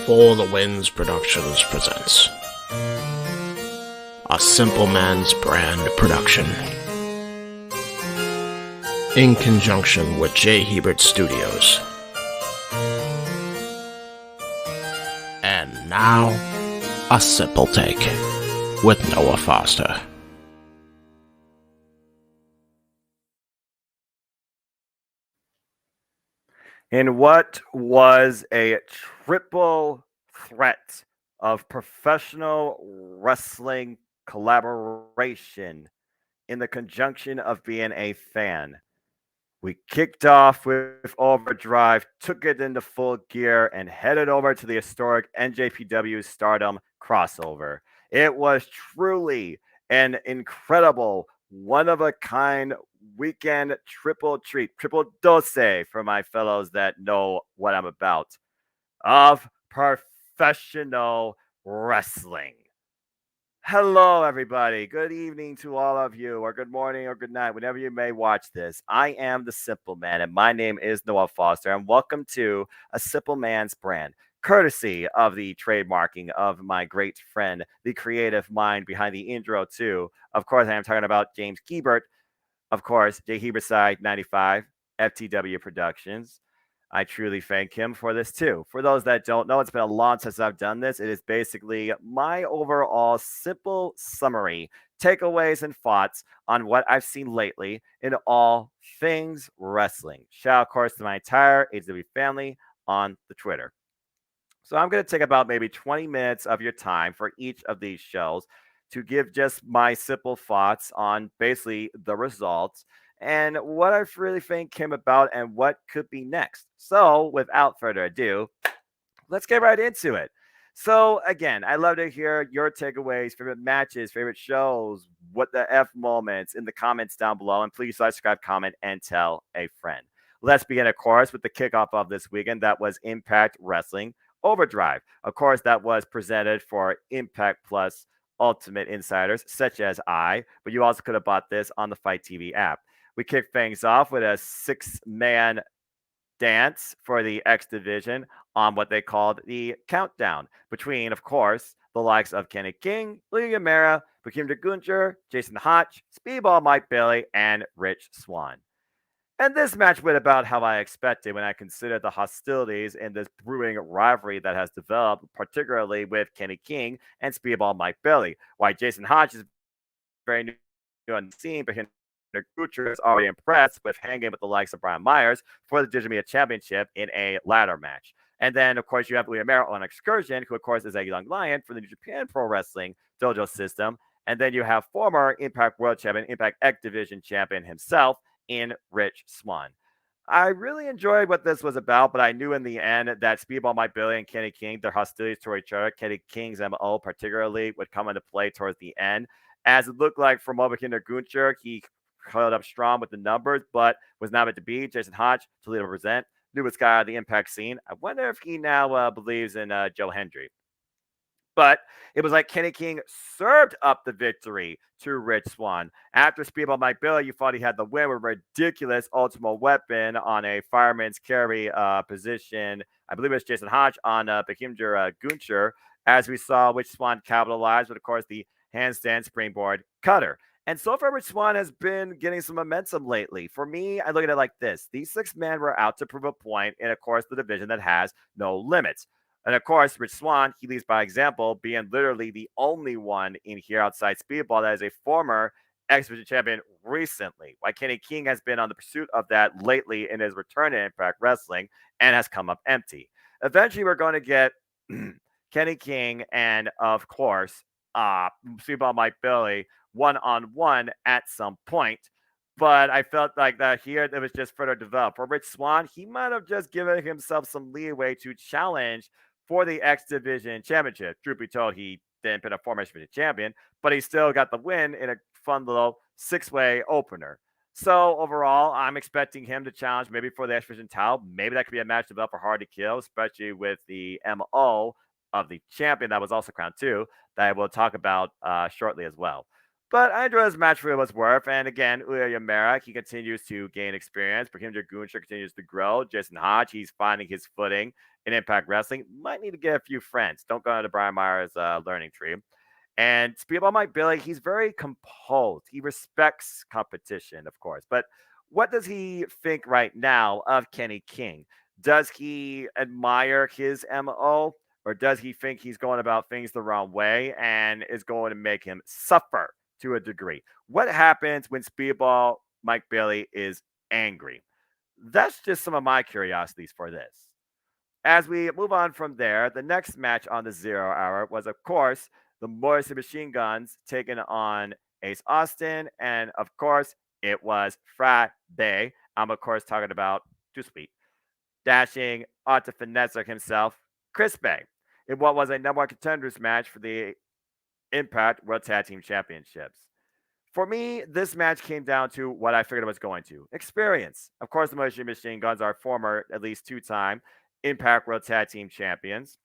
For the Winds Productions presents a Simple Man's Brand production in conjunction with J. Hebert Studios. And now, a simple take with Noah Foster. In what was a triple threat of professional wrestling collaboration in the conjunction of being a fan, we kicked off with Overdrive, took it into Full Gear, and headed over to the historic NJPW STARDOM crossover. It was truly an incredible, one-of-a-kind weekend triple treat, triple dose for my fellows that know what I'm about, of professional wrestling. Hello, everybody. Good evening to all of you, or good morning, or good night, whenever you may watch this. I am the Simple Man, and my name is Noah Foster, and welcome to A Simple Man's Brand, courtesy of the trademarking of my great friend, the creative mind behind the intro, too. Of course, I am talking about James Hebert, of course, J. Heberside 95, FTW Productions. I truly thank him for this too. For those that don't know, it's been a long since I've done this. It is basically my overall simple summary, takeaways, and thoughts on what I've seen lately in all things wrestling. Shout out, of course, to my entire AEW family on the Twitter. So I'm going to take about maybe 20 minutes of your time for each of these shows to give just my simple thoughts on basically the results and what I really think came about and what could be next. So, without further ado, let's get right into it. So, again, I love to hear your takeaways, favorite matches, favorite shows, what the F moments in the comments down below. And please subscribe, comment, and tell a friend. Let's begin, of course, with the kickoff of this weekend. That was Impact Wrestling Overdrive. Of course, that was presented for Impact Plus Ultimate Insiders, such as I, but you also could have bought this on the Fight TV app. We kick things off with a 6-man dance for the X Division on what they called the countdown between, of course, the likes of Kenny King, Lee Mara, Bakimda Gunter, Jason Hotch, Speedball Mike Bailey, and Rich Swann. And this match went about how I expected when I considered the hostilities in this brewing rivalry that has developed, particularly with Kenny King and Speedball Mike Bailey. Why Jason Hotch is very new on the scene, but Gucci is already impressed with hanging with the likes of Brian Myers for the Digital Media Championship in a ladder match. And then, of course, you have Lee Mara on Excursion, who, of course, is a young lion for the New Japan Pro Wrestling Dojo system. And then you have former Impact World Champion, Impact X Division Champion himself in Rich Swann. I really enjoyed what this was about, but I knew in the end that Speedball Mike Bailey and Kenny King, their hostilities toward each other, Kenny King's MO particularly, would come into play towards the end. As it looked like from Mobikinder Gunter, he held up strong with the numbers, but was not meant to be. Jason Hodge, Toledo present, newest guy on the Impact scene. I wonder if he now believes in Joe Hendry. But it was like Kenny King served up the victory to Rich Swann. After Speedball Mike Bailey, you thought he had the win with ridiculous Ultimate Weapon on a fireman's carry position. I believe it was Jason Hodge on Bakimjer Gunter, as we saw Rich Swann capitalize with, of course, the handstand springboard cutter. And so far, Rich Swann has been getting some momentum lately. For me, I look at it like this. These 6 men were out to prove a point in, of course, the division that has no limits. And, of course, Rich Swann, he leads by example, being literally the only one in here outside Speedball that is a former X Division champion recently. Why Kenny King has been on the pursuit of that lately in his return to Impact Wrestling and has come up empty. Eventually, we're going to get Kenny King and, of course, Speedball Mike Bailey one-on-one at some point. But I felt like that here it was just further developed. For Rich Swann, he might have just given himself some leeway to challenge for the X Division Championship. Truth be told, he didn't been a former X Division champion, but he still got the win in a fun little 6-way opener. So overall, I'm expecting him to challenge maybe for the X Division title. Maybe that could be a match developed for Hard to Kill, especially with the MO of the champion that was also crowned too, that I will talk about shortly as well. But I enjoy this match for what it's worth. And again, Uya Yamera, he continues to gain experience. Brahim Draguncha continues to grow. Jason Hodge, he's finding his footing in Impact Wrestling. Might need to get a few friends. Don't go into Brian Myers' learning tree. And Speedball Mike Billy, he's very composed. He respects competition, of course. But what does he think right now of Kenny King? Does he admire his MO? Or does he think he's going about things the wrong way and is going to make him suffer to a degree? What happens when Speedball Mike Bailey is angry? That's just some of my curiosities for this. As we move on from there, the next match on the 0 Hour was, of course, the Morrissey Machine Guns taking on Ace Austin. And, of course, it was Friday. I'm, of course, talking about Too Sweet, dashing onto Finesser himself, Chris Bay, in what was a number one contenders match for the Impact World Tag Team Championships. For me, this match came down to what I figured it was going to experience. Of course, the Motion Machine Guns are former, at least 2-time Impact World Tag Team Champions.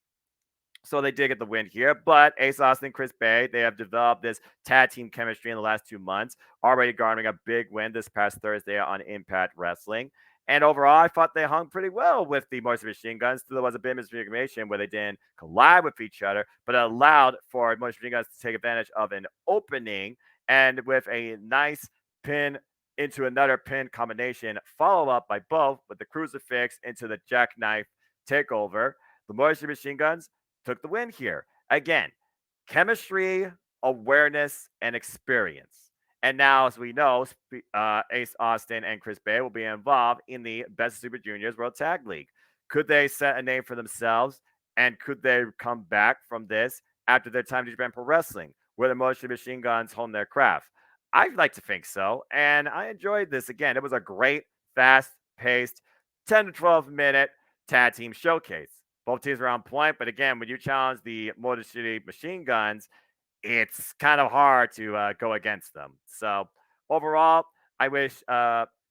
So they did get the win here. But Ace Austin and Chris Bay, they have developed this tag team chemistry in the last 2 months, already garnering a big win this past Thursday on Impact Wrestling. And overall, I thought they hung pretty well with the Motion Machine Guns. There was a bit of miscommunication where they didn't collide with each other, but it allowed for Motion Machine Guns to take advantage of an opening and with a nice pin into another pin combination, follow up by both with the crucifix into the jackknife takeover. The Motion Machine Guns took the win here. Again, chemistry, awareness, and experience. And now, as we know, Ace Austin and Chris Bay will be involved in the Best of Super Juniors World Tag League. Could they set a name for themselves? And could they come back from this after their time to Japan Pro Wrestling, where the Motion Machine Guns hone their craft? I'd like to think so. And I enjoyed this. Again, it was a great, fast-paced, 10 to 12-minute tag team showcase. Both teams were on point, but again, when you challenge the Motor City Machine Guns, it's kind of hard to go against them. So overall, I wish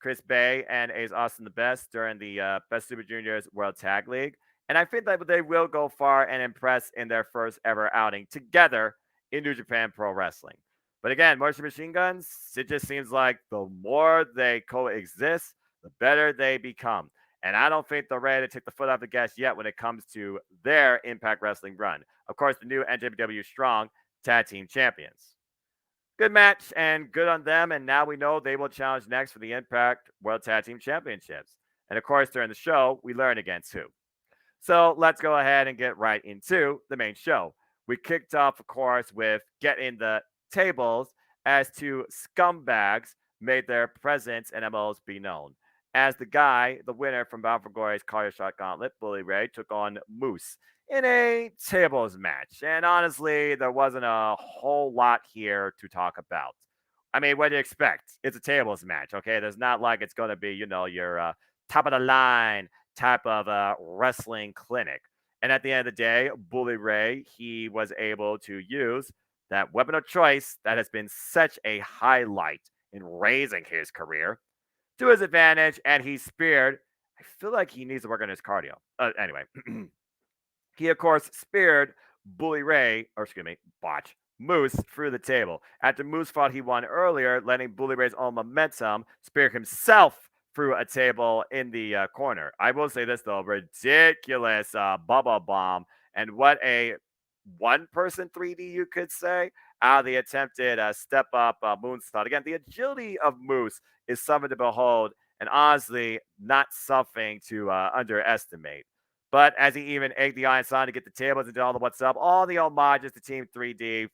Chris Bay and Ace Austin the best during the Best Super Juniors World Tag League. And I think that they will go far and impress in their first ever outing together in New Japan Pro Wrestling. But again, Motion Machine Guns, it just seems like the more they coexist, the better they become. And I don't think they're ready to take the foot off the gas yet when it comes to their Impact Wrestling run. Of course, the new NJPW Strong Tag Team Champions. Good match and good on them. And now we know they will challenge next for the Impact World Tag Team Championships. And of course, during the show, we learn against who. So let's go ahead and get right into the main show. We kicked off, of course, with getting the tables as two scumbags made their presence and MOs be known. As the winner from Bound for Glory's Collier Shot Gauntlet, Bully Ray, took on Moose in a tables match. And honestly, there wasn't a whole lot here to talk about. I mean, what do you expect? It's a tables match, okay? There's not like it's going to be, your top of the line type of wrestling clinic. And at the end of the day, Bully Ray, he was able to use that weapon of choice that has been such a highlight in raising his career to his advantage, and he speared. I feel like he needs to work on his cardio. Anyway, he, of course, speared Botch, Moose through the table. After Moose thought he won earlier, letting Bully Ray's own momentum spear himself through a table in the corner. I will say this, though, ridiculous bubble bomb, and what a one-person 3D, you could say, out of the attempted step-up moonsault. Again, the agility of Moose is something to behold, and honestly, not something to underestimate. But as he even egged the Iron Sun to get the tables and did all the what's up, all the homages to Team 3D.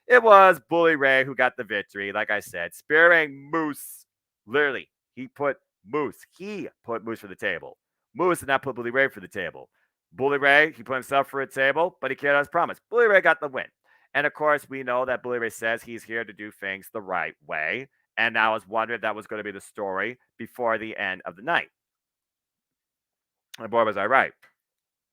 It was Bully Ray who got the victory, like I said, spearing Moose. Literally, he put Moose for the table. Moose did not put Bully Ray for the table. Bully Ray, he put himself for a table, but he carried out his promise. Bully Ray got the win. And of course, we know that Bully Ray says he's here to do things the right way. And I was wondering if that was going to be the story before the end of the night. And boy, was I right.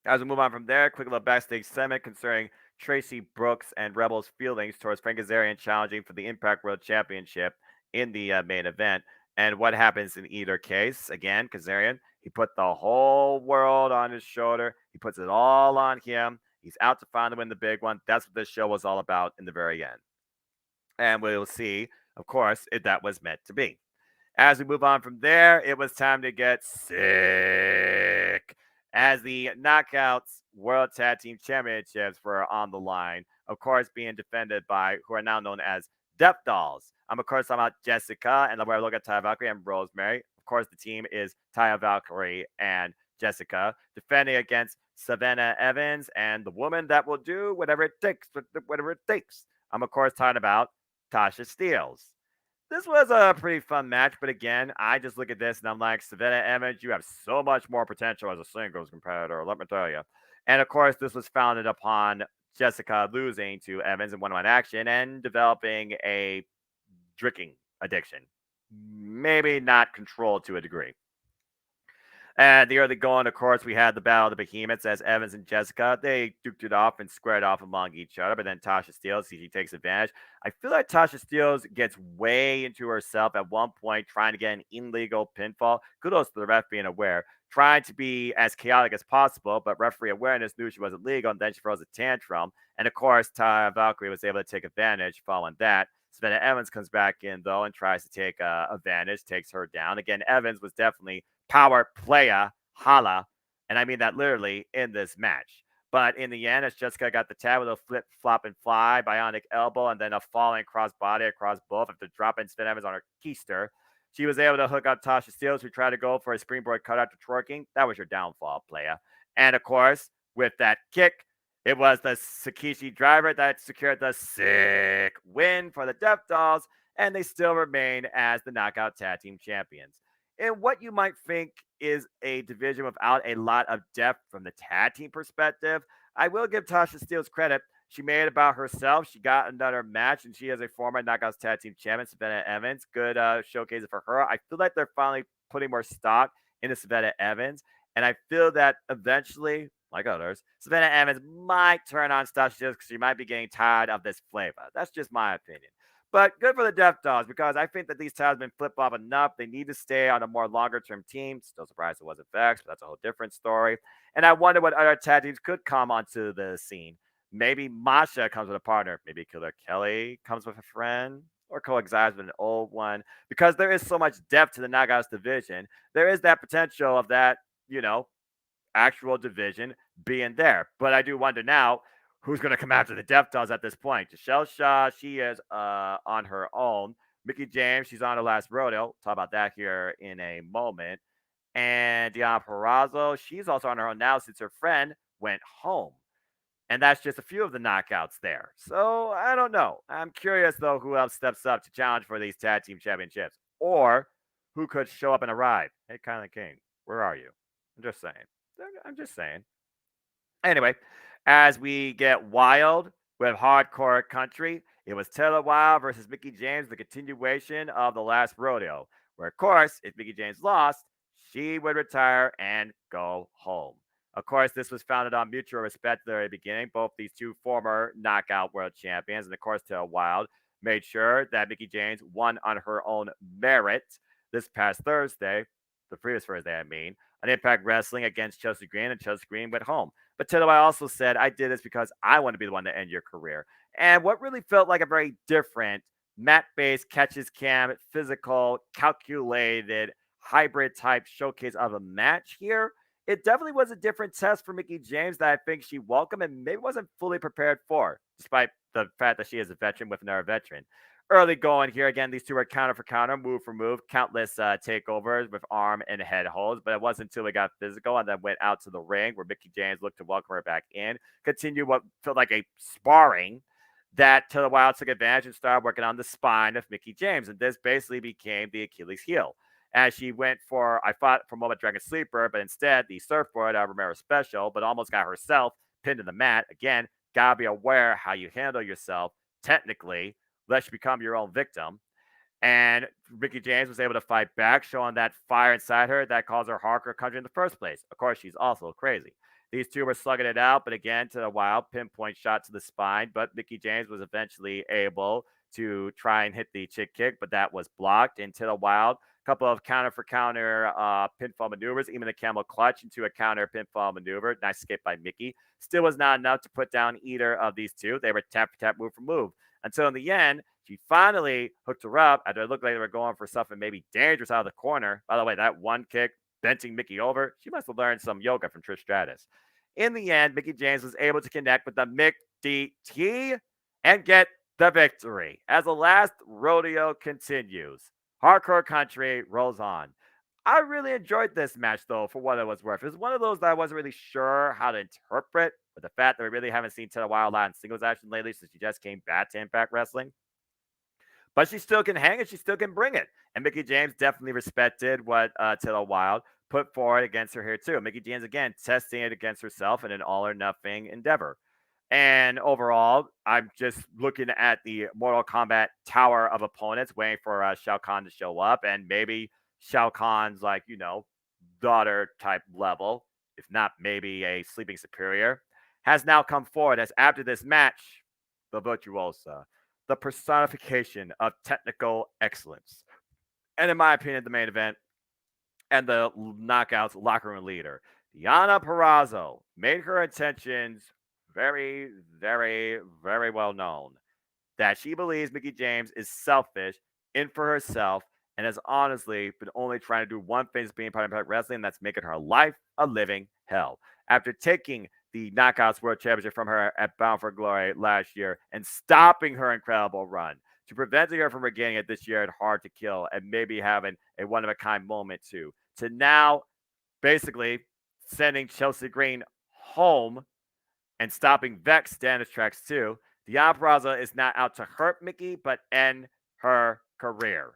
As we move on from there, quick little backstage segment concerning Tracy Brooks and Rebel's feelings towards Frank Kazarian challenging for the Impact World Championship in the main event. And what happens in either case. Again, Kazarian, he put the whole world on his shoulder. He puts it all on him. He's out to finally win the big one. That's what this show was all about in the very end. And we'll see, of course, if that was meant to be. As we move on from there, it was time to get sick. As the Knockouts World Tag Team Championships were on the line, of course, being defended by who are now known as Death Dolls. I'm, of course, talking about Jessica, and where I look at Taya Valkyrie and Rosemary. Of course, the team is Taya Valkyrie and Jessica, defending against Savannah Evans and the woman that will do whatever it takes, whatever it takes. I'm, of course, talking about Tasha Steelz. This was a pretty fun match, but again, I just look at this and I'm like, Savannah Evans, you have so much more potential as a singles competitor, let me tell you. And of course, this was founded upon Jessica losing to Evans in one-on-one action and developing a drinking addiction. Maybe not controlled to a degree. And the early going, of course, we had the Battle of the Behemoths as Evans and Jessica. They duked it off and squared off among each other, but then Tasha Steelz, she takes advantage. I feel like Tasha Steelz gets way into herself at one point, trying to get an illegal pinfall. Kudos to the ref being aware, trying to be as chaotic as possible, but referee awareness knew she wasn't legal, and then she throws a tantrum. And of course, Taya Valkyrie was able to take advantage following that. Savannah Evans comes back in, though, and tries to take advantage, takes her down. Again, Evans was definitely power playa, holla, and I mean that literally in this match. But in the end, as Jessica got the tag with a flip, flop, and fly, bionic elbow, and then a falling cross body across both after dropping Savannah Evans on her keister, she was able to hook up Tasha Steelz, who tried to go for a springboard cut after twerking. That was your downfall, playa. And of course, with that kick, it was the Sakishi driver that secured the sick win for the Death Dolls, and they still remain as the Knockout Tag Team Champions. In what you might think is a division without a lot of depth from the tag team perspective, I will give Tasha Steelz credit. She made it about herself. She got another match, and she is a former Knockouts Tag Team Champion, Savannah Evans. Good showcase for her. I feel like they're finally putting more stock into Savannah Evans, and I feel that eventually, like others, Savannah Evans might turn on Tasha Steelz because she might be getting tired of this flavor. That's just my opinion. But good for the Death Dolls because I think that these titles have been flip flop enough. They need to stay on a more longer term team. Still surprised it wasn't Vex, but that's a whole different story. And I wonder what other tag teams could come onto the scene. Maybe Masha comes with a partner. Maybe Killer Kelly comes with a friend or coexists with an old one. Because there is so much depth to the Knockouts division, there is that potential of that, actual division being there. But I do wonder now who's going to come after the Death Dolls at this point. Giselle Shaw, she is on her own. Mickie James, she's on her last rodeo. We'll talk about that here in a moment. And Deonna Purrazzo, she's also on her own now since her friend went home. And that's just a few of the knockouts there. So I don't know. I'm curious, though, who else steps up to challenge for these tag team championships. Or who could show up and arrive. Hey, Kylan King, where are you? I'm just saying. Anyway, as we get wild with hardcore country, it was Taylor Wilde versus Mickie James, the continuation of the last rodeo, where, of course, if Mickie James lost, she would retire and go home. Of course, this was founded on mutual respect at the very beginning. Both these two former knockout world champions, and of course, Taylor Wilde made sure that Mickie James won on her own merit this past Thursday, the previous Thursday, I mean, on Impact Wrestling against Chelsea Green, and Chelsea Green went home. But Taylor Wilde also said, I did this because I want to be the one to end your career. And what really felt like a very different mat-based, catches cam, physical, calculated, hybrid type showcase of a match here, it definitely was a different test for Mickie James that I think she welcomed and maybe wasn't fully prepared for, despite the fact that she is a veteran with another veteran. Early going here, again, these two are counter for counter, move for move, countless takeovers with arm and head holds, but it wasn't until we got physical and then went out to the ring where Mickie James looked to welcome her back in, continue what felt like a sparring that Taylor Wilde took advantage and started working on the spine of Mickie James, and this basically became the Achilles heel. As she went for, I thought for a moment, Dragon Sleeper, but instead the surfboard Romero special, but almost got herself pinned to the mat. Again, gotta be aware how you handle yourself technically, lest you become your own victim. And Mickie James was able to fight back, showing that fire inside her that caused her hardcore country in the first place. Of course, she's also crazy. These two were slugging it out, but again, to the wild pinpoint shot to the spine. But Mickie James was eventually able to try and hit the chick kick, but that was blocked. And to the wild couple of counter for counter pinfall maneuvers, even the camel clutch into a counter pinfall maneuver. Nice escape by Mickey. Still was not enough to put down either of these two. They were tap for tap, move for move. Until in the end, she finally hooked her up after it looked like they were going for something maybe dangerous out of the corner. By the way, that one kick, benching Mickey over, she must have learned some yoga from Trish Stratus. In the end, Mickey James was able to connect with the Mick DT and get the victory. As the last rodeo continues, Hardcore Country rolls on. I really enjoyed this match, though, for what it was worth. It was one of those that I wasn't really sure how to interpret, but the fact that we really haven't seen Tedda Wild in singles action lately since she just came back to Impact Wrestling. But she still can hang and she still can bring it. And Mickey James definitely respected what Tedda Wild put forward against her here, too. Mickey James, again, testing it against herself in an all or nothing endeavor. And overall, I'm just looking at the Mortal Kombat tower of opponents, waiting for Shao Kahn to show up. And maybe Shao Kahn's, like, daughter type level, if not maybe a sleeping superior, has now come forward as after this match, the Virtuosa, the personification of technical excellence. And in my opinion, the main event and the Knockouts locker room leader, Deonna Purrazzo, made her intentions very, very, very well known. That she believes Mickey James is selfish, in for herself, and has honestly been only trying to do one thing as being part of Impact Wrestling, and that's making her life a living hell. After taking the Knockouts World Championship from her at Bound for Glory last year and stopping her incredible run, to preventing her from regaining it this year at Hard to Kill and maybe having a one-of-a-kind moment too, to now basically sending Chelsea Green home and stopping Vex down his tracks too. Deonna Purrazzo is not out to hurt Mickey, but end her career.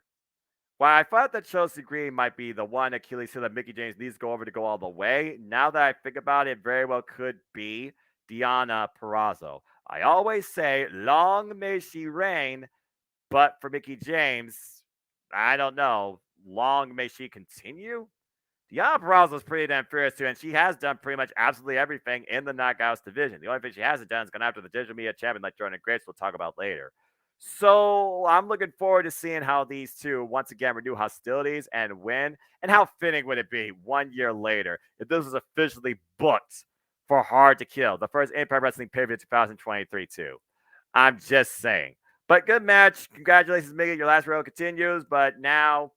While I thought that Chelsea Green might be the one Achilles heel that Mickey James needs to go over to go all the way, now that I think about it, very well could be Deonna Purrazzo. I always say, long may she reign, but for Mickey James, I don't know, long may she continue? Deonna Purrazzo is pretty damn fierce too, and she has done pretty much absolutely everything in the Knockouts division. The only thing she hasn't done is gone after the digital media champion like Jordan Grace we'll talk about later. So I'm looking forward to seeing how these two once again renew hostilities and win. And how fitting would it be 1 year later if this was officially booked for Hard to Kill, the first Impact Wrestling pay-per-view 2023 too. I'm just saying. But good match. Congratulations, Mickey. Your last row continues. But now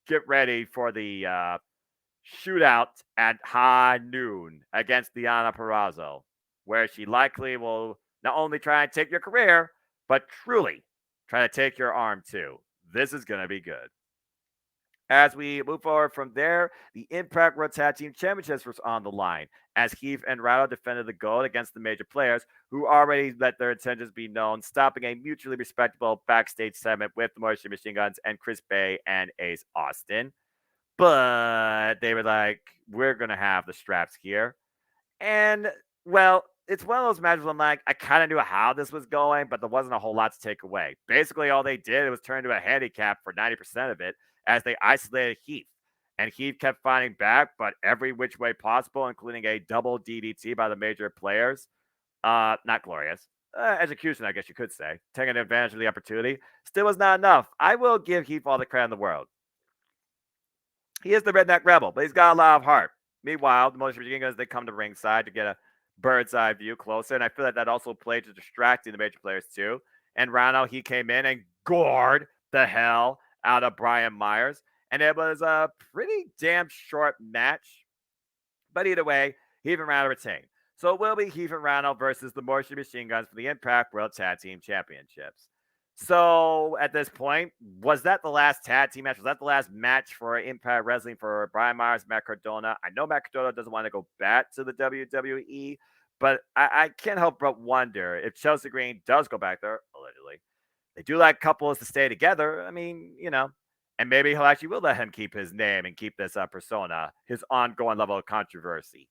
get ready for the shootout at high noon against Deonna Purrazzo, where she likely will not only try and take your career, but truly try to take your arm too. This is going to be good. As we move forward from there, the Impact World Tag Team Championships was on the line as Heath and Rado defended the gold against the major players who already let their intentions be known, stopping a mutually respectable backstage segment with the Motion Machine Guns and Chris Bay and Ace Austin. But they were like, we're going to have the straps here. And, well, it's one of those matches where I'm like, I kind of knew how this was going, but there wasn't a whole lot to take away. Basically, all they did was turn to a handicap for 90% of it as they isolated Heath. And Heath kept fighting back, but every which way possible, including a double DDT by the major players. Not glorious. Execution, I guess you could say. Taking advantage of the opportunity. Still was not enough. I will give Heath all the credit in the world. He is the redneck rebel, but he's got a lot of heart. Meanwhile, the Motion Machine Guns, they come to ringside to get a bird's eye view closer, and I feel that also played to distracting the major players too. And Rhino, he came in and gored the hell out of Brian Myers, and it was a pretty damn short match. But either way, Heath and Rhino retained. So it will be Heath and Rhino versus the Motion Machine Guns for the Impact World Tag Team Championships. So at this point, was that the last tag team match? Was that the last match for Impact Wrestling for Brian Myers, Matt Cardona? I know Matt Cardona doesn't want to go back to the WWE, but I can't help but wonder if Chelsea Green does go back there, allegedly. They do like couples to stay together. I mean, and maybe he'll actually will let him keep his name and keep this persona, his ongoing level of controversy.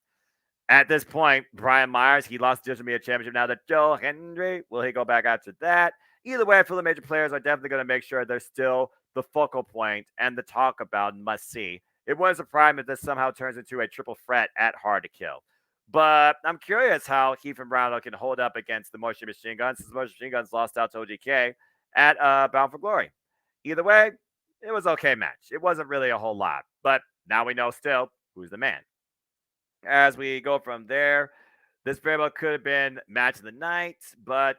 At this point, Brian Myers, he lost the Digital Media Championship now to Joe Hendry. Will he go back after that? Either way, I feel the major players are definitely going to make sure they're still the focal point and the talk about and must see. It wouldn't surprise me if this somehow turns into a triple threat at Hard to Kill. But I'm curious how Heath and Brown can hold up against the Motion Machine Guns, since the Motion Machine Guns lost out to OGK at Bound for Glory. Either way, It was okay match. It wasn't really a whole lot, but now we know still who's the man. As we go from there, this very well could have been match of the night, but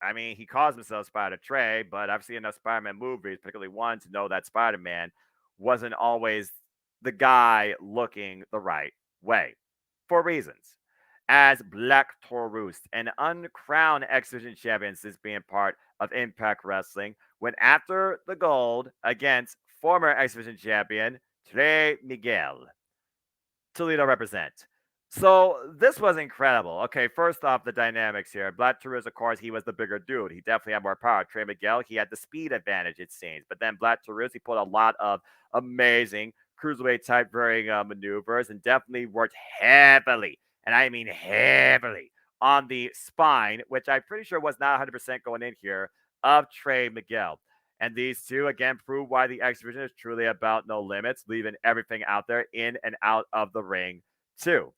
I mean, he calls himself Spider Trey, but I've seen enough Spider-Man movies, particularly one, to know that Spider-Man wasn't always the guy looking the right way for reasons. As Black Taurus, an uncrowned X Division champion since being part of Impact Wrestling, went after the gold against former X Division champion Trey Miguel. Toledo represent. So this was incredible. Okay, first off, the dynamics here. Black Taurus, of course, he was the bigger dude. He definitely had more power. Trey Miguel, he had the speed advantage, it seems. But then Black Taurus, he put a lot of amazing cruiserweight type varying maneuvers and definitely worked heavily, and I mean heavily, on the spine, which I'm pretty sure was not 100% going in here, of Trey Miguel. And these two, again, prove why the X Division is truly about no limits, leaving everything out there in and out of the ring, too.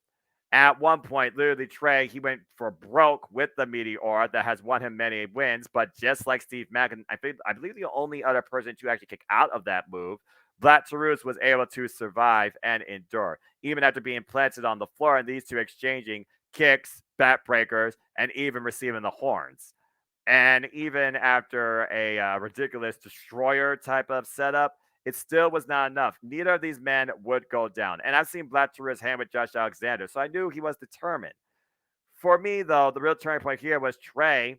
At one point, literally, Trey, he went for broke with the Meteor that has won him many wins. But just like Steve Mackin, I believe the only other person to actually kick out of that move, Black Taurus was able to survive and endure, even after being planted on the floor and these two exchanging kicks, backbreakers, and even receiving the horns. And even after a ridiculous destroyer type of setup, it still was not enough. Neither of these men would go down. And I've seen Black Taurus hand with Josh Alexander, so I knew he was determined. For me, though, the real turning point here was Trey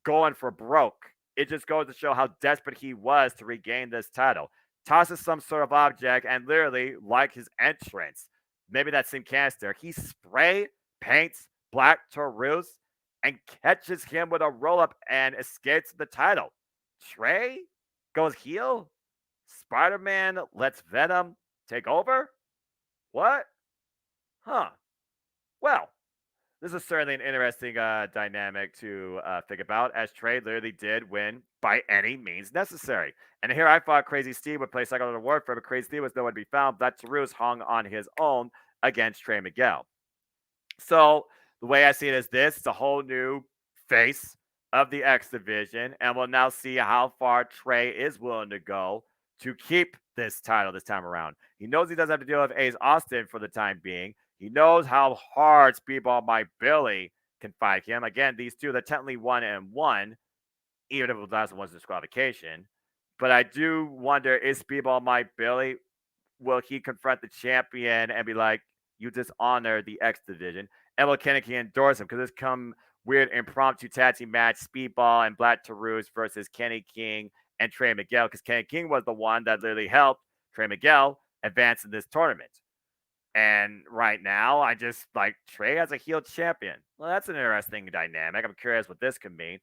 going for broke. It just goes to show how desperate he was to regain this title. Tosses some sort of object, and literally, like his entrance, maybe that same canister, he spray paints Black Taurus and catches him with a roll up and escapes the title. Trey goes heel. Spider Man lets Venom take over? What? Huh. Well, this is certainly an interesting dynamic to think about, as Trey literally did win by any means necessary. And here I thought Crazy Steve would play psychological warfare, but Crazy Steve was nowhere to be found. Black Taurus hung on his own against Trey Miguel. So the way I see it is this: it's a whole new face of the X Division, and we'll now see how far Trey is willing to go to keep this title this time around. He knows he doesn't have to deal with Ace Austin for the time being. He knows how hard Speedball Mike Billy can fight him. Again, these two, they're technically 1-1, even if the last one was disqualification. But I do wonder, is Speedball Mike Billy, will he confront the champion and be like, you dishonor the X Division? And will Kenny King endorse him? Because this come weird impromptu tag team match, Speedball and Black Taurus versus Kenny King and Trey Miguel, because Kenny King was the one that literally helped Trey Miguel advance in this tournament. And right now, I just like Trey as a heel champion. Well, that's an interesting dynamic. I'm curious what this could mean.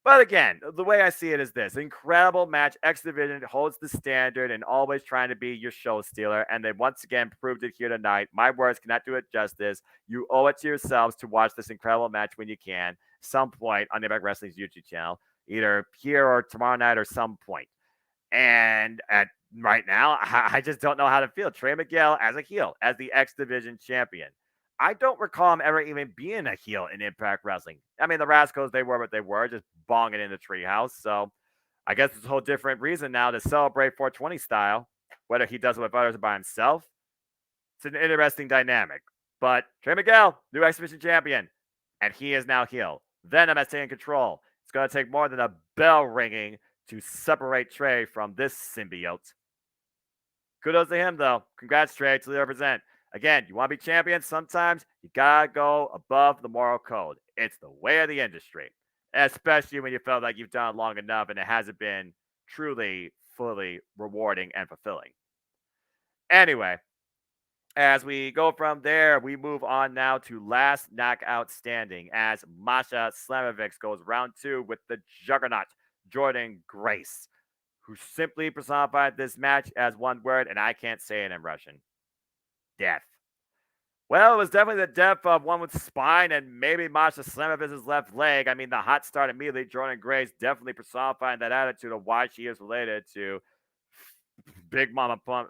But again, the way I see it is this: incredible match. X Division holds the standard and always trying to be your show stealer. And they once again proved it here tonight. My words cannot do it justice. You owe it to yourselves to watch this incredible match when you can, some point on Impact Wrestling's YouTube channel, either here or tomorrow night or some point. And right now, I just don't know how to feel. Trey Miguel as a heel, as the X Division champion. I don't recall him ever even being a heel in Impact Wrestling. I mean, the Rascals, they were what they were, just bonging in the treehouse. So I guess it's a whole different reason now to celebrate 420 style, whether he does it with others or by himself. It's an interesting dynamic. But Trey Miguel, new X Division champion, and he is now heel. Venom has taken control. It's going to take more than a bell ringing to separate Trey from this symbiote. Kudos to him, though. Congrats, Trey, to represent. Again, you want to be champion, sometimes you got to go above the moral code. It's the way of the industry, especially when you felt like you've done it long enough and it hasn't been truly, fully rewarding and fulfilling. Anyway, as we go from there, we move on now to last knockout standing as Masha Slamovich goes round 2 with the juggernaut, Jordan Grace, who simply personified this match as one word, and I can't say it in Russian. Death. Well, it was definitely the death of one with spine and maybe Masha Slamovich's left leg. I mean, the hot start immediately, Jordan Grace definitely personifying that attitude of why she is related to Big Mama Pump,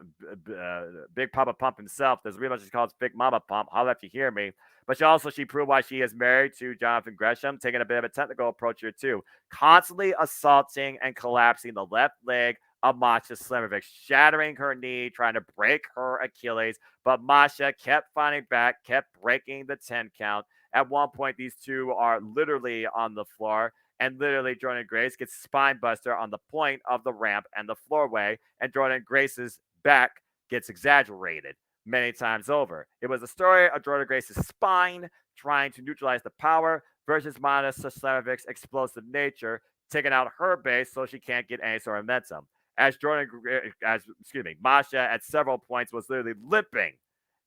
Big Papa Pump himself. There's a reason she calls Big Mama Pump. Holla if you hear me. But she proved why she is married to Jonathan Gresham, taking a bit of a technical approach here too. Constantly assaulting and collapsing the left leg of Masha Slamovic, shattering her knee, trying to break her Achilles. But Masha kept fighting back, kept breaking the 10 count. At one point, these two are literally on the floor, and literally Jordan Grace gets spine buster on the point of the ramp and the floorway, and Jordan Grace's back gets exaggerated many times over. It was a story of Jordan Grace's spine trying to neutralize the power versus Masha Slavic's explosive nature, taking out her base so she can't get any sort of momentum. Masha at several points was literally limping.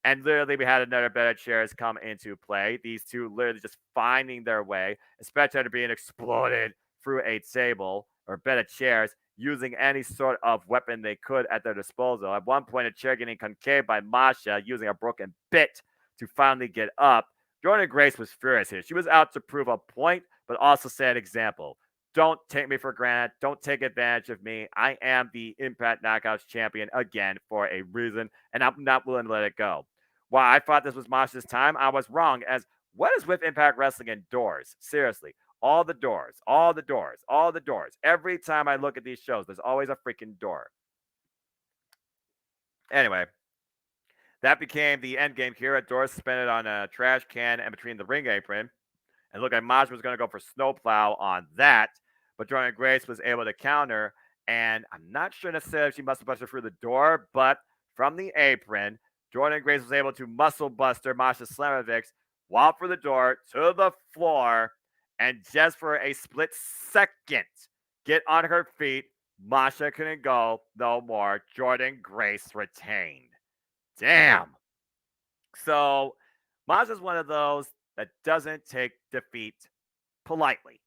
And literally, we had another better chairs come into play. These two literally just finding their way, especially after being exploded through a table or better chairs, using any sort of weapon they could at their disposal. At one point, a chair getting concave by Masha using a broken bit to finally get up. Jordan Grace was furious here. She was out to prove a point, but also set an example. Don't take me for granted. Don't take advantage of me. I am the Impact Knockouts champion again for a reason, and I'm not willing to let it go. While I thought this was Masha's time, I was wrong, as what is with Impact Wrestling indoors? Seriously. All the doors, all the doors, all the doors. Every time I look at these shows, there's always a freaking door. Anyway, that became the end game here. A door suspended on a trash can and between the ring apron. And look, like Masha was going to go for snowplow on that, but Jordan Grace was able to counter. And I'm not sure necessarily if she muscle busted through the door, but from the apron, Jordan Grace was able to muscle buster Masha Slamovic, walk through the door to the floor, and just for a split second, get on her feet. Masha couldn't go no more. Jordan Grace retained. Damn. So Masha's one of those that doesn't take defeat politely.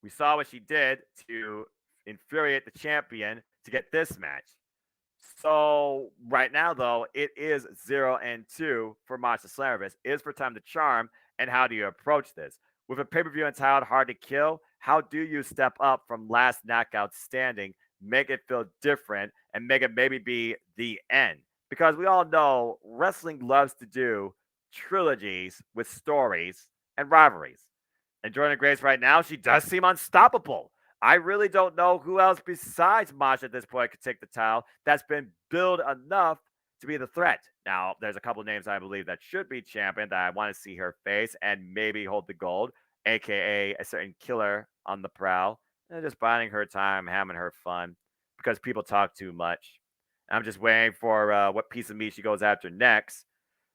We saw what she did to infuriate the champion to get this match. So right now, though, it is 0-2 for Masha Slamovic. It is for Time to Charm. And how do you approach this? With a pay-per-view entitled Hard to Kill, how do you step up from last knockout standing, make it feel different, and make it maybe be the end? Because we all know wrestling loves to do trilogies with stories and rivalries. And Jordan Grace right now, she does seem unstoppable. I really don't know who else besides Masha at this point could take the title that's been billed enough to be the threat. Now, there's a couple names I believe that should be champion that I want to see her face and maybe hold the gold, aka a certain killer on the prowl. And just biding her time, having her fun, because people talk too much. I'm just waiting for what piece of meat she goes after next.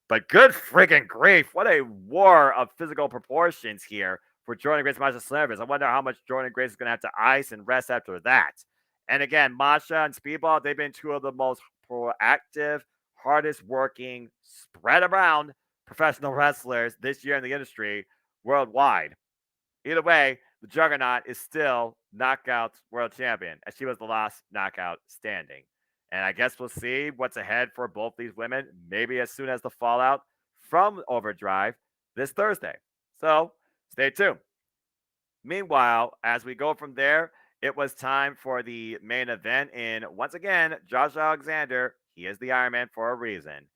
But good friggin' grief, what a war of physical proportions here for Jordan Grace and Masha Slamovic. I wonder how much Jordan Grace is going to have to ice and rest after that. And again, Masha and Speedball, they've been two of the most proactive, hardest working, spread around professional wrestlers this year in the industry worldwide. Either way, the Juggernaut is still Knockout World Champion, as she was the last knockout standing. And I guess we'll see what's ahead for both these women, maybe as soon as the fallout from Overdrive this Thursday. So stay tuned. Meanwhile, as we go from there, it was time for the main event. And once again, Josh Alexander, he is the Iron Man for a reason.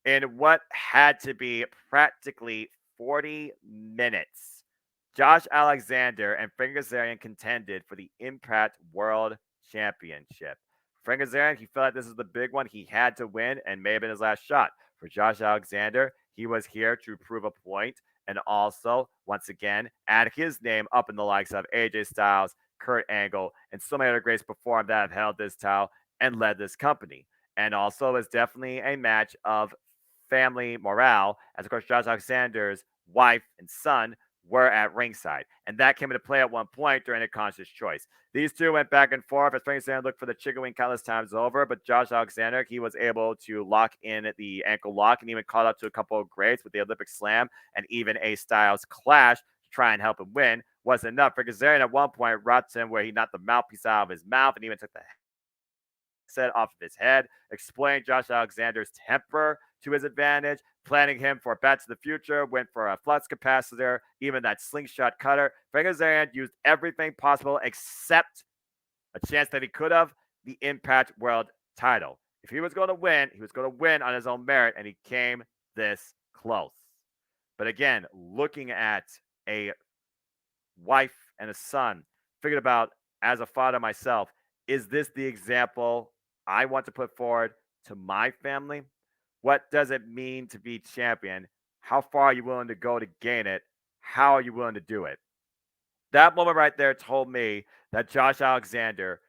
In what had to be practically 40 minutes, Josh Alexander and Frank Kazarian contended for the Impact World Championship. Frank Kazarian, he felt like this is the big one. He had to win and may have been his last shot. For Josh Alexander, he was here to prove a point and also, once again, add his name up in the likes of AJ Styles, Kurt Angle, and so many other greats before him that have held this title and led this company. And also, it's definitely a match of family morale, as of course, Josh Alexander's wife and son were at ringside. And that came into play at one point during a conscious choice. These two went back and forth as Frank Alexander looked for the chicken wing countless times over, but Josh Alexander, he was able to lock in the ankle lock and even caught up to a couple of greats with the Olympic Slam and even a Styles Clash to try and help him win. Wasn't enough. Frank Kazarian at one point rocked him where he knocked the mouthpiece out of his mouth and even took the headset off of his head, explained Josh Alexander's temper to his advantage, planning him for Back to the Future, went for a flux capacitor, even that slingshot cutter. Frank Kazarian used everything possible except a chance that he could have, the Impact World title. If he was going to win, he was going to win on his own merit, and he came this close. But again, looking at a wife and a son, figured about as a father myself, Is this the example I want to put forward to my family? What does it mean to be champion? How far are you willing to go to gain it? How are you willing to do it? That moment right there told me that Josh Alexander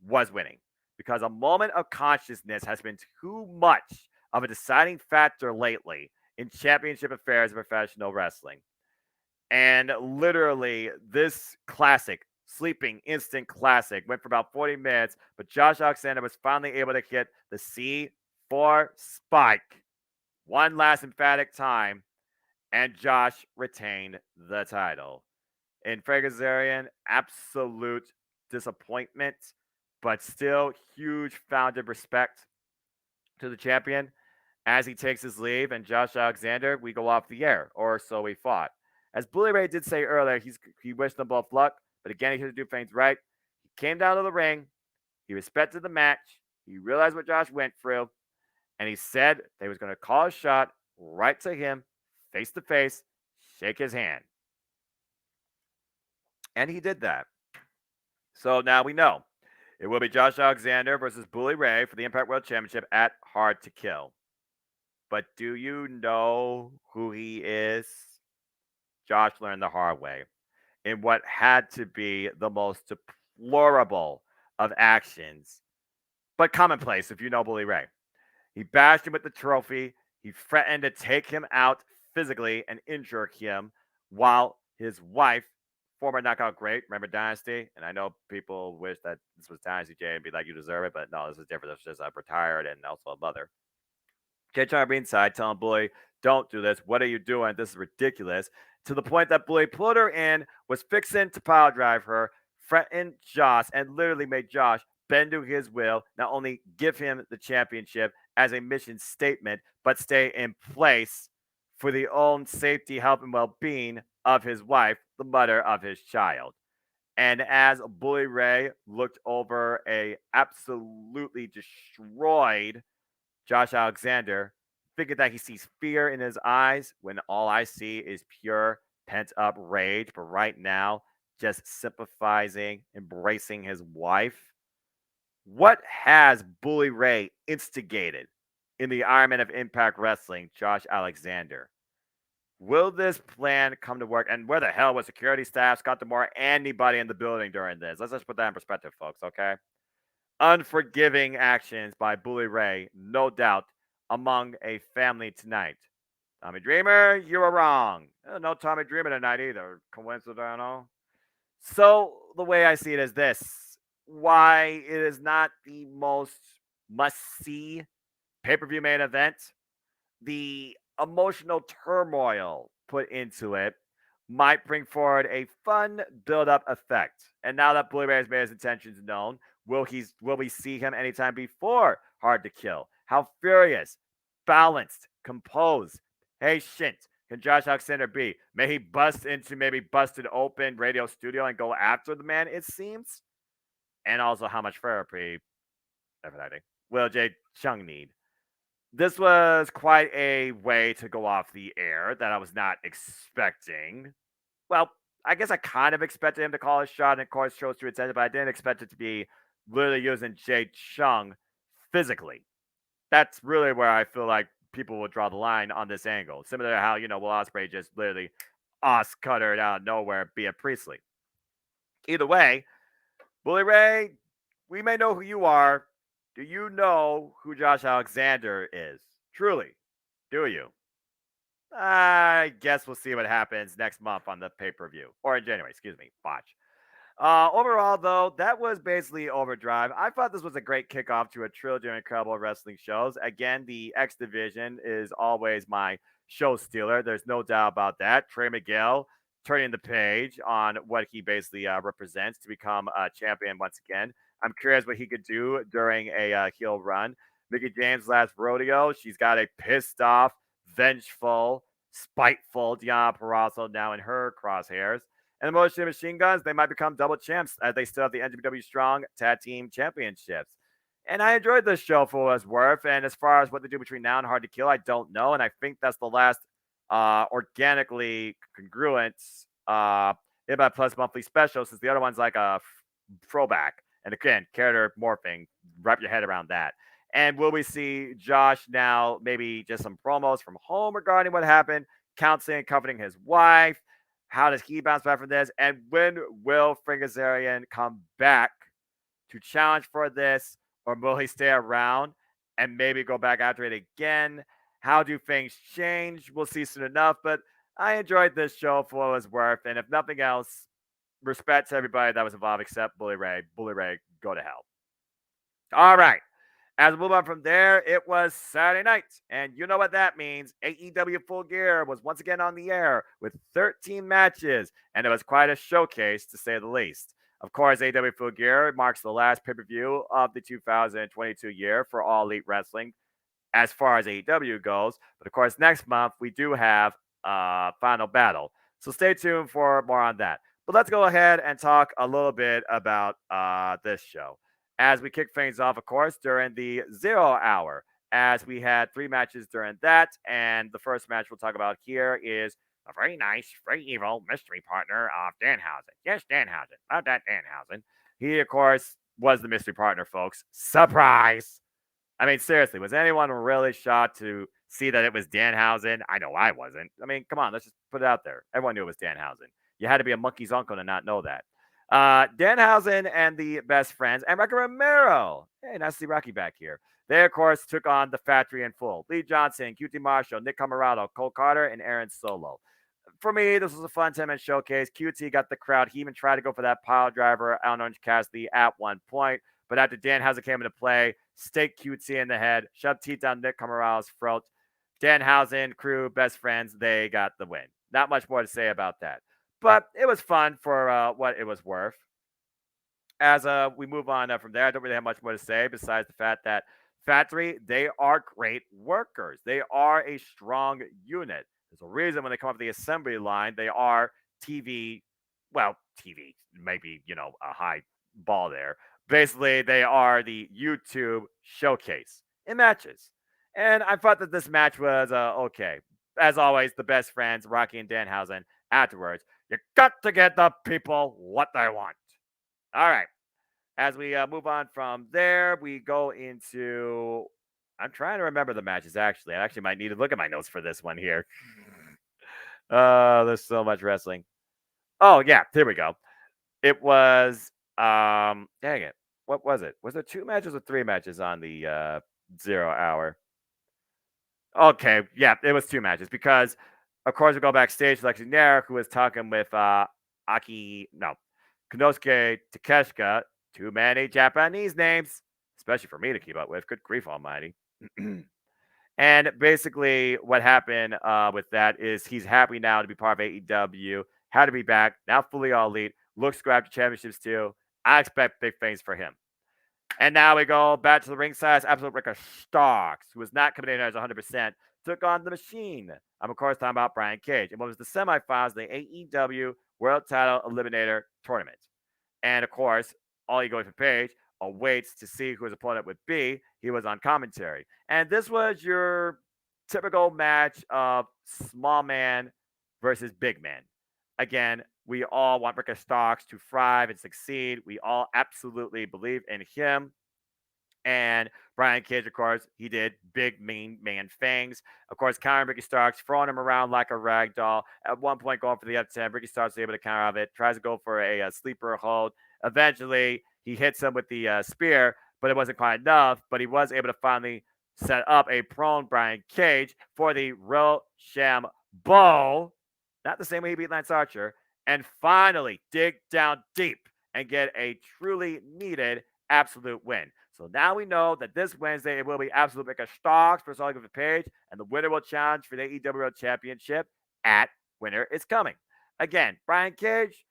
was winning because a moment of consciousness has been too much of a deciding factor lately in championship affairs of professional wrestling. And literally, this classic, sleeping instant classic, went for about 40 minutes, but Josh Alexander was finally able to hit the C4 spike one last emphatic time, and Josh retained the title. In Fragazarian, absolute disappointment, but still huge founded respect to the champion. As he takes his leave and Josh Alexander, we go off the air, or so we thought. As Bully Ray did say earlier, he wished them both luck, but again, he could do things right. He came down to the ring, he respected the match, he realized what Josh went through, and he said they was going to call a shot right to him, face to face, shake his hand. And he did that. So now we know it will be Josh Alexander versus Bully Ray for the Impact World Championship at Hard to Kill. But do you know who he is? Josh learned the hard way in what had to be the most deplorable of actions, but commonplace if you know Bully Ray. He bashed him with the trophy. He threatened to take him out physically and injure him while his wife, former knockout great, remember Dynasty? And I know people wish that this was Dynasty Jay and be like, you deserve it, but no, this is different. This is just retired and also a mother. Jay trying to be inside, telling Bully, don't do this. What are you doing? This is ridiculous. To the point that Bully put her in, was fixing to power drive her, threatened Josh, and literally made Josh bend to his will, not only give him the championship as a mission statement, but stay in place for the own safety, health, and well-being of his wife, the mother of his child. And as Bully Ray looked over a absolutely destroyed Josh Alexander, figured that he sees fear in his eyes when all I see is pure pent up rage. But right now, just sympathizing, embracing his wife. What has Bully Ray instigated in the Iron Man of Impact Wrestling, Josh Alexander? Will this plan come to work? And where the hell was security staff, Scott Demore, anybody in the building during this? Let's just put that in perspective, folks, okay? Unforgiving actions by Bully Ray, no doubt, among a family tonight. Tommy Dreamer, you were wrong. No Tommy Dreamer tonight either. Coincidental. So the way I see it is this: why it is not the most must-see pay-per-view main event, the emotional turmoil put into it might bring forward a fun build-up effect. And now that Bully Ray has made his intentions known, will we see him anytime before Hard to Kill? How furious, balanced, composed, patient can Josh Alexander be? May he bust into maybe busted open radio studio and go after the man, it seems? And also how much therapy, will Jay Chung need? This was quite a way to go off the air that I was not expecting. Well, I guess I kind of expected him to call his shot and, of course, chose to attend it, but I didn't expect it to be literally using Jay Chung physically. That's really where I feel like people will draw the line on this angle. Similar to how, Will Ospreay just literally cuttered out of nowhere via Priestley. Either way, Bully Ray, we may know who you are. Do you know who Josh Alexander is? Truly, do you? I guess we'll see what happens next month on the pay-per-view. Or in January, excuse me, botch. Overall, though, that was basically Overdrive. I thought this was a great kickoff to a trilogy of incredible wrestling shows. Again, the X Division is always my show stealer. There's no doubt about that. Trey Miguel turning the page on what he basically represents to become a champion once again. I'm curious what he could do during a heel run. Mickey James' last rodeo. She's got a pissed off, vengeful, spiteful Deanna Purrazzo now in her crosshairs. And the Motion Machine Guns, they might become double champs as they still have the NJPW Strong Tag Team Championships. And I enjoyed this show for what it's worth. And as far as what they do between now and Hard to Kill, I don't know. And I think that's the last organically congruent Impact Plus monthly special, since the other one's like a throwback. And again, character morphing, wrap your head around that. And will we see Josh now maybe just some promos from home regarding what happened, counseling, comforting his wife? How does he bounce back from this? And when will Frank Kazarian come back to challenge for this, or will he stay around and maybe go back after it again? How do things change? We'll see soon enough. But I enjoyed this show for what it was worth, and if nothing else, respect to everybody that was involved except Bully Ray. Bully Ray, go to hell. All right. As we move on from there, it was Saturday night. And you know what that means. AEW Full Gear was once again on the air with 13 matches, and it was quite a showcase to say the least. Of course, AEW Full Gear marks the last pay per view of the 2022 year for All Elite Wrestling as far as AEW goes. But of course, next month we do have Final Battle. So stay tuned for more on that. But let's go ahead and talk a little bit about this show. As we kick things off, of course, during the 0 hour, as we had 3 matches during that. And the first match we'll talk about here is a very nice, very evil mystery partner of Danhausen. Yes, Danhausen. Love that Danhausen. He, of course, was the mystery partner, folks. Surprise! I mean, seriously, was anyone really shocked to see that it was Danhausen? I know I wasn't. I mean, come on, let's just put it out there. Everyone knew it was Danhausen. You had to be a monkey's uncle to not know that. Danhausen and the best friends, and Rocky Romero. Hey, nice to see Rocky back here. They, of course, took on the factory in full. Lee Johnson, QT Marshall, Nick Camarado, Cole Carter, and Aaron Solo. For me, this was a fun 10-minute showcase. QT got the crowd. He even tried to go for that pile driver on Orange Cassidy at one point. But after Danhausen came into play, staked QT in the head, shoved teeth down Nick Camarado's throat. Danhausen, crew, best friends, they got the win. Not much more to say about that. But it was fun for what it was worth. As we move on from there, I don't really have much more to say besides the fact that Factory, they are great workers. They are a strong unit. There's a reason when they come up the assembly line, they are TV, well, TV, maybe, a high ball there. Basically, they are the YouTube showcase in matches. And I thought that this match was okay. As always, the best friends, Rocky and Danhausen, afterwards. You got to get the people what they want. All right. As we move on from there, we go into. I'm trying to remember the matches, actually. I actually might need to look at my notes for this one here. There's so much wrestling. Oh, yeah. Here we go. It was. Dang it. What was it? Was there 2 matches or 3 matches on the 0 hour? Okay. Yeah, it was 2 matches because, of course, we go backstage to Lexi Nair, who was talking with Konosuke Takeshita. Too many Japanese names, especially for me to keep up with. Good grief almighty. And basically what happened with that is he's happy now to be part of AEW, had to be back, now fully all elite, looks to grab the championships too. I expect big things for him. And now we go back to the ringside. Absolute Ricker Starks, who was not coming in as 100%, took on the Machine. I'm, of course, talking about Brian Cage. And what was the semifinals of the AEW World Title Eliminator Tournament. And, of course, all you go for Page awaits to see who his opponent would be. He was on commentary. And this was your typical match of small man versus big man. Again, we all want Ricker Starks to thrive and succeed. We all absolutely believe in him. And Brian Cage, of course, he did big, mean man things. Of course, countering Ricky Starks, throwing him around like a rag doll. At one point, going for the F10. Ricky Starks is able to counter out of it, tries to go for a sleeper hold. Eventually, he hits him with the spear, but it wasn't quite enough. But he was able to finally set up a prone Brian Cage for the Rochambeau. Not the same way he beat Lance Archer. And finally, dig down deep and get a truly needed absolute win. So now we know that this Wednesday it will be Absolute Ricker Starks versus Oliver Page, and the winner will challenge for the AEW World Championship at Winter is Coming. Again, Brian Cage,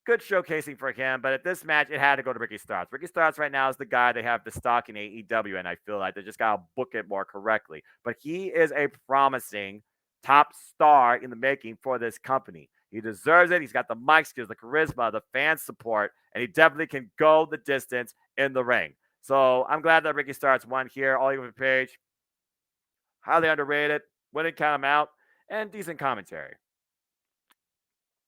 good showcasing for him, but at this match, it had to go to Ricky Starks. Ricky Starks right now is the guy they have the stock in AEW, and I feel like they just got to book it more correctly. But he is a promising top star in the making for this company. He deserves it. He's got the mic skills, the charisma, the fan support, and he definitely can go the distance in the ring. So I'm glad that Ricky Starks won here. All over the page. Highly underrated. Wouldn't count him out. And decent commentary.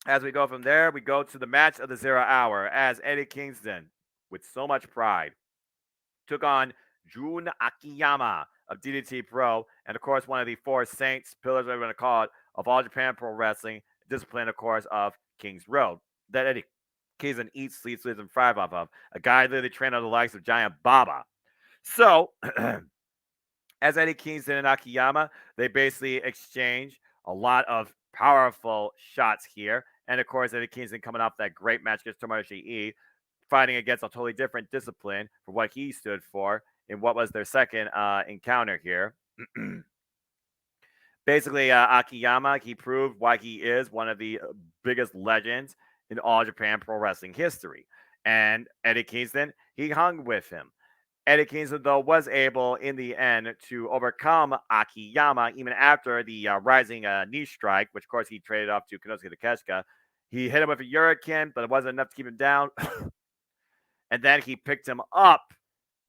As we go from there, we go to the match of the 0 hour as Eddie Kingston with so much pride. Took on Jun Akiyama of DDT Pro, and of course, one of the four saints, pillars, whatever you want to call it, of All Japan Pro Wrestling, discipline, of course, of King's Road. That Eddie Kazan eats, sleeps, lives, and thrives off of. A guy literally trained under the likes of Giant Baba. So, as Eddie Kingston and Akiyama, they basically exchange a lot of powerful shots here. And of course, Eddie Kingston coming off that great match against Tomoyoshi E, fighting against a totally different discipline for what he stood for in what was their second encounter here. Basically, Akiyama, he proved why he is one of the biggest legends in all Japan Pro Wrestling history. And Eddie Kingston, he hung with him. Eddie Kingston, though, was able in the end to overcome Akiyama even after the rising knee strike, which, of course, he traded off to Konosuke Takeshita. He hit him with a Hurricane, but it wasn't enough to keep him down. And then he picked him up,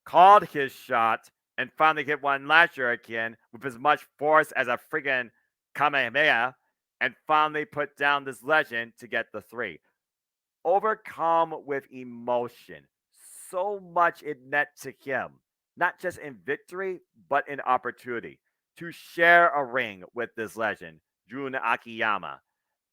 called his shot, and finally hit one last Hurricane with as much force as a friggin' Kamehameha, and finally put down this legend to get the 3. Overcome with emotion. So much it meant to him, not just in victory, but in opportunity, to share a ring with this legend, Jun Akiyama,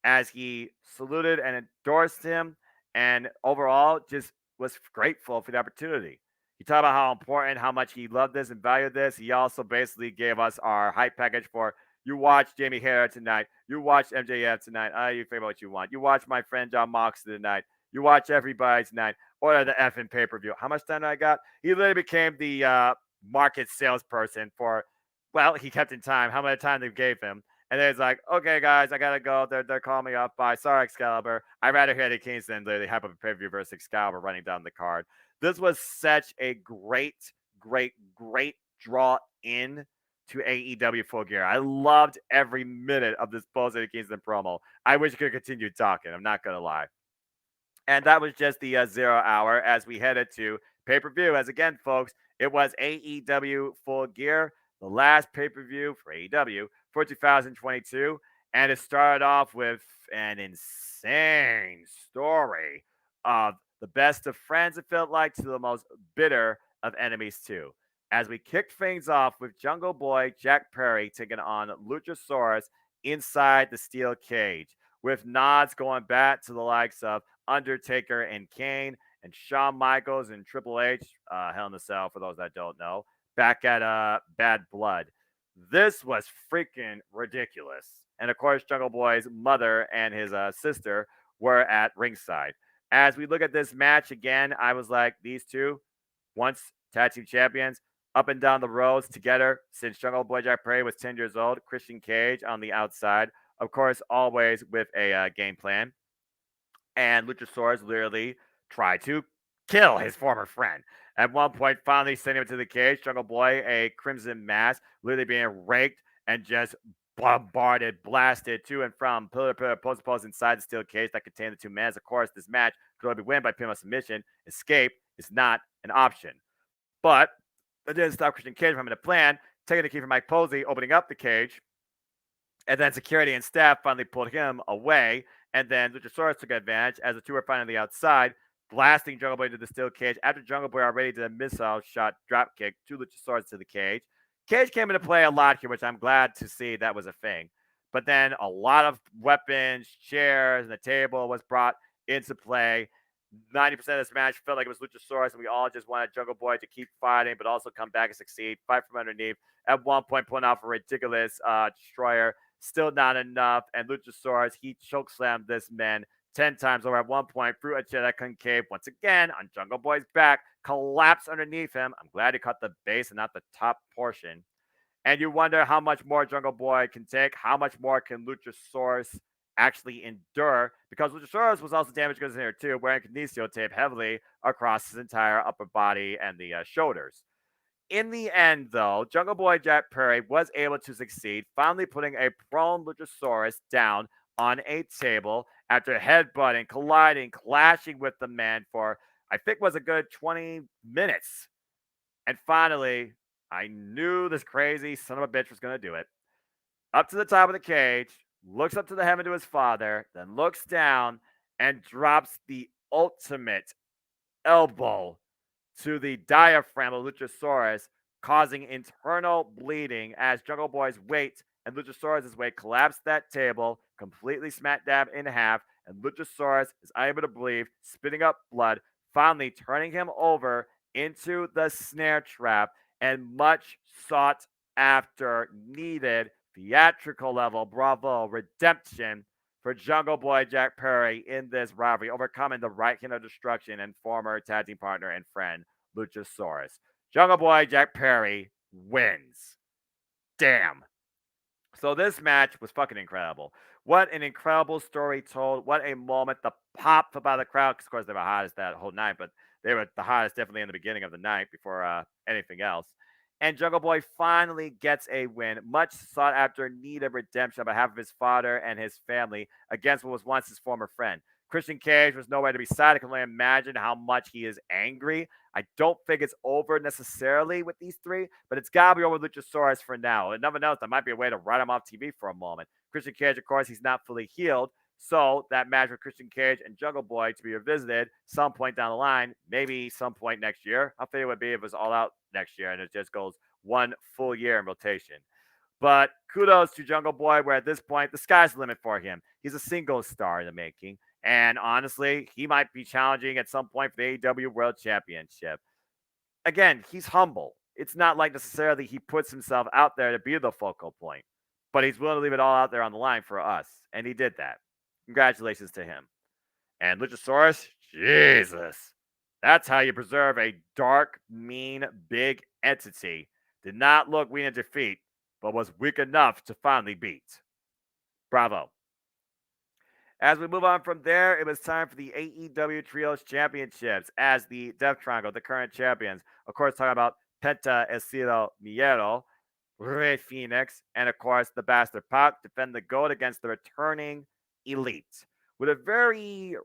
as he saluted and endorsed him, and overall just was grateful for the opportunity. He talked about how important, how much he loved this and valued this. He also basically gave us our hype package for you watch Jamie Hare tonight, you watch MJF tonight, you figure out what you want. You watch my friend John Moxley tonight, you watch everybody tonight, order the effing pay-per-view. How much time I got? He literally became the market salesperson for, well, he kept in time, how much time they gave him. And then it's like, okay, guys, I gotta go. They're calling me up. Bye. Sorry, Excalibur. I'd rather hear Eddie Kingston literally hype up a pay-per-view versus Excalibur running down the card. This was such a great, great, great draw in to AEW Full Gear. I loved every minute of this post Eddie Kingston promo. I wish I could continue talking. I'm not gonna lie. And that was just the 0 hour as we headed to pay-per-view. As again, folks, it was AEW Full Gear, the last pay-per-view for AEW for 2022. And it started off with an insane story of the best of friends, it felt like, to the most bitter of enemies, too. As we kicked things off with Jungle Boy Jack Perry taking on Luchasaurus inside the steel cage, with nods going back to the likes of Undertaker and Kane and Shawn Michaels and Triple H, Hell in a Cell, for those that don't know, back at Bad Blood. This was freaking ridiculous. And of course, Jungle Boy's mother and his sister were at ringside. As we look at this match again, I was like, these two, once tag team champions, up and down the roads together since Jungle Boy Jack Perry was 10 years old. Christian Cage on the outside, of course, always with a game plan. And Luchasaurus literally tried to kill his former friend. At one point, finally sending him to the cage. Jungle Boy, a crimson mass, literally being raked and just bombarded, blasted to and from pillar to pillar, post to post inside the steel cage that contained the two men. Of course, this match could only be won by pinfall submission. Escape is not an option. But it didn't stop Christian Cage from having a plan, taking the key from Mike Posey, opening up the cage. And then security and staff finally pulled him away. And then Luchasaurus took advantage as the two were finally outside, blasting Jungle Boy into the steel cage after Jungle Boy already did a missile shot drop kick to Luchasaurus to the cage. Cage came into play a lot here, which I'm glad to see that was a thing. But then a lot of weapons, chairs, and the table was brought into play. 90% of this match felt like it was Luchasaurus, and we all just wanted Jungle Boy to keep fighting, but also come back and succeed, fight from underneath. At one point, pulling off a ridiculous destroyer. Still not enough. And Luchasaurus, he chokeslammed this man 10 times over. At one point, threw a jet concave once again on Jungle Boy's back, collapsed underneath him. I'm glad he caught the base and not the top portion. And you wonder how much more Jungle Boy can take. How much more can Luchasaurus actually endure? Because Luchasaurus was also damaged goods in here too, wearing kinesio tape heavily across his entire upper body and the shoulders. In the end, though, Jungle Boy Jack Perry was able to succeed, finally putting a prone Luchasaurus down on a table after headbutting, colliding, clashing with the man for, I think, was a good 20 minutes. And finally, I knew this crazy son of a bitch was going to do it. Up to the top of the cage, looks up to the heaven to his father, then looks down and drops the ultimate elbow to the diaphragm of Luchasaurus, causing internal bleeding as Jungle Boy's weight and Luchasaurus' weight collapsed that table, completely smack dab in half, and Luchasaurus is unable to breathe, spitting up blood, finally turning him over into the snare trap, and much sought after, needed, theatrical level, bravo, redemption for Jungle Boy Jack Perry in this rivalry, overcoming the right hand of destruction and former tag team partner and friend Luchasaurus. Jungle Boy Jack Perry wins. Damn. So this match was fucking incredible. What an incredible story told. What a moment. The pop by the crowd. Because, of course, they were hottest that whole night, but they were the hottest definitely in the beginning of the night before anything else. And Jungle Boy finally gets a win. Much sought after, need of redemption on behalf of his father and his family against what was once his former friend. Christian Cage was nowhere to be seen. I can only imagine how much he is angry. I don't think it's over necessarily with these three, but it's got to be over with Luchasaurus for now. And never knows, there might be a way to write him off TV for a moment. Christian Cage, of course, he's not fully healed. So that match with Christian Cage and Jungle Boy to be revisited some point down the line, maybe some point next year. How fair it would be if it was all out next year and it just goes one full year in rotation. But kudos to Jungle Boy, where at this point, the sky's the limit for him. He's a single star in the making. And honestly, he might be challenging at some point for the AEW World Championship. Again, he's humble. It's not like necessarily he puts himself out there to be the focal point, but he's willing to leave it all out there on the line for us. And he did that. Congratulations to him. And Luchasaurus, Jesus. That's how you preserve a dark, mean, big entity. Did not look weak in defeat, but was weak enough to finally beat. Bravo. As we move on from there, it was time for the AEW Trios Championships as the Death Triangle, the current champions. Of course, talking about Penta Estilo Miero, Rey Fenix, and of course, the Bastard Pac defend the gold against the returning Elite with a very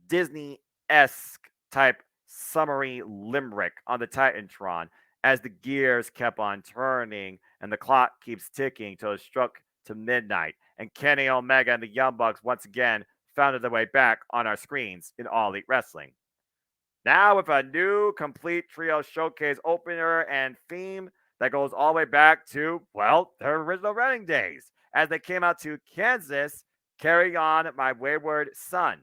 Disney-esque type summary limerick on the Titantron as the gears kept on turning and the clock keeps ticking till it struck to midnight. And Kenny Omega and the Young Bucks once again found their way back on our screens in All Elite Wrestling. Now with a new complete trio showcase opener and theme that goes all the way back to, well, their original running days as they came out to Kansas, Carry On My Wayward Son.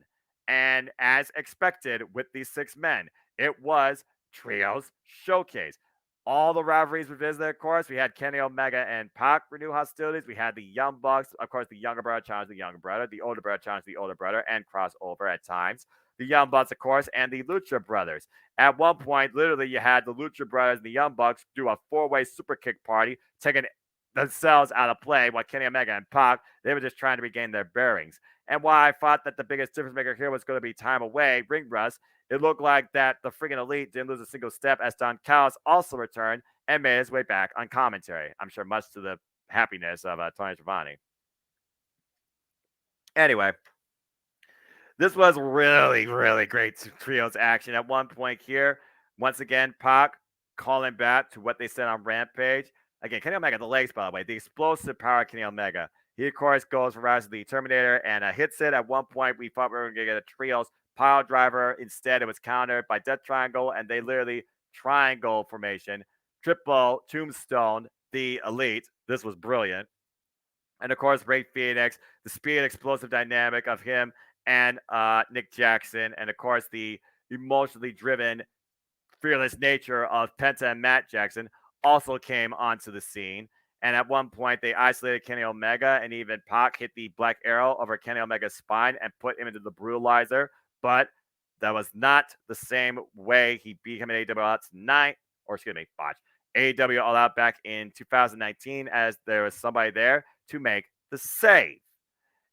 And as expected with these six men, it was Trios Showcase. All the rivalries were visited, of course. We had Kenny Omega and Pac renew hostilities. We had the Young Bucks. Of course, the younger brother challenged the younger brother. The older brother challenged the older brother and crossover at times. The Young Bucks, of course, and the Lucha Brothers. At one point, literally, you had the Lucha Brothers and the Young Bucks do a four-way super kick party, taking themselves out of play while Kenny Omega and Pac, they were just trying to regain their bearings. And while I thought that the biggest difference maker here was going to be time away, ring rust, it looked like that the freaking Elite didn't lose a single step as Don Callis also returned and made his way back on commentary. I'm sure much to the happiness of Tony Schiavone. Anyway, this was really, really great trios action. At one point here, once again, Pac calling back to what they said on Rampage. Again, Kenny Omega, the legs, by the way, the explosive power of Kenny Omega. He, of course, goes for Rise of the Terminator and hits it. At one point, we thought we were going to get a trios pile driver. Instead, it was countered by Death Triangle, and they literally triangle formation. Triple Tombstone, the Elite. This was brilliant. And, of course, Rey Fenix, the speed and explosive dynamic of him and Nick Jackson. And, of course, the emotionally driven, fearless nature of Penta and Matt Jackson also came onto the scene. And at one point, they isolated Kenny Omega, and even Pac hit the Black Arrow over Kenny Omega's spine and put him into the Brutalizer. But that was not the same way he beat him at AEW All Out tonight, or excuse me, botch. AEW All Out back in 2019, as there was somebody there to make the save.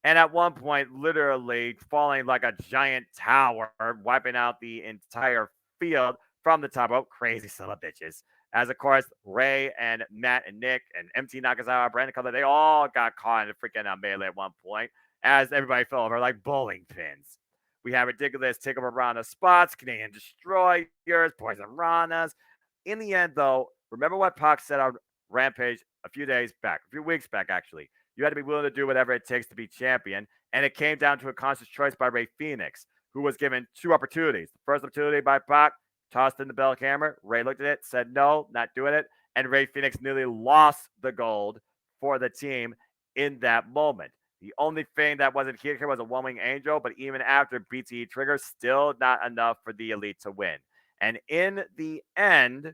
And at one point, literally falling like a giant tower, wiping out the entire field from the top rope. Crazy son of bitches. As, of course, Ray and Matt and Nick and MT Nakazawa, Brandon Cutler, they all got caught in a freaking melee at one point as everybody fell over like bowling pins. We have ridiculous takeover Rana spots, Canadian Destroyers, Poison Ranas. In the end, though, remember what Pac said on Rampage a few weeks back, actually. You had to be willing to do whatever it takes to be champion. And it came down to a conscious choice by Rey Fenix, who was given two opportunities. The first opportunity by Pac, tossed in the bell hammer. Ray looked at it, said no, not doing it, and Ray Phoenix nearly lost the gold for the team in that moment. The only thing that wasn't here was a one-wing angel, but even after BTE trigger, still not enough for the Elite to win. And in the end,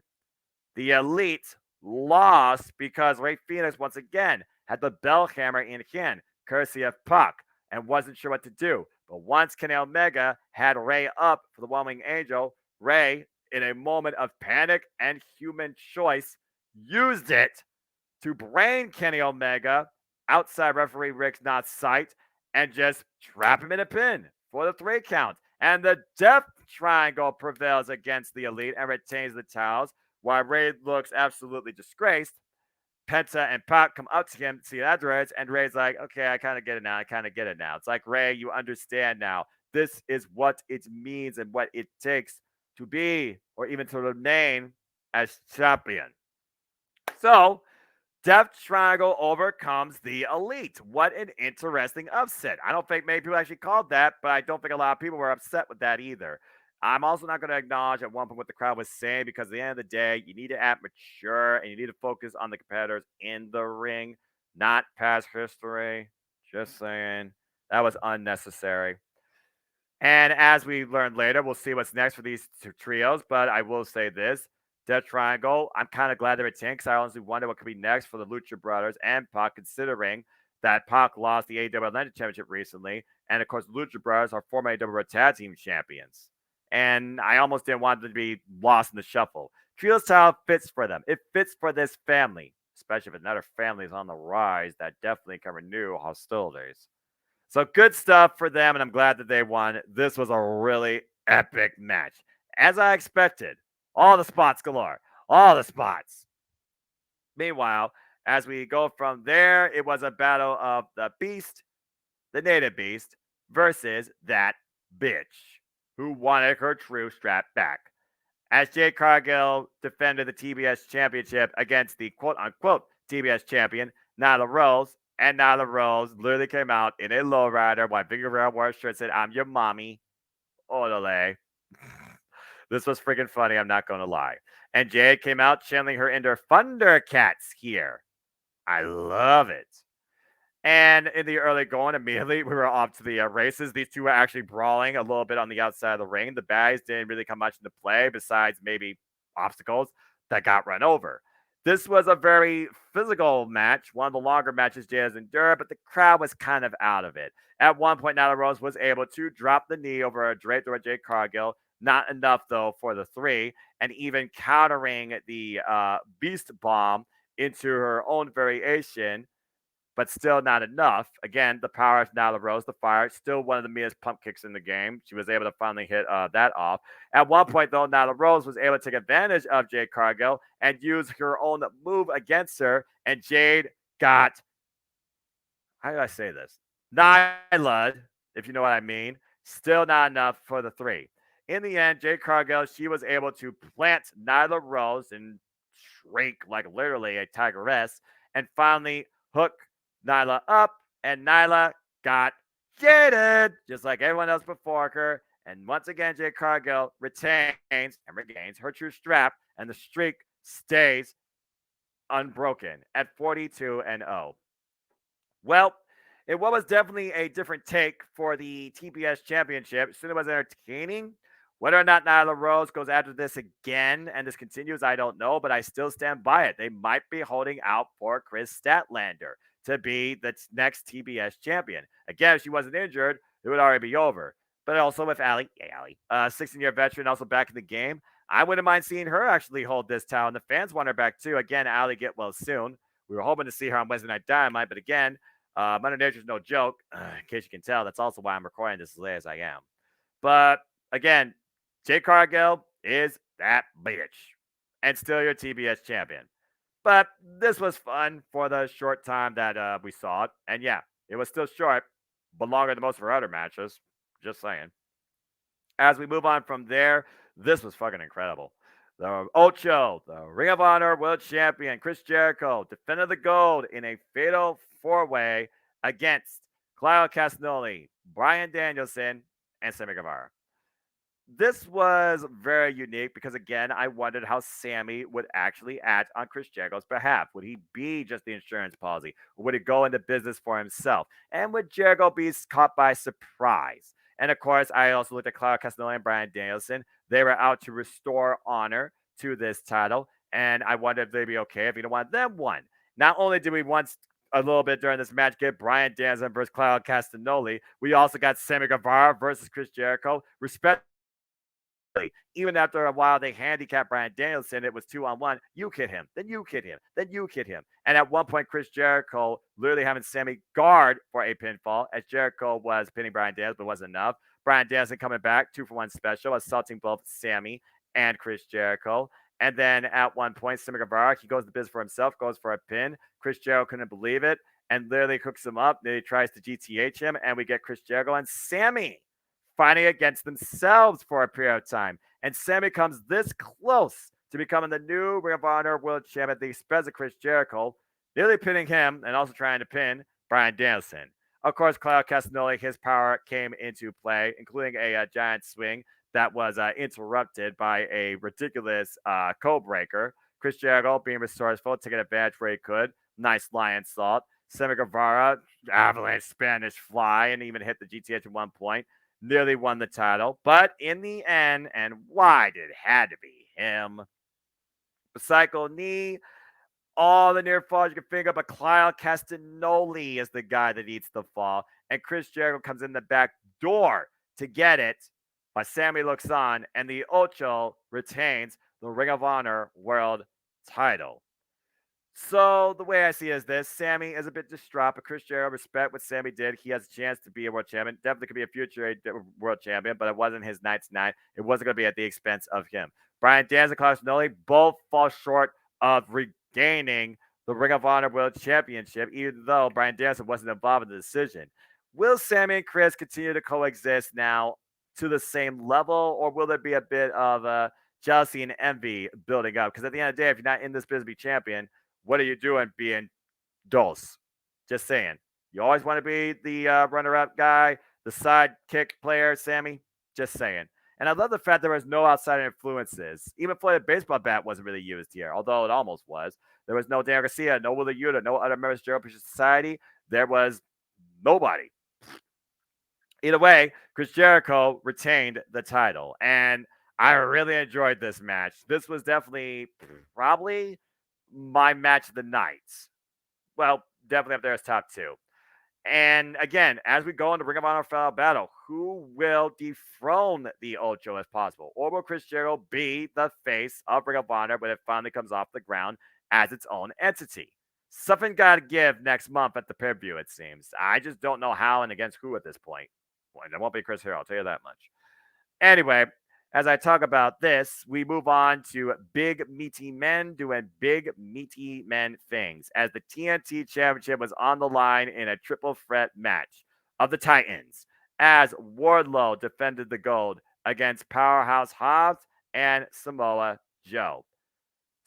the Elite lost because Ray Phoenix once again had the bell hammer in hand, courtesy of Puck, and wasn't sure what to do. But once Kenny Omega had Ray up for the one-wing angel, Ray, in a moment of panic and human choice, used it to brain Kenny Omega outside referee Rick Knott's sight and just trap him in a pin for the 3 count. And the Death Triangle prevails against the Elite and retains the towels, while Ray looks absolutely disgraced. Penta and Pac come up to him to see it afterwards, and Ray's like, okay, I kind of get it now. It's like, Ray, you understand now. This is what it means and what it takes to be or even to remain as champion. So, Death Triangle overcomes the Elite. What an interesting upset. I don't think many people actually called that, but I don't think a lot of people were upset with that either. I'm also not going to acknowledge at one point what the crowd was saying because at the end of the day, you need to act mature and you need to focus on the competitors in the ring, not past history. Just saying. That was unnecessary. And as we learned later, we'll see what's next for these 2 trios. But I will say this. Death Triangle, I'm kind of glad they're retained because I honestly wonder what could be next for the Lucha Brothers and Pac, considering that Pac lost the AEW Atlantic Championship recently. And of course, the Lucha Brothers are former AEW Tag Team Champions. And I almost didn't want them to be lost in the shuffle. Trio style fits for them. It fits for this family, especially if another family is on the rise that definitely can renew hostilities. So good stuff for them, and I'm glad that they won. This was a really epic match. As I expected, all the spots galore. All the spots. Meanwhile, as we go from there, it was a battle of the Beast, the Native Beast, versus that bitch who wanted her true strap back. As Jade Cargill defended the TBS championship against the quote-unquote TBS champion, Nyla Rose, and Nyla Rose literally came out in a lowrider while Vicky Guerrero wore a shirt that said, I'm your mommy. Orale. This was freaking funny, I'm not going to lie. And Jade came out channeling her inner Thundercats here. I love it. And in the early going, immediately we were off to the races. These two were actually brawling a little bit on the outside of the ring. The baddies didn't really come much into play besides maybe obstacles that got run over. This was a very physical match, one of the longer matches Jay has endured, but the crowd was kind of out of it. At one point, Nyla Rose was able to drop the knee over a draped over Jade Cargill. Not enough, though, for the 3, and even countering the Beast Bomb into her own variation, but still not enough. Again, the power of Nyla Rose, the fire, still one of the meanest pump kicks in the game. She was able to finally hit that off. At one point, though, Nyla Rose was able to take advantage of Jade Cargill and use her own move against her, and Jade got, how do I say this? Nyla, if you know what I mean. Still not enough for the 3. In the end, Jade Cargill, she was able to plant Nyla Rose and shrink like literally a tigress, and finally hook Nyla up, and Nyla got jaded, just like everyone else before her. And once again, Jade Cargill retains and regains her true strap, and the streak stays unbroken at 42-0. Well, it was definitely a different take for the TBS Championship. Soon it was entertaining. Whether or not Nyla Rose goes after this again and this continues, I don't know, but I still stand by it. They might be holding out for Chris Statlander to be the next TBS champion. Again, if she wasn't injured, it would already be over. But also with Allie, 16-year veteran, also back in the game, I wouldn't mind seeing her actually hold this title. And the fans want her back too. Again, Allie get well soon. We were hoping to see her on Wednesday Night Dynamite, but again, Mother Nature's no joke. In case you can tell, that's also why I'm recording this as late as I am. But again, Jade Cargill is that bitch and still your TBS champion. But this was fun for the short time that we saw it. And yeah, it was still short, but longer than most of our other matches. Just saying. As we move on from there, this was fucking incredible. The Ocho, the Ring of Honor World Champion, Chris Jericho, defended the gold in a fatal 4-way against Claudio Castagnoli, Bryan Danielson, and Sammy Guevara. This was very unique because, again, I wondered how Sammy would actually act on Chris Jericho's behalf. Would he be just the insurance policy? Or would he go into business for himself? And would Jericho be caught by surprise? And of course, I also looked at Claudio Castagnoli and Bryan Danielson. They were out to restore honor to this title. And I wondered if they'd be okay if either one of them won. Not only did we once a little bit during this match get Bryan Danielson versus Claudio Castagnoli, we also got Sammy Guevara versus Chris Jericho. Respect. Even after a while, they handicapped Bryan Danielson. It was 2-on-1. You kid him, then you kid him, then you kid him. And at one point, Chris Jericho literally having Sammy guard for a pinfall as Jericho was pinning Bryan Danielson, but it wasn't enough. Bryan Danielson coming back, 2-for-1 special, assaulting both Sammy and Chris Jericho. And then at one point, Sammy Guevara, he goes to business for himself, goes for a pin. Chris Jericho couldn't believe it and literally hooks him up. Then he tries to GTH him, and we get Chris Jericho and Sammy fighting against themselves for a period of time. And Sammy comes this close to becoming the new Ring of Honor World Champion at the expense of Chris Jericho, nearly pinning him and also trying to pin Bryan Danielson. Of course, Claudio Castagnoli, his power came into play, including a giant swing that was interrupted by a ridiculous code breaker. Chris Jericho being resourceful, taking advantage where he could. Nice lion salt. Sammy Guevara, avalanche Spanish fly, and even hit the GTH at one point. Nearly won the title. But in the end, and why did it had to be him? Cycle knee, all the near falls you can think of, but Claudio Castagnoli is the guy that eats the fall. And Chris Jericho comes in the back door to get it. But Sammy looks on, and the Ocho retains the Ring of Honor World title. So the way I see it is this: Sammy is a bit distraught, but Chris Jericho, respect what Sammy did. He has a chance to be a world champion. Definitely could be a future world champion, but it wasn't his night tonight. It wasn't going to be at the expense of him. Bryan Danielson and Claudio Castagnoli both fall short of regaining the Ring of Honor World Championship, even though Bryan Danielson wasn't involved in the decision. Will Sammy and Chris continue to coexist now to the same level, or will there be a bit of jealousy and envy building up? Because at the end of the day, if you're not in this business to be champion, what are you doing being Dulce? Just saying. You always want to be the runner-up guy, the sidekick player, Sammy. Just saying. And I love the fact there was no outside influences. Even for the baseball bat wasn't really used here, although it almost was. There was no Dan Garcia, no Willa Yuta, no other members of Gerald Fisher Society. There was nobody. Either way, Chris Jericho retained the title. And I really enjoyed this match. This was definitely probably my match of the night. Well, definitely up there as top two. And again, as we go into Ring of Honor Final Battle, who will dethrone the Ocho as possible? Or will Chris Jericho be the face of Ring of Honor when it finally comes off the ground as its own entity? Something got to give next month at the pay-per-view, it seems. I just don't know how and against who at this point. Well, it won't be Chris Hero, I'll tell you that much. Anyway, as I talk about this, we move on to big meaty men doing big meaty men things as the TNT Championship was on the line in a triple threat match of the Titans as Wardlow defended the gold against Powerhouse Hobbs and Samoa Joe.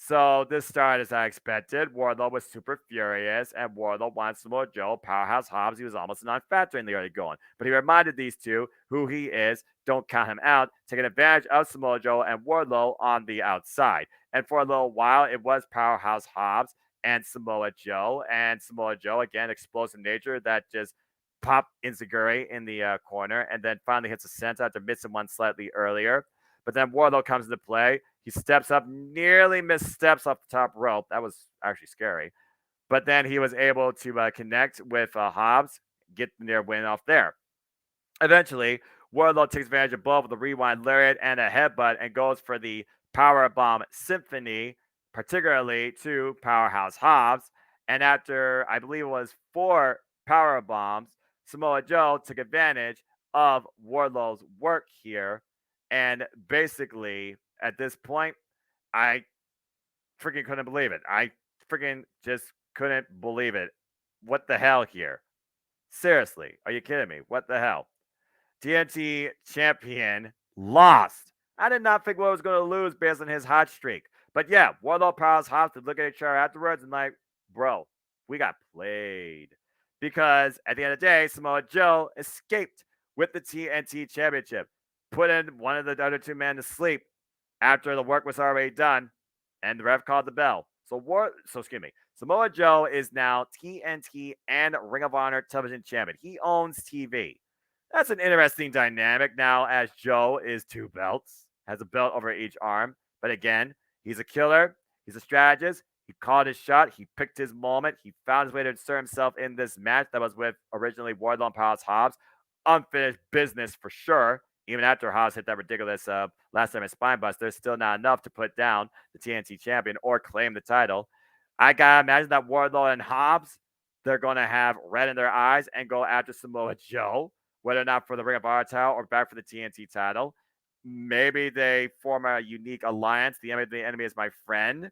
So this started as I expected. Wardlow was super furious, and Wardlow wants Samoa Joe, Powerhouse Hobbs. He was almost a non-factor in the early going. But he reminded these two who he is, don't count him out, taking advantage of Samoa Joe and Wardlow on the outside. And for a little while, it was Powerhouse Hobbs and Samoa Joe. And Samoa Joe, again, explosive nature that just popped Inzaguri in the corner and then finally hits a senton after missing one slightly earlier. But then Wardlow comes into play. He steps up, nearly missteps off the top rope. That was actually scary. But then he was able to connect with Hobbs, get the near win off there. Eventually, Wardlow takes advantage of both with a rewind lariat and a headbutt and goes for the Powerbomb Symphony, particularly to Powerhouse Hobbs. And after, I believe it was 4 power bombs, Samoa Joe took advantage of Wardlow's work here. And basically, at this point, I freaking couldn't believe it. I freaking just couldn't believe it. What the hell here? Seriously, are you kidding me? What the hell? TNT champion lost. I did not think Wardlow was going to lose based on his hot streak. But yeah, Wardlow Powerhouse Hobbs to look at each other afterwards and like, bro, we got played. Because at the end of the day, Samoa Joe escaped with the TNT championship. put in one of the other two men to sleep after the work was already done, and the ref called the bell. Excuse me. Samoa Joe is now TNT and Ring of Honor television champion. He owns TV. That's an interesting dynamic now, as Joe is two belts, has a belt over each arm. But again, he's a killer. He's a strategist. He called his shot. He picked his moment. He found his way to insert himself in this match that was with originally Wardlow and Powerhouse Hobbs. Unfinished business for sure. Even after Hobbs hit that ridiculous last time in Spinebuster, there's still not enough to put down the TNT champion or claim the title. I gotta imagine that Wardlow and Hobbs, they're gonna have red in their eyes and go after Samoa Joe, whether or not for the Ring of Honor title or back for the TNT title. Maybe they form a unique alliance. The enemy is my friend.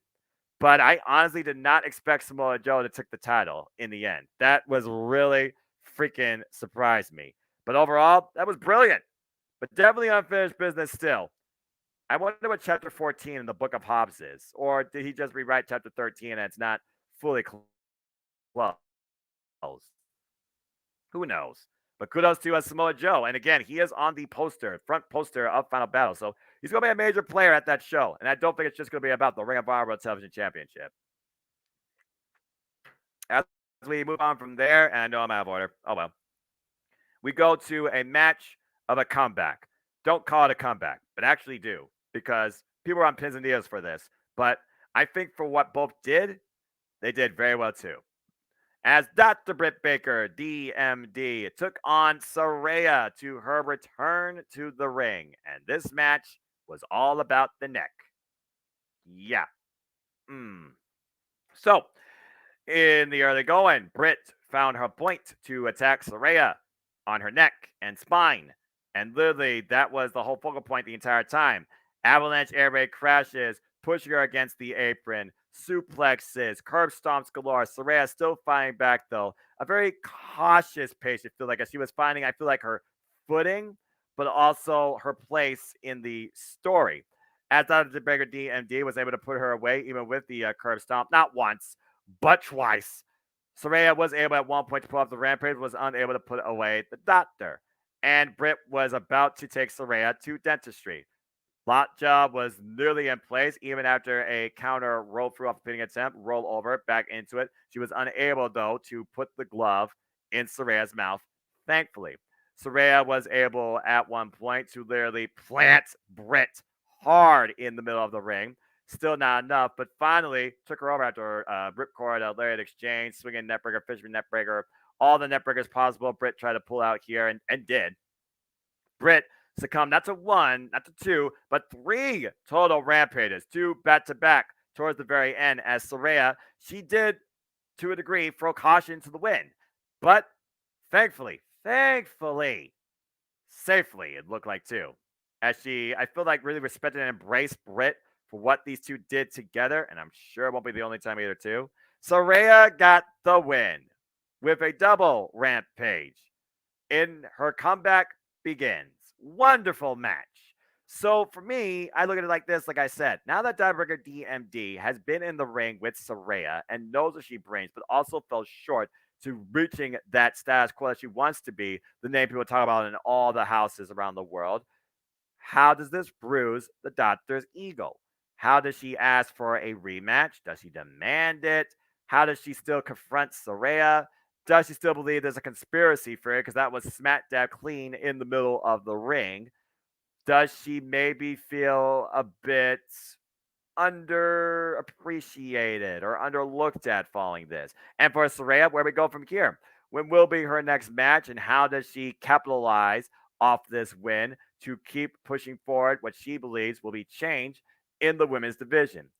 But I honestly did not expect Samoa Joe to take the title in the end. That was really freaking surprised me. But overall, that was brilliant. But definitely unfinished business still. I wonder what chapter 14 in the Book of Hobbs is. Or did he just rewrite chapter 13 and it's not fully closed? Who knows? But kudos to Samoa Joe. And again, he is on the front poster of Final Battle. So he's going to be a major player at that show. And I don't think it's just going to be about the Ring of Honor World Television Championship. As we move on from there, and I know I'm out of order. Oh, well. We go to a match of a comeback. Don't call it a comeback, but actually do. Because people are on pins and needles for this. But I think for what both did, they did very well too. As Dr. Britt Baker, DMD, took on Saraya to her return to the ring. And this match was all about the neck. Yeah. So, in the early going, Britt found her point to attack Saraya on her neck and spine. And literally, that was the whole focal point the entire time. Avalanche air raid crashes, pushing her against the apron, suplexes, curb stomps galore. Saraya still fighting back, though. A very cautious pace, I feel like, as she was finding, I feel like, her footing, but also her place in the story. As Dr. Baker DMD was able to put her away, even with the curb stomp, not once, but twice. Saraya was able at one point to pull off the rampage, was unable to put away the doctor. And Britt was about to take Saraya to dentistry. Lockjaw was nearly in place, even after a counter roll through off a pinning attempt, roll over, back into it. She was unable, though, to put the glove in Saraya's mouth, thankfully. Saraya was able, at one point, to literally plant Britt hard in the middle of the ring. Still not enough, but finally took her over after ripcord, lariat exchange, swinging neckbreaker, fisherman neckbreaker, all the neckbreakers possible. Britt tried to pull out here and did. Britt succumbed not to one, not to two, but three total rampages, two back-to-back towards the very end, as Saraya, she did, to a degree, throw caution to the wind. But thankfully, safely, it looked like too, as she, I feel like, really respected and embraced Britt for what these two did together, and I'm sure it won't be the only time either too. Saraya got the win with a double rampage. In her comeback begins. Wonderful match. So for me, I look at it like this, like I said. Now that Tiebreaker DMD has been in the ring with Saraya and knows what she brings, but also fell short to reaching that status quo that she wants to be, the name people talk about in all the houses around the world, how does this bruise the doctor's ego? How does she ask for a rematch? Does she demand it? How does she still confront Saraya? Does she still believe there's a conspiracy for it? Because that was smack dab clean in the middle of the ring. Does she maybe feel a bit underappreciated or underlooked at following this? And for Saraya, where we go from here? When will be her next match, and how does she capitalize off this win to keep pushing forward what she believes will be change in the women's division?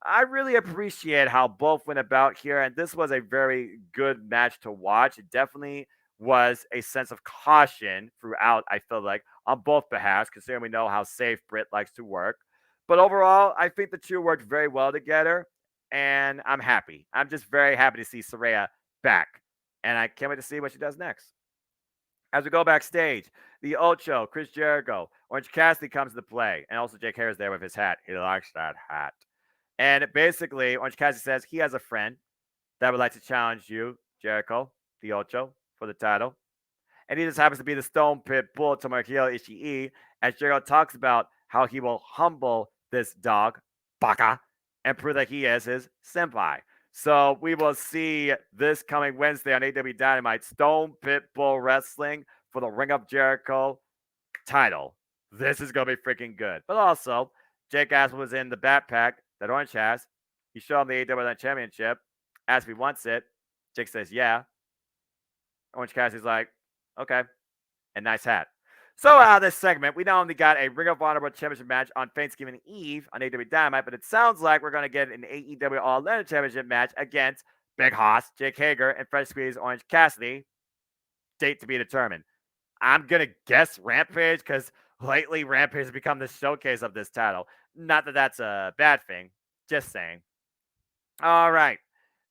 I really appreciate how both went about here, and this was a very good match to watch. It definitely was a sense of caution throughout, I feel like, on both behalves, considering we know how safe Britt likes to work. But overall, I think the two worked very well together, and I'm happy. I'm just very happy to see Saraya back, and I can't wait to see what she does next. As we go backstage, the Ocho, Chris Jericho, Orange Cassidy comes into play, and also Jake Harris there with his hat. He likes that hat. And basically, Orange Cassidy says he has a friend that would like to challenge you, Jericho, the Ocho, for the title. and he just happens to be the Stone Pit Bull Tomohiro Ishii, as Jericho talks about how he will humble this dog, Baka, and prove that he is his senpai. So we will see this coming Wednesday on AEW Dynamite, Stone Pit Bull Wrestling for the Ring of Jericho title. This is going to be freaking good. But also, Jake Aspen was in the backpack that Orange has. He showed him the AEW Championship. Asked if he wants it. Jake says, yeah. Orange Cassidy's like, okay. And nice hat. So out of this segment, we not only got a Ring of Honor World Championship match on Thanksgiving Eve on AEW Dynamite, but it sounds like we're going to get an AEW All-Atlantic Championship match against Big Hoss, Jake Hager, and Fresh Squeeze Orange Cassidy. Date to be determined. I'm going to guess Rampage because lately Rampage has become the showcase of this title. Not that that's a bad thing. Just saying. All right.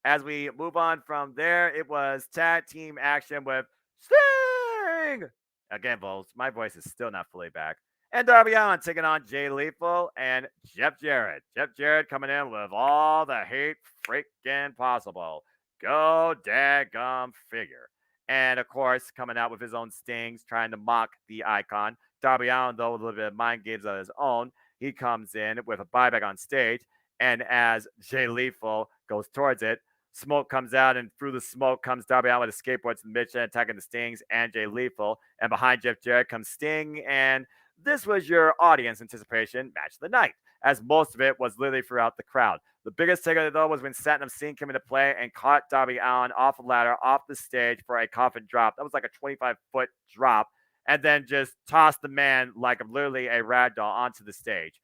As we move on from there, it was tag team action with Sting. Again, folks, my voice is still not fully back. And Darby Allin taking on Jay Lethal and Jeff Jarrett. Jeff Jarrett coming in with all the hate freaking possible. Go daggum figure. And of course, coming out with his own stings, trying to mock the icon. Darby Allin, though, with a little bit of mind games of his own, he comes in with a buyback on stage. And as Jay Lethal goes towards it, smoke comes out, and through the smoke comes Darby Allin with a skateboard to the midget, attacking the Stings and Jay Lethal. And behind Jeff Jarrett comes Sting. And this was your audience anticipation match of the night, as most of it was literally throughout the crowd. The biggest takeaway, though, was when Satnam Singh came into play and caught Darby Allin off a ladder, off the stage for a coffin drop. That was like a 25-foot drop, and then just tossed the man like literally a rag doll onto the stage.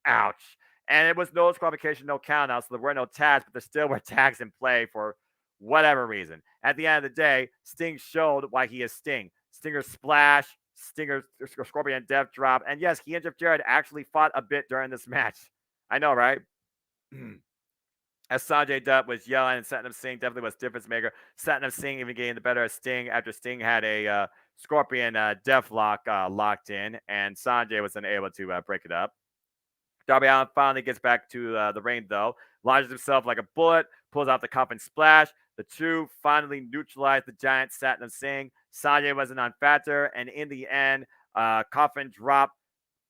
Ouch. And it was no disqualification, no count out, so there were no tags, but there still were tags in play for whatever reason. At the end of the day, Sting showed why he is Sting. Stinger splash, Stinger Scorpion Death drop, and yes, he and Jeff Jarrett actually fought a bit during this match. I know, right? As Sanjay Dutt was yelling, and Satnam Singh definitely was difference maker. Satnam Singh even getting the better of Sting after Sting had a Scorpion Death lock locked in, and Sanjay was unable to break it up. Darby Allin finally gets back to the ring, though. Launches himself like a bullet, pulls out the coffin splash. The two finally neutralize the giant Satnam Singh. Sanjay was a non-factor, and in the end, coffin drop.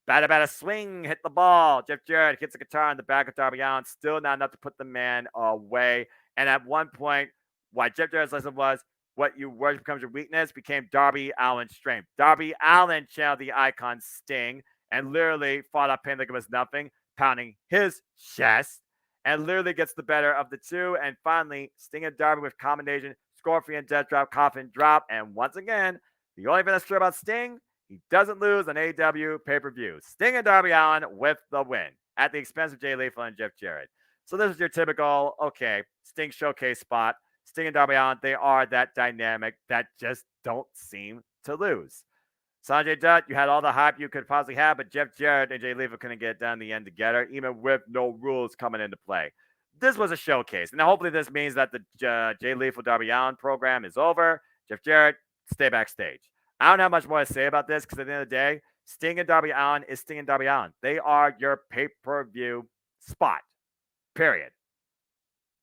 Bada swing, hit the ball. Jeff Jarrett hits the guitar in the back of Darby Allin. Still not enough to put the man away. And at one point, why Jeff Jarrett's lesson was, what you worship becomes your weakness, became Darby Allin's strength. Darby Allin channeled the icon Sting and literally fought up pain like it was nothing, pounding his chest, and literally gets the better of the two. And finally, Sting and Darby with combination, Scorpion Death Drop, Coffin Drop. And once again, the only thing that's true about Sting, he doesn't lose an AEW pay-per-view. Sting and Darby Allin with the win at the expense of Jay Lethal and Jeff Jarrett. So this is your typical, okay, Sting showcase spot. Sting and Darby Allin, they are that dynamic that just don't seem to lose. Sanjay Dutt, you had all the hype you could possibly have, but Jeff Jarrett and Jay Lethal couldn't get it done in the end together, even with no rules coming into play. This was a showcase. Now, hopefully this means that the Jay Lethal Darby Allin program is over. Jeff Jarrett, stay backstage. I don't have much more to say about this because at the end of the day, Sting and Darby Allin is Sting and Darby Allin. They are your pay-per-view spot, period.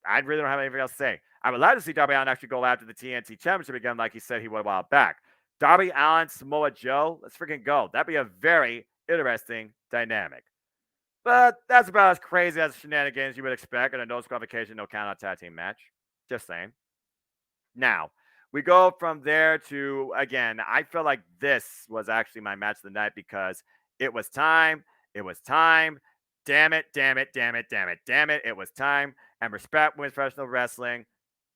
I really don't have anything else to say. I would like to see Darby Allin actually go after the TNT Championship again like he said he would a while back. Darby Allin, Samoa Joe, let's freaking go. That'd be a very interesting dynamic. But that's about as crazy as shenanigans you would expect in a no disqualification, no count out tag team match. Just saying. Now, we go from there to, again, I feel like this was actually my match of the night because it was time. It was time. Damn it. It was time. And respect women's professional wrestling.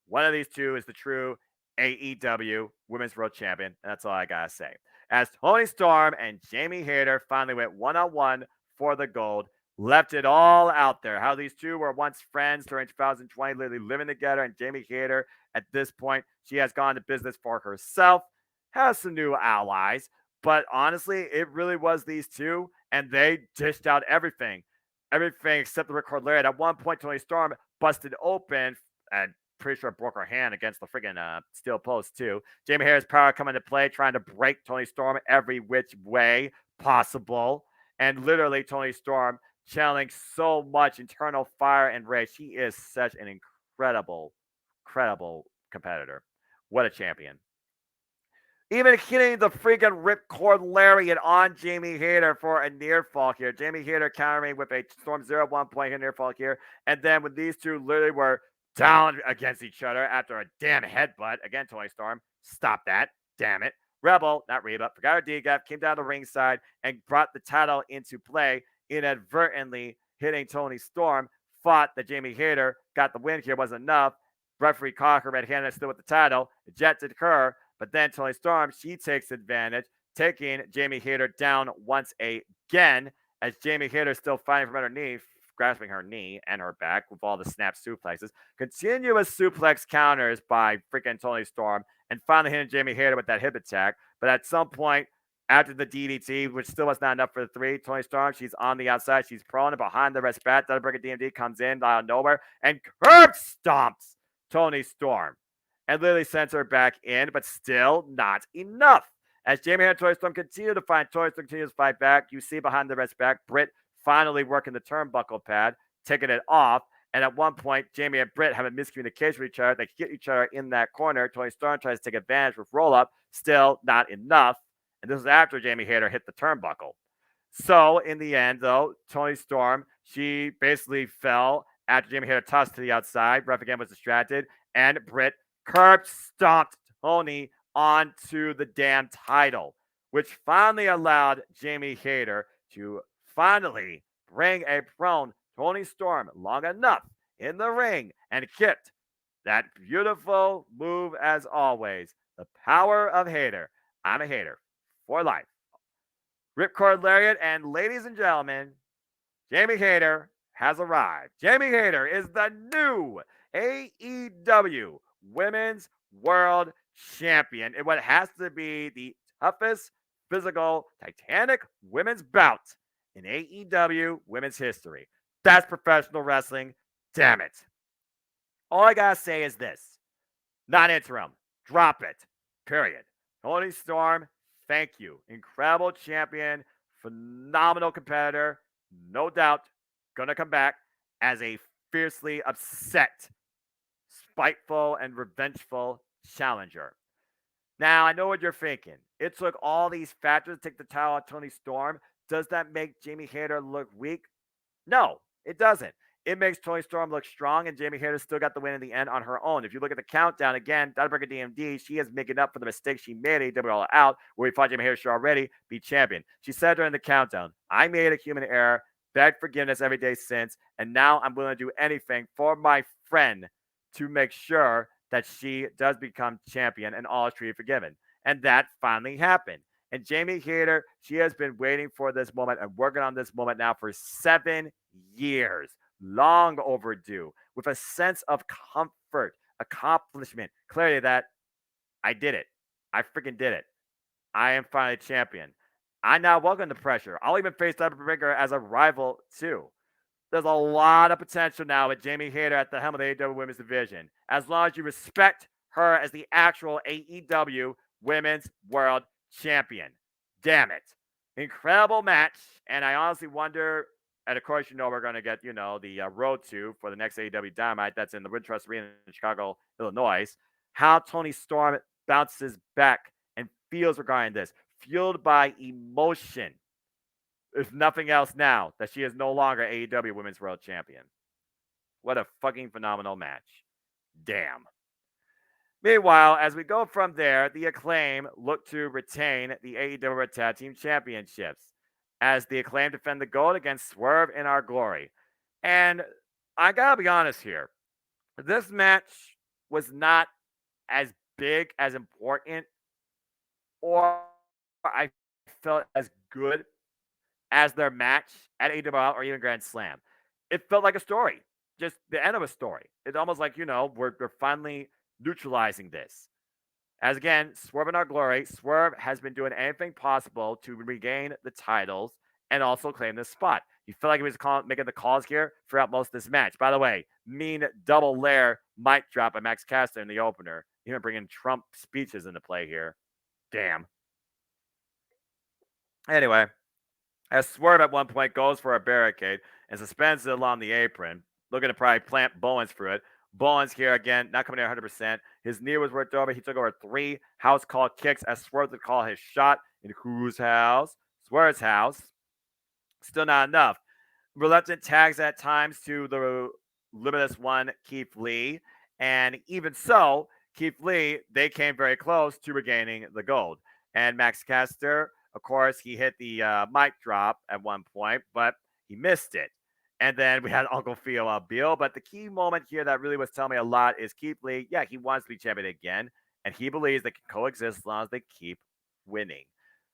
One of these two is the true AEW Women's World Champion. And that's all I got to say. As Toni Storm and Jamie Hayter finally went one-on-one for the gold, left it all out there. How these two were once friends during 2020, literally living together. And Jamie Hayter, at this point, she has gone to business for herself, has some new allies. But honestly, it really was these two. And they dished out everything. Everything except the record lariat. At one point, Toni Storm busted open and pretty sure broke her hand against the friggin' steel post too. Jamie Hayter's power coming into play, trying to break Toni Storm every which way possible. And literally, Toni Storm channeling so much internal fire and rage. She is such an incredible competitor. What a champion. even hitting the freaking ripcord lariat on Jamie Hayter for a near fall here. Jamie Hayter countering with a Storm 0-1 point here, near fall here. And then when these two literally were down against each other after a damn headbutt, again, Tony Storm, stop that, damn it. Rebel, not Reba, forgot her DGAF, came down the ringside and brought the title into play, inadvertently hitting Tony Storm. Fought that Jamie Hayter got the win here, wasn't enough. Referee Cocker red-handed still with the title, ejected her, but then Tony Storm, she takes advantage, taking Jamie Hayter down once again, as Jamie Hayter still fighting from underneath, grasping her knee and her back with all the snap suplexes. Continuous suplex counters by freaking Tony Storm, and finally hitting Jamie Hayter with that hip attack. But at some point, after the DDT, which still was not enough for the three, Tony Storm, she's on the outside. She's prone and behind the red bat. Double-breaker DMD comes in out of nowhere and curb stomps Tony Storm and literally sends her back in, but still not enough. As Jamie and Tony Storm continue to fight, Tony Storm continues to fight back. You see behind the red's back, Britt finally working the turnbuckle pad, taking it off. And at one point, Jamie and Britt have a miscommunication with each other. They get each other in that corner. Tony Storm tries to take advantage with roll-up. Still not enough. And this is after Jamie Hayter hit the turnbuckle. So in the end, though, Tony Storm, she basically fell after Jamie Hayter tossed to the outside. Ref again was distracted. And Britt curb stomped Tony onto the damn title, which finally allowed Jamie Hayter to finally bring a prone Tony Storm long enough in the ring and hit that beautiful move as always. The power of Hayter. I'm a hater for life. Ripcord Lariat, and ladies and gentlemen, Jamie Hayter has arrived. Jamie Hayter is the new AEW Women's World Champion in what has to be the toughest physical Titanic women's bout in AEW women's history. That's professional wrestling. Damn it. All I gotta say is this. Not interim. Drop it. Period. Tony Storm, thank you. Incredible champion. Phenomenal competitor. No doubt. Gonna come back as a fiercely upset, spiteful, and revengeful challenger. Now, I know what you're thinking. It took all these factors to take the title out of Tony Storm. Does that make Jamie Hayter look weak? No, it doesn't. It makes Tony Storm look strong, and Jamie Hayter still got the win in the end on her own. If you look at the countdown again, Double-breaker DMD, she is making up for the mistake she made at AEW All Out, where we fought Jamie Hayter should already be champion. She said during the countdown, I made a human error, begged forgiveness every day since, and now I'm willing to do anything for my friend to make sure that she does become champion and all is treated forgiven. And that finally happened. And Jamie Hayter, she has been waiting for this moment and working on this moment now for 7 years. Long overdue, with a sense of comfort, accomplishment, clarity that I did it. I freaking did it. I am finally champion. I now welcome the pressure. I'll even face Double-breaker as a rival too. There's a lot of potential now with Jamie Hayter at the helm of the AEW Women's Division, as long as you respect her as the actual AEW Women's World Champion. Damn it. Incredible match, and I honestly wonder, and of course, we're going to get, the road to for the next AEW Dynamite that's in the Wintrust Arena in Chicago, Illinois, how Tony Storm bounces back and feels regarding this, fueled by emotion. If nothing else now, that she is no longer AEW Women's World Champion. What a fucking phenomenal match. Damn. Meanwhile, as we go from there, the Acclaim look to retain the AEW Tag Team Championships as the Acclaim defend the gold against Swerve in Our Glory. And I gotta be honest here. This match was not as big, as important, or I felt as good as their match at AEW or even Grand Slam. It felt like a story, just the end of a story. It's almost like, we're finally neutralizing this. As again, Swerve in Our Glory, Swerve has been doing anything possible to regain the titles and also claim this spot. You feel like he was making the calls here throughout most of this match. By the way, mean double lair mic drop by Max Caster in the opener. Even bringing Trump speeches into play here. Damn. Anyway, as Swerve at one point goes for a barricade and suspends it along the apron, looking to probably plant Bowens through it. Bowens here again, not coming in 100%. His knee was worked over. He took over 3 house call kicks as Swerve would call his shot in whose house? Swerve's house. Still not enough. Reluctant tags at times to the limitless one, Keith Lee. And even so, Keith Lee, they came very close to regaining the gold. And Max Caster, of course, he hit the mic drop at one point, but he missed it. And then we had Uncle Theo Bill. But the key moment here that really was telling me a lot is Keith Lee, yeah, he wants to be champion again. And he believes they can coexist as long as they keep winning.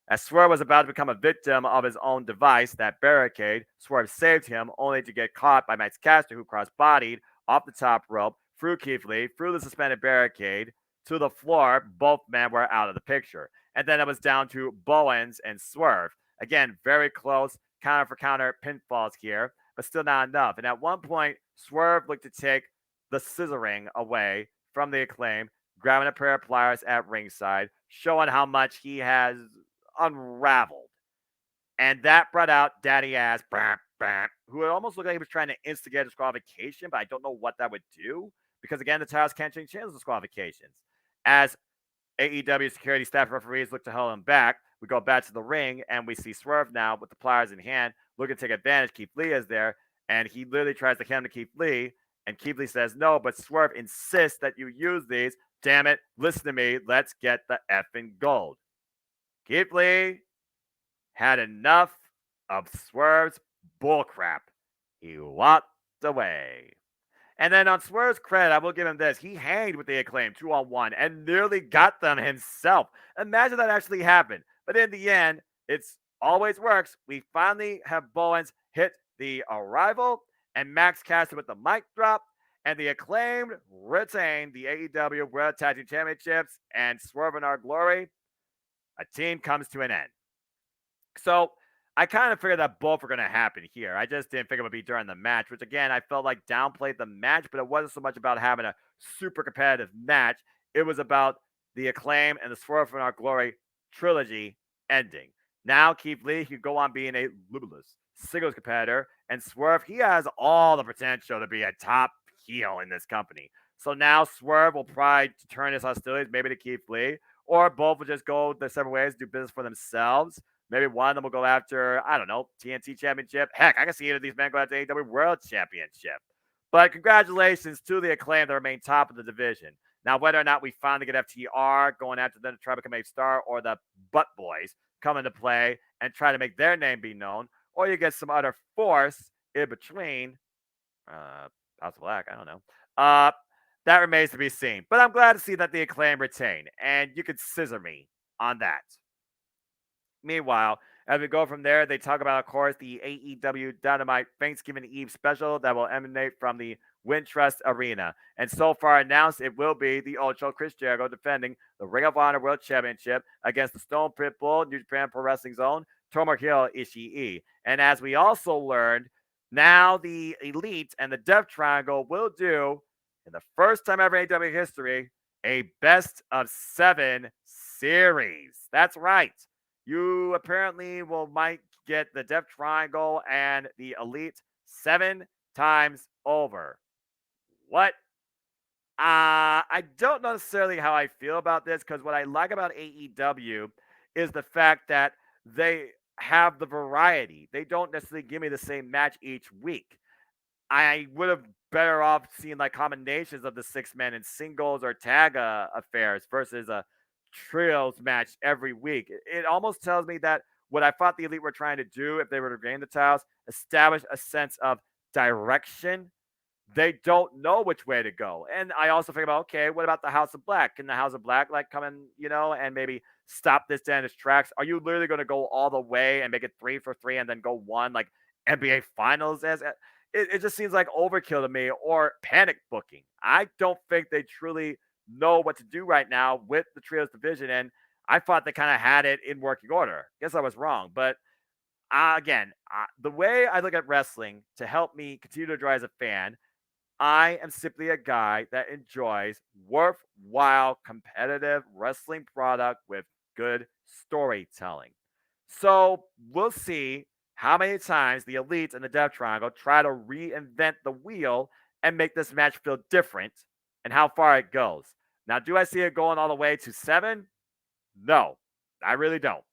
As Swerve was about to become a victim of his own device, that barricade, Swerve saved him only to get caught by Max Caster, who cross-bodied off the top rope, through Keith Lee, through the suspended barricade, to the floor. Both men were out of the picture. And then it was down to Bowens and Swerve. Again, very close, counter for counter pinfalls here, but still not enough. And at one point, Swerve looked to take the scissoring away from the Acclaim, grabbing a pair of pliers at ringside, showing how much he has unraveled. And that brought out Daddy Ass, who it almost looked like he was trying to instigate disqualification, but I don't know what that would do because, again, the titles can't change hands disqualifications. As AEW security staff referees look to hold him back, we go back to the ring and we see Swerve now with the pliers in hand, looking to take advantage. Keith Lee is there, and he literally tries to hand to Keith Lee, and Keith Lee says no, but Swerve insists that you use these. Damn it, listen to me. Let's get the effing gold. Keith Lee had enough of Swerve's bullcrap. He walked away. And then on Swerve's credit, I will give him this. He hanged with the Acclaim 2-on-1 and nearly got them himself. Imagine that actually happened. But in the end, it's always works. We finally have Bowens hit the arrival and Max Caster with the mic drop. And the Acclaimed retain the AEW World Tag Team Championships, and Swerve in Our Glory, a team comes to an end. So I kind of figured that both were going to happen here. I just didn't think it would be during the match, which again, I felt like downplayed the match, but it wasn't so much about having a super competitive match. It was about the Acclaim and the Swerve in Our Glory trilogy ending. Now Keith Lee can go on being a limitless singles competitor, and Swerve, he has all the potential to be a top heel in this company. So now Swerve will try to turn his hostilities maybe to Keith Lee, or both will just go their separate ways, do business for themselves. Maybe one of them will go after, I don't know, TNT Championship. Heck, I can see either of these men go after AEW World Championship. But congratulations to the Acclaim that remain top of the division. Now, whether or not we finally get FTR going after them to try to become a star, or the Butt Boys come into play and try to make their name be known, or you get some other force in between, House of Black, I don't know. That remains to be seen. But I'm glad to see that the Acclaim retain, and you could scissor me on that. Meanwhile, as we go from there, they talk about, of course, the AEW Dynamite Thanksgiving Eve special that will emanate from the Wintrust Arena. And so far announced, it will be the Ultra Chris Jericho defending the Ring of Honor World Championship against the Stone Pitbull, New Japan Pro Wrestling Zone, Tomohiro Ishii. And as we also learned, now the Elite and the Death Triangle will do, in the first time ever in AEW history, a best of 7 series. That's right. You apparently might get the Death Triangle and the Elite 7 times over. What? I don't know necessarily how I feel about this, because what I like about AEW is the fact that they have the variety. They don't necessarily give me the same match each week. I would have better off seeing like combinations of the 6 men in singles or tag affairs versus a trios match every week. It almost tells me that what I thought the Elite were trying to do, if they were to gain the titles, establish a sense of direction. They don't know which way to go. And I also think about, okay, what about the House of Black? Can the House of Black like come in, and maybe stop this down its tracks? Are you literally going to go all the way and make it 3 for 3 and then go 1 like NBA Finals? It just seems like overkill to me, or panic booking. I don't think they truly know what to do right now with the trios division, and I thought they kind of had it in working order. Guess I was wrong, but again, the way I look at wrestling to help me continue to enjoy as a fan, I am simply a guy that enjoys worthwhile competitive wrestling product with good storytelling. So we'll see how many times the Elite and the Death Triangle try to reinvent the wheel and make this match feel different, and how far it goes. Now, do I see it going all the way to 7? No, I really don't.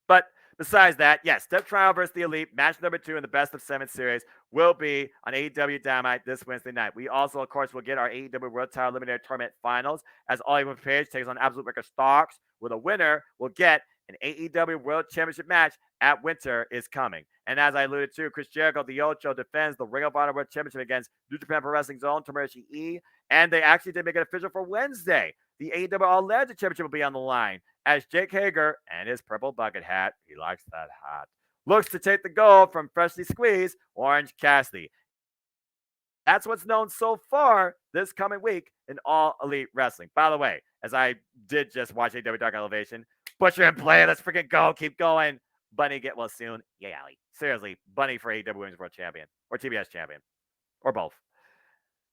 But besides that, yes, Death Trial versus the Elite, match number 2 in the best of 7 series, will be on AEW Dynamite this Wednesday night. We also, of course, will get our AEW World Title Eliminator Tournament Finals as Oliver Page takes on Absolute Record Starks, where the winner will get an AEW World Championship match at Winter is Coming. And as I alluded to, Chris Jericho, the Ocho, defends the Ring of Honor World Championship against New Japan Pro Wrestling's own Tomohiro Ishii, and they actually did make it official for Wednesday. The AEW All-Legend Championship will be on the line as Jake Hager and his purple bucket hat, he likes that hat, looks to take the gold from freshly squeezed Orange Cassidy. That's what's known so far this coming week in All Elite Wrestling. By the way, as I did just watch AEW Dark Elevation, Butcher and Play, let's freaking go, keep going. Bunny get well soon. Yeah, Ali. Seriously, Bunny for AEW Women's World Champion or TBS Champion or both.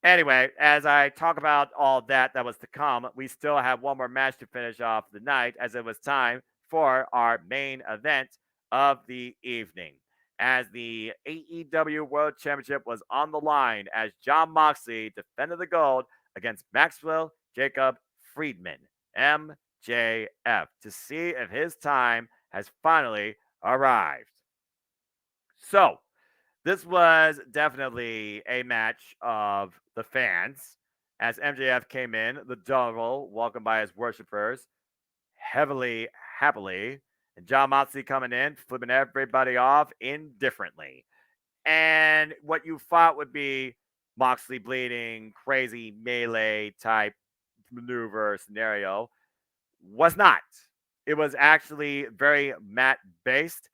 Anyway, as I talk about all that was to come, we still have one more match to finish off the night as it was time for our main event of the evening. As the AEW World Championship was on the line as Jon Moxley defended the gold against Maxwell Jacob Friedman, MJF, to see if his time has finally arrived. So, this was definitely a match of the fans as MJF came in, the devil, welcomed by his worshippers, happily, and Jon Moxley coming in, flipping everybody off indifferently. And what you thought would be Moxley bleeding, crazy melee type maneuver scenario was not. It was actually very mat based,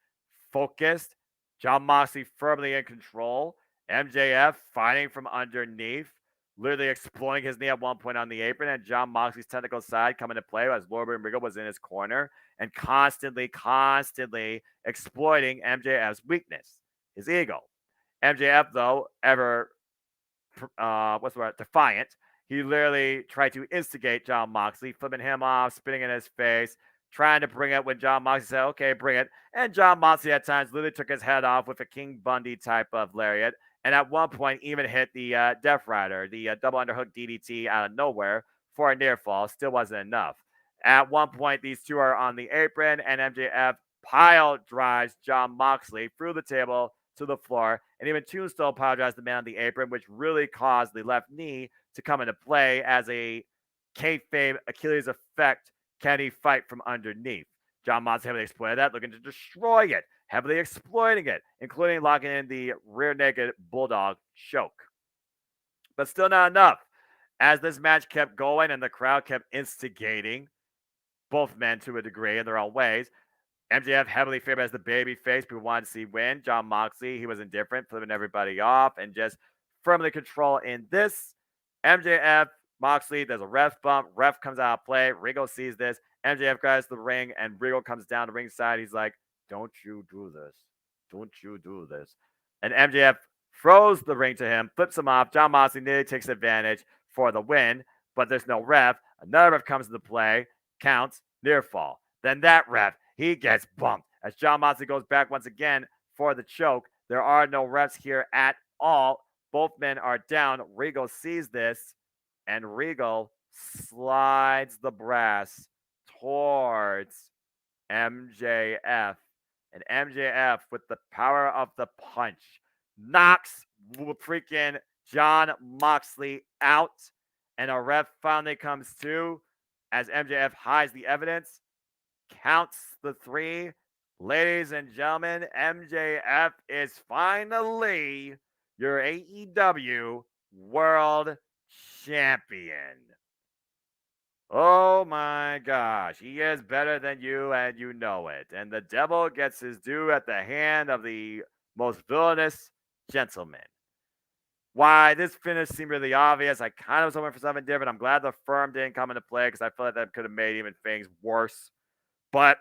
focused. Jon Moxley firmly in control. MJF fighting from underneath, literally exploiting his knee at one point on the apron, and Jon Moxley's technical side coming to play as Lord Regal was in his corner and constantly exploiting MJF's weakness, his ego. MJF, though, ever defiant, he literally tried to instigate Jon Moxley, flipping him off, spitting in his face, trying to bring it when Jon Moxley said, okay, bring it. And Jon Moxley at times literally took his head off with a King Bundy type of lariat. And at one point even hit the Death Rider, the double underhook DDT out of nowhere for a near fall. Still wasn't enough. At one point, these two are on the apron, and MJF pile drives Jon Moxley through the table to the floor. And even Tombstone pile drives the man on the apron, which really caused the left knee to come into play as a kayfabe Achilles effect. Can he fight from underneath? Jon Moxley heavily exploited that, looking to destroy it, heavily exploiting it, including locking in the rear naked bulldog choke. But still not enough. As this match kept going and the crowd kept instigating both men to a degree in their own ways, MJF heavily favored as the babyface. People wanted to see win. Jon Moxley, he was indifferent, flipping everybody off and just firmly control in this. MJF, Moxley, there's a ref bump. Ref comes out of play. Regal sees this. MJF grabs the ring, and Regal comes down the ringside. He's like, don't you do this. Don't you do this. And MJF throws the ring to him, flips him off. Jon Moxley nearly takes advantage for the win, but there's no ref. Another ref comes into play, counts, near fall. Then that ref, he gets bumped as Jon Moxley goes back once again for the choke. There are no refs here at all. Both men are down. Regal sees this, and Regal slides the brass towards MJF. And MJF, with the power of the punch, knocks freaking Jon Moxley out. And a ref finally comes to as MJF hides the evidence, counts the 3. Ladies and gentlemen, MJF is finally your AEW World Champion. Oh my gosh, he is better than you and you know it. And the devil gets his due at the hand of the most villainous gentleman. Why this finish seemed really obvious. I kind of was hoping for something different. I'm glad the firm didn't come into play because I feel like that could have made even things worse. But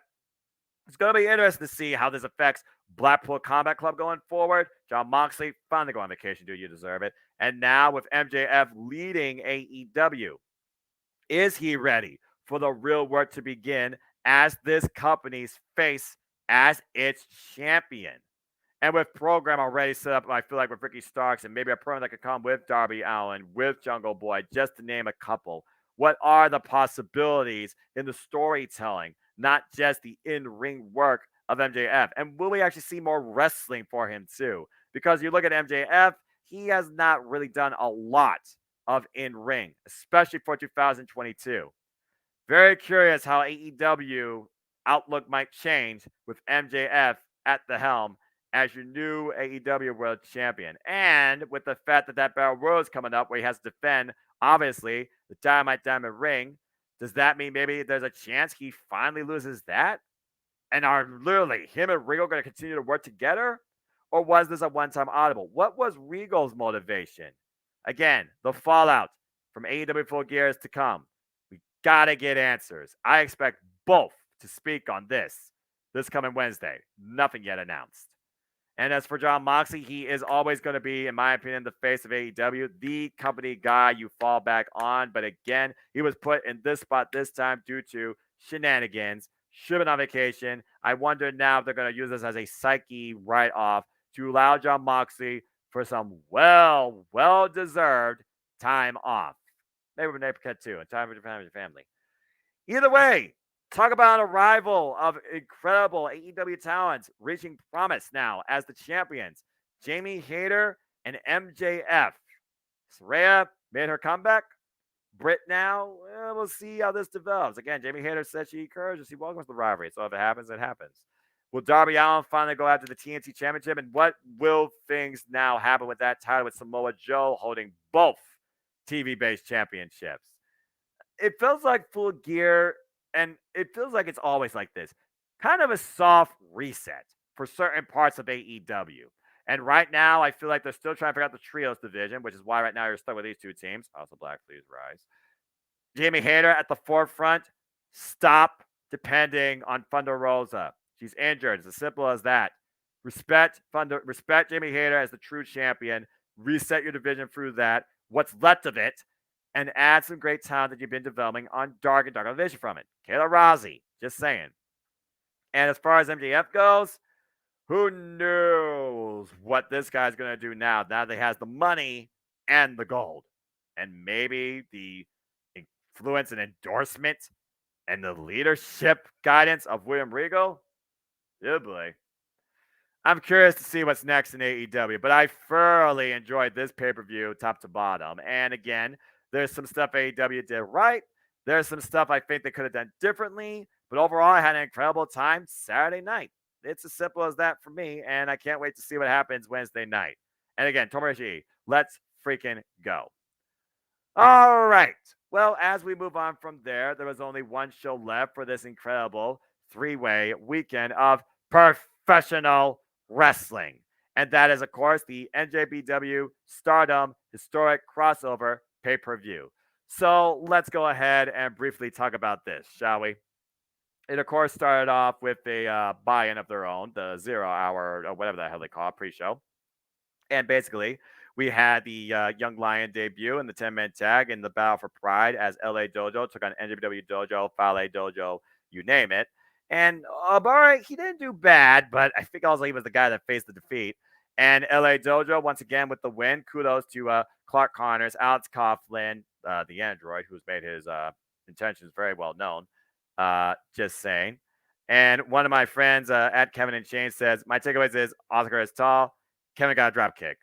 it's going to be interesting to see how this affects Blackpool Combat Club going forward. Jon Moxley, finally go on vacation, dude. You deserve it. And now with MJF leading AEW, is he ready for the real work to begin as this company's face as its champion? And with program already set up, I feel like with Ricky Starks and maybe a program that could come with Darby Allin, with Jungle Boy, just to name a couple. What are the possibilities in the storytelling, not just the in-ring work of MJF? And will we actually see more wrestling for him too? Because you look at MJF, he has not really done a lot of in-ring, especially for 2022. Very curious how AEW outlook might change with MJF at the helm as your new AEW World Champion. And with the fact that Battle Royal is coming up where he has to defend, obviously, the Dynamite Diamond Ring, does that mean maybe there's a chance he finally loses that? And are literally him and Regal going to continue to work together? Or was this a one-time audible? What was Regal's motivation? Again, the fallout from AEW Full Gear is to come. We gotta get answers. I expect both to speak on this coming Wednesday. Nothing yet announced. And as for Jon Moxley, he is always going to be, in my opinion, the face of AEW, the company guy you fall back on. But again, he was put in this spot this time due to shenanigans. Should have been on vacation. I wonder now if they're going to use this as a psyche write-off to allow Jon Moxley for some well-deserved time off. Maybe with Napercut too, and time with your family. Either way, talk about an arrival of incredible AEW talents reaching promise now as the champions. Jamie Hayter and MJF. Saraya made her comeback. Britt now, we'll see how this develops. Again, Jamie Hayter said she encourages, she welcomes the rivalry. So if it happens, it happens. Will Darby Allin finally go after the TNT Championship? And what will things now happen with that title with Samoa Joe holding both TV-based championships? It feels like Full Gear, and it feels like it's always like this. Kind of a soft reset for certain parts of AEW. And right now, I feel like they're still trying to figure out the trios division, which is why right now you're stuck with these two teams. Also, Black, please rise. Jamie Hayter at the forefront. Stop depending on Thunder Rosa. She's injured. It's as simple as that. Respect Jamie Hayter as the true champion. Reset your division through that. What's left of it, and add some great talent that you've been developing on Dark and Dark Elevation from it. Kayla Rossi, just saying. And as far as MJF goes, who knows what this guy's going to do now that he has the money and the gold. And maybe the influence and endorsement and the leadership guidance of William Regal. Oh boy. I'm curious to see what's next in AEW, but I thoroughly enjoyed this pay-per-view top to bottom. And again, there's some stuff AEW did right. There's some stuff I think they could have done differently. But overall, I had an incredible time Saturday night. It's as simple as that for me, and I can't wait to see what happens Wednesday night. And again, Tomodachi, let's freaking go. All right. Well, as we move on from there was only one show left for this incredible three-way weekend of professional wrestling. And that is, of course, the NJPW STARDOM Historic Crossover Pay-Per-View. So let's go ahead and briefly talk about this, shall we? It, of course, started off with a buy-in of their own, the 0 hour, or whatever the hell they call it, pre-show. And basically, we had the Young Lion debut in the 10-man tag in the Battle for Pride as LA Dojo took on NJPW Dojo, Fale Dojo, you name it. And Obara, he didn't do bad, but I think also he was the guy that faced the defeat. And LA Dojo, once again, with the win. Kudos to Clark Connors, Alex Coughlin, the android, who's made his intentions very well known. Just saying. And one of my friends at Kevin and Shane says, my takeaways is Oscar is tall. Kevin got a drop kick.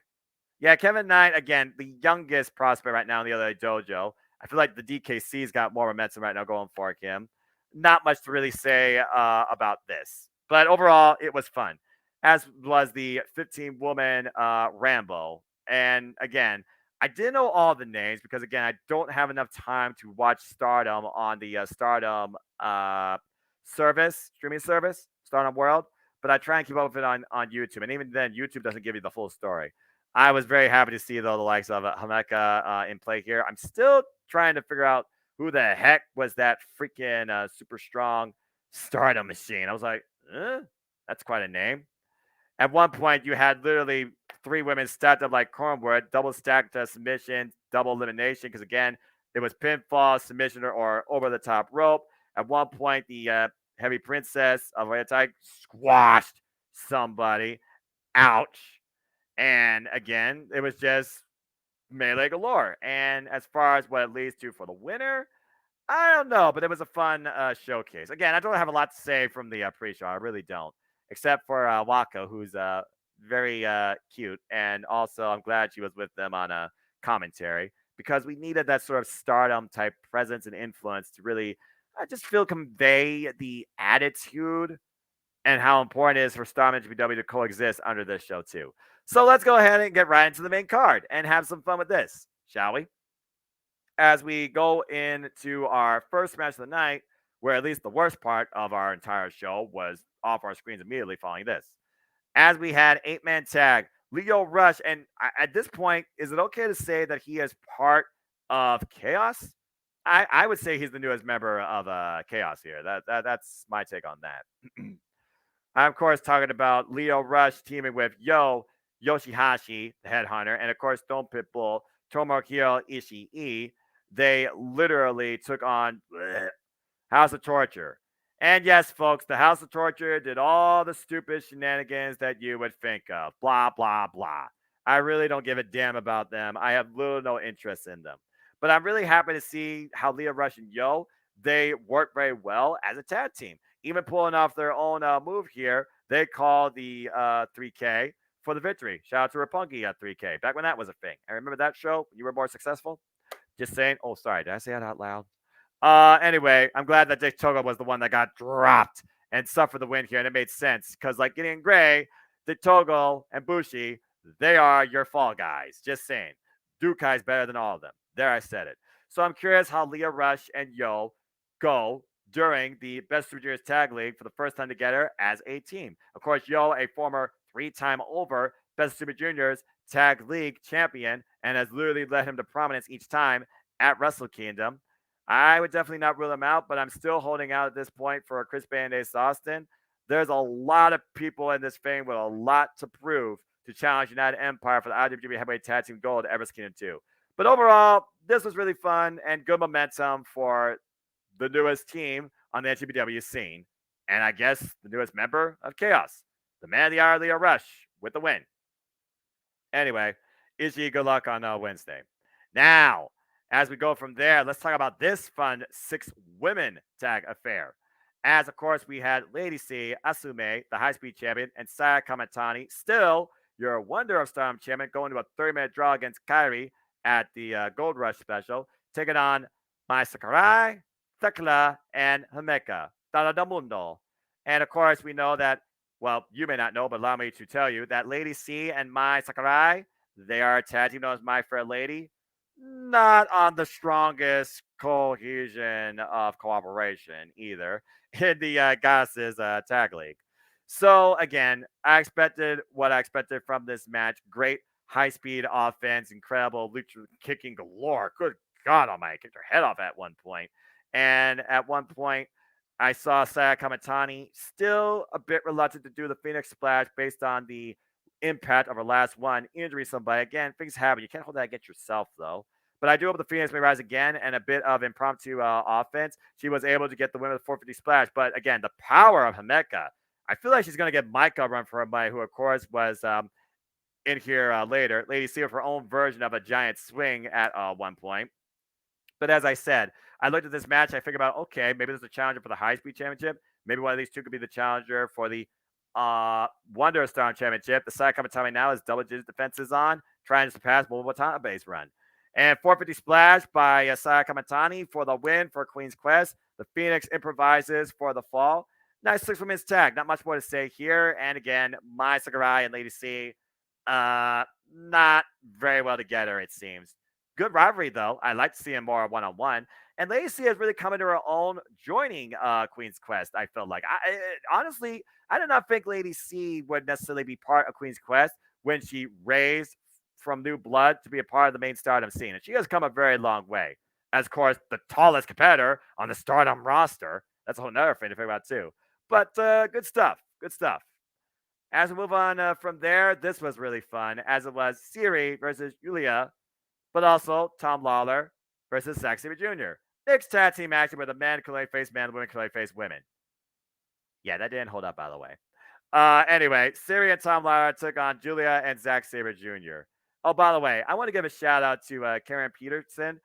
Yeah, Kevin Knight, again, the youngest prospect right now in the LA Dojo. I feel like the DKC's got more momentum right now going for him. Not much to really say about this. But overall, it was fun, as was the 15-woman Rambo. And again, I didn't know all the names because, again, I don't have enough time to watch Stardom on the Stardom streaming service, Stardom World. But I try and keep up with it on YouTube. And even then, YouTube doesn't give you the full story. I was very happy to see, though, the likes of Hameka in play here. I'm still trying to figure out who the heck was that freaking super strong Stardom machine. I was like, that's quite a name. At one point, you had literally 3 women stacked up like cornwood, double stacked submission, double elimination. Because, again, it was pinfall, submission, or over the top rope. At one point, the Heavy Princess of Oyatai squashed somebody. Ouch. And again, it was just melee galore. And as far as what it leads to for the winner, I don't know, but it was a fun showcase. Again, I don't have a lot to say from the pre-show. I really don't, except for Wako, who's very cute, and also I'm glad she was with them on a commentary because we needed that sort of stardom type presence and influence to really, I just feel, convey the attitude and how important it is for Stardom and NJPW to coexist under this show too. So let's go ahead and get right into the main card and have some fun with this, shall we? As we go into our first match of the night, where at least the worst part of our entire show was off our screens immediately following this. As we had 8-man tag, Leo Rush, and at this point, is it okay to say that he is part of Chaos? I would say he's the newest member of Chaos here. That's my take on that. I'm, of course, talking about Leo Rush teaming with Yoshihashi, the headhunter, and, of course, Stone Pitbull, Tomohiro Ishii. They literally took on House of Torture. And yes, folks, the House of Torture did all the stupid shenanigans that you would think of. Blah, blah, blah. I really don't give a damn about them. I have little no interest in them. But I'm really happy to see how Leo Rush and Yo, they work very well as a tag team. Even pulling off their own move here, they call the 3K for the victory. Shout out to Roppongi at 3K. Back when that was a thing. I remember that show when you were more successful. Just saying. Oh, sorry. Did I say that out loud? Anyway, I'm glad that Dick Togo was the one that got dropped and suffered the win here, and it made sense because, like Gideon Gray, Dick Togo, and Bushi, they are your fall guys. Just saying. Dukai's better than all of them. There, I said it. So I'm curious how Leo Rush and Yo go during the Best Super Juniors Tag League for the first time together as a team. Of course, Yo, a former 3-time over Best Super Juniors Tag League champion, and has literally led him to prominence each time at Wrestle Kingdom. I would definitely not rule him out, but I'm still holding out at this point for Chris Bay and Ace Austin. There's a lot of people in this thing with a lot to prove to challenge United Empire for the IWGP Heavyweight Tag Team Gold at Wrestle Kingdom 2. But overall, this was really fun and good momentum for the newest team on the NJPW scene. And I guess the newest member of Chaos, the man of the hour, Leo Rush, with the win. Anyway, Ishii, good luck on Wednesday. Now, as we go from there, let's talk about this fun 6-women tag affair. As, of course, we had Lady C, Asume, the high-speed champion, and Saya Kamatani, still your Wonder of Stardom champion, going to a 30-minute draw against Kairi at the Gold Rush special, taking on Mai Sakurai, Thekla, and Himeka, Dada Mundo. And, of course, we know that, well, you may not know, but allow me to tell you that Lady C and Mai Sakurai, they are a tag team known as My Fair Lady. Not on the strongest cohesion of cooperation either in the Goddesses Tag League. So, again, I expected what I expected from this match. Great high-speed offense, incredible lucha kicking galore. Good God almighty, kicked her head off at one point. And at one point, I saw Saya Kamatani still a bit reluctant to do the Phoenix Splash based on the impact of her last one, injury somebody. Again, things happen. You can't hold that against yourself, though. But I do hope the Phoenix may rise again and a bit of impromptu offense. She was able to get the win with the 450 splash. But again, the power of Himeka. I feel like she's going to get Micah a run for her money, who, of course, was in here later. Lady C with her own version of a giant swing at one point. But as I said, I looked at this match. I figured about, okay, maybe there's a challenger for the high-speed championship. Maybe one of these two could be the challenger for the Wonder Star Championship. The side coming time now is double-digit defenses on, trying to surpass Mobile Base run. And 450 splash by Saya Kamatani for the win for Queen's Quest. The Phoenix improvises for the fall. Nice 6-women's tag. Not much more to say here. And again, Mai Sakurai and Lady C, not very well together, it seems. Good rivalry, though. I like to see him more one-on-one. And Lady C has really come into her own joining Queen's Quest, I feel like. Honestly, I did not think Lady C would necessarily be part of Queen's Quest when she raised from new blood to be a part of the main Stardom scene. And she has come a very long way. As, of course, the tallest competitor on the Stardom roster. That's a whole nother thing to figure out, too. But good stuff. Good stuff. As we move on from there, this was really fun, as it was Siri versus Yulia, but also Tom Lawler versus Zack Sabre Jr. Mixed tag team action where the men can face men, the women can face women. Yeah, that didn't hold up, by the way. Anyway, Siri and Tom Lawler took on Julia and Zack Sabre Jr. Oh, by the way, I want to give a shout out to Karen Peterson.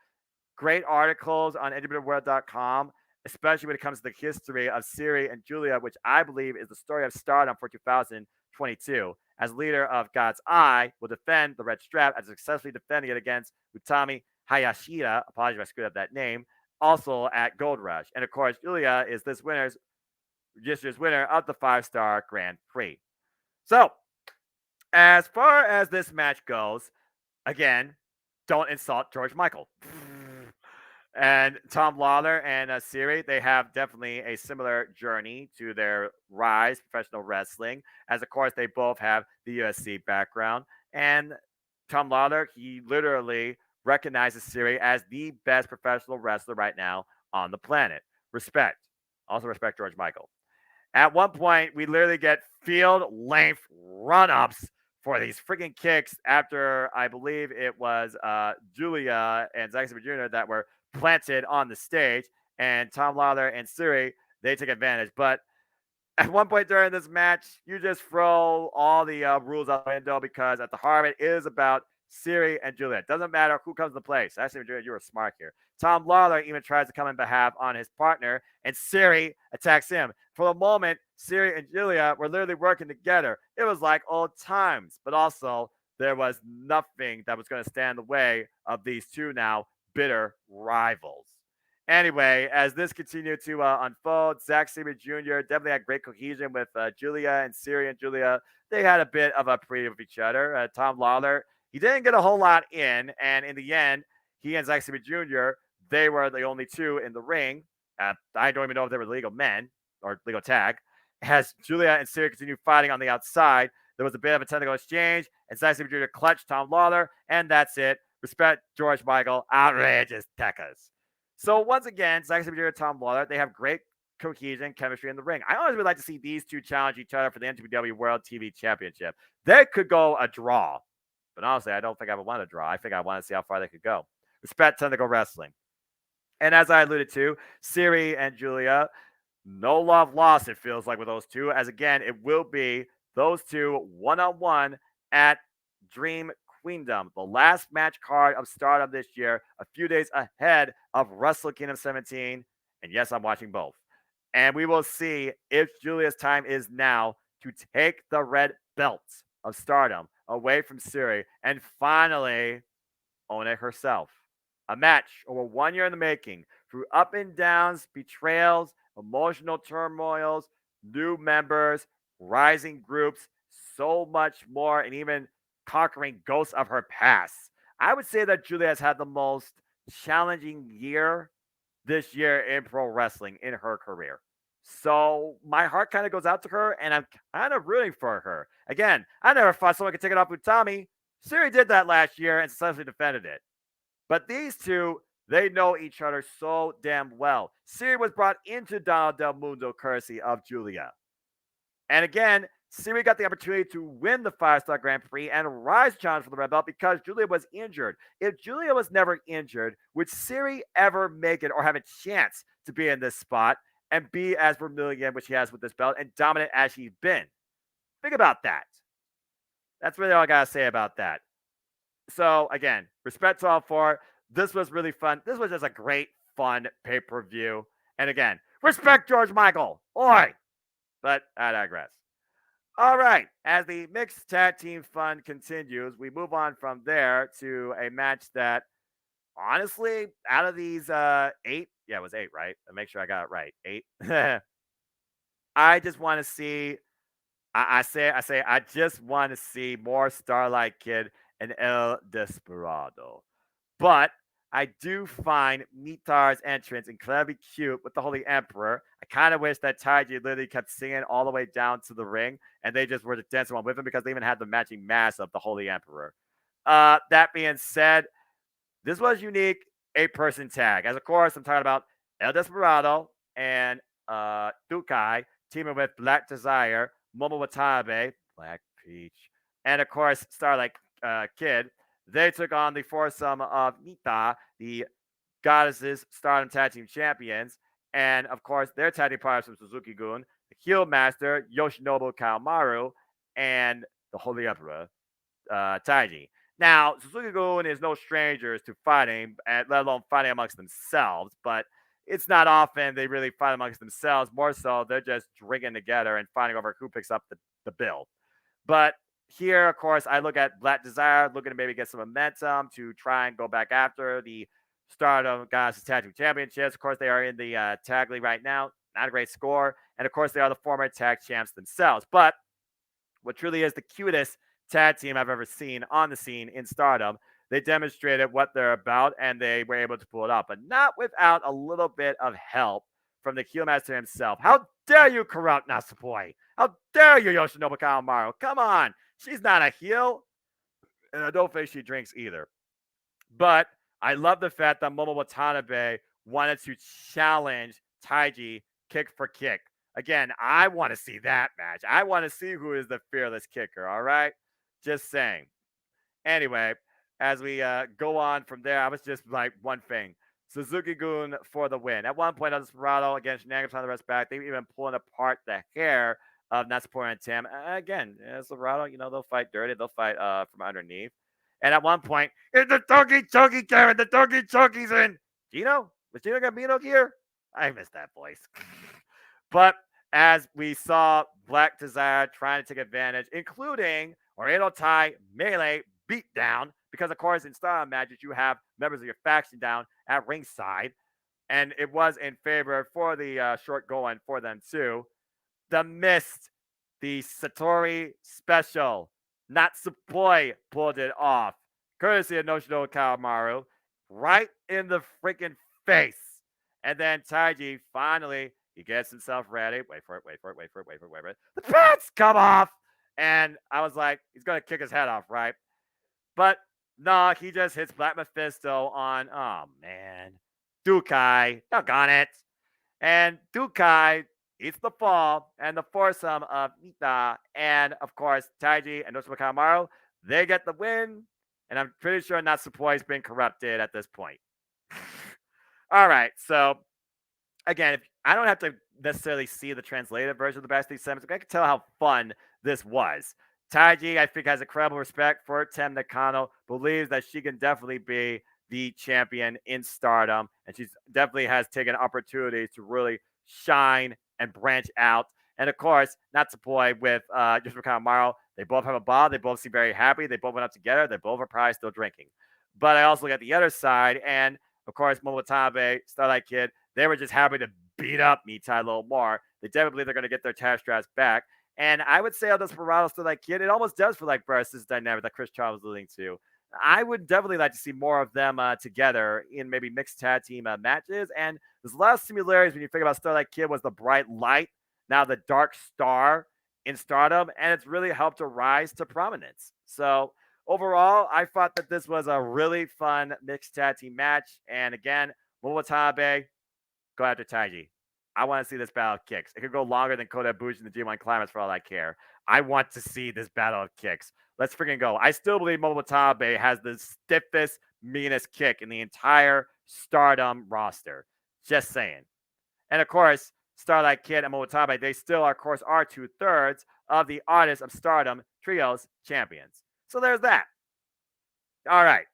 great articles on NJPW especially when it comes to the history of Siri and Julia, which I believe is the story of Stardom for 2022. As leader of God's Eye, will defend the red strap after successfully defending it against Utami Hayashida. Apologies if I screwed up that name. Also at Gold Rush, and of course, Julia is this year's winner of the 5-star Grand Prix. So, as far as this match goes, again, don't insult George Michael. And Tom Lawler and Siri, they have definitely a similar journey to their rise professional wrestling, as of course they both have the USC background. And Tom Lawler, he literally recognizes Siri as the best professional wrestler right now on the planet. Respect. Also respect George Michael. At one point, we literally get field length run ups for these freaking kicks after I believe it was Julia and Zack Sabre Jr. that were planted on the stage, and Tom Lawler and Siri, they took advantage. But at one point during this match, you just throw all the rules out the window because at the heart of it is about Siri and Julia. It doesn't matter who comes to play. So actually, Julia, you were smart here. Tom Lawler even tries to come in behalf on his partner, and Siri attacks him. For the moment, Siri and Julia were literally working together. It was like old times, but also there was nothing that was going to stand in the way of these two now bitter rivals. Anyway, as this continued to unfold, Zack Sabre Jr. definitely had great cohesion with Julia, and Siri and Julia. They had a bit of a pre with each other. Tom Lawler, he didn't get a whole lot in, and in the end, he and Zack Sabre Jr., they were the only two in the ring. I don't even know if they were legal men or legal tag. As Julia and Siri continued fighting on the outside, there was a bit of a technical exchange, and Zack Sabre Jr. clutched Tom Lawler, and that's it. Respect George Michael, outrageous techas. So once again, Zack Sabre Jr. and Tom Lawler, they have great cohesion, chemistry in the ring. I always would like to see these two challenge each other for the NJPW World TV Championship. They could go a draw, but honestly, I don't think I would want to draw. I think I want to see how far they could go. Respect technical wrestling. And as I alluded to, Siri and Julia, no love lost, it feels like, with those two, as again, it will be those two one-on-one at Dream Queendom, the last match card of Stardom this year, a few days ahead of Wrestle Kingdom 17. And yes, I'm watching both. And we will see if Julia's time is now to take the red belt of Stardom away from Siri and finally own it herself. A match over 1 year in the making, through up and downs, betrayals, emotional turmoils, new members, rising groups, so much more, and even conquering ghosts of her past. I would say that Julia has had the most challenging year this year in pro wrestling in her career. So my heart kind of goes out to her, and I'm kind of rooting for her. Again, I never thought someone could take it off Utami. Siri did that last year and successfully defended it. But these two, they know each other so damn well. Siri was brought into Donald Del Mundo courtesy of Julia. And again, Siri got the opportunity to win the 5-star Grand Prix and rise challenge for the red belt because Julia was injured. If Julia was never injured, would Siri ever make it or have a chance to be in this spot and be as vermilion, which she has with this belt, and dominant as she's been? Think about that. That's really all I got to say about that. So, again, respect to all four. This was really fun. This was just a great, fun pay-per-view. And again, respect George Michael. Oi! But I digress. All right. As the mixed tag team fun continues, we move on from there to a match that, honestly, out of these 8, yeah, it was 8, right? I'll make sure I got it right. 8. I just want to see. I just want to see more Starlight Kid and El Desperado. But I do find Mitar's entrance incredibly cute with the Holy Emperor. I kind of wish that Taiji literally kept singing all the way down to the ring, and they just were dancing along with him because they even had the matching mask of the Holy Emperor. That being said, this was unique 8-person tag. As of course, I'm talking about El Desperado and Dukai teaming with Black Desire, Momo Watanabe, Black Peach, and of course, Starlight Kid. They took on the foursome of Mita, the Goddesses Stardom Tag Team Champions, and of course, their tag team partners from Suzuki-gun, the Heel Master, Yoshinobu Kawamaru, and the Holy Emperor, Taiji. Now, Suzuki-gun is no strangers to fighting, let alone fighting amongst themselves, but it's not often they really fight amongst themselves. More so, they're just drinking together and fighting over who picks up the bill. But here, of course, I look at Black Desire, looking to maybe get some momentum to try and go back after the Stardom Goddess Tag Team Championships. Of course, they are in the tag league right now. Not a great score. And of course, they are the former tag champs themselves. But what truly is the cutest tag team I've ever seen on the scene in Stardom. They demonstrated what they're about and they were able to pull it off, but not without a little bit of help from the heel master himself. How dare you corrupt Natsupoi? How dare you, Yoshinobu Kawamaro? Come on. She's not a heel, and I don't think she drinks either. But I love the fact that Momo Watanabe wanted to challenge Taiji kick for kick. Again, I want to see that match. I want to see who is the fearless kicker, all right? Just saying. Anyway, as we go on from there, I was just like one thing. Suzuki-gun for the win. At one point on Desperado against Shenanigans on the rest back, they were even pulling apart the hair of Natsupoi and Tim. Again, Desperado, they'll fight dirty. They'll fight from underneath. And at one point, it's the Toki Choki, Karen. The Toki Choki's in. Gino? Was Gino Gambino here? I missed that voice. But as we saw Black Desire trying to take advantage, including Oredo Tai melee beatdown, because of course in style matches you have members of your faction down at ringside, and it was in favor for the short going for them too. The Mist, the Satori special, Natsupoi pulled it off, courtesy of Noshino Kawamaru, right in the freaking face. And then Taiji finally, he gets himself ready. Wait for it. The pants come off. And I was like, he's going to kick his head off, right? But no, he just hits Black Mephisto on, oh man, Dukai. Doggone it. And Dukai eats the fall, and the foursome of Nita and, of course, Taiji and Noshima Kawamaru, they get the win. And I'm pretty sure Natsupoi's been corrupted at this point. All right, so again, I don't have to necessarily see the translated version of the backstage segments. I can tell how fun this was. Taiji, I think, has incredible respect for Tem Nakano, believes that she can definitely be the champion in Stardom, and she definitely has taken opportunities to really shine and branch out. And of course, Natsupoi with Yoshinobu Kawamaro, they both have a ball. They both seem very happy. They both went up together. They both are probably still drinking. But I also look at the other side, and of course, Momo Watanabe, Starlight Kid, they were just happy to beat up Mitai a little more. They definitely believe they're going to get their tag straps back. And I would say on Desperado Starlight Kid, it almost does feel like versus dynamic that Chris Charles was alluding to. I would definitely like to see more of them together in maybe mixed tag team matches. And there's a lot of similarities when you think about Starlight Kid was the bright light, now the dark star in Stardom, and it's really helped to rise to prominence. So overall, I thought that this was a really fun mixed tag team match. And again, Momo Watanabe, go after Taiji. I want to see this battle of kicks. It could go longer than Kota Ibushi in the G1 Climax for all I care. I want to see this battle of kicks. Let's freaking go. I still believe Momo Watanabe has the stiffest, meanest kick in the entire Stardom roster. Just saying. And of course, Starlight Kid and Momo Watanabe, they still, of course, are 2/3 of the Artists of Stardom Trios champions. So there's that. All right.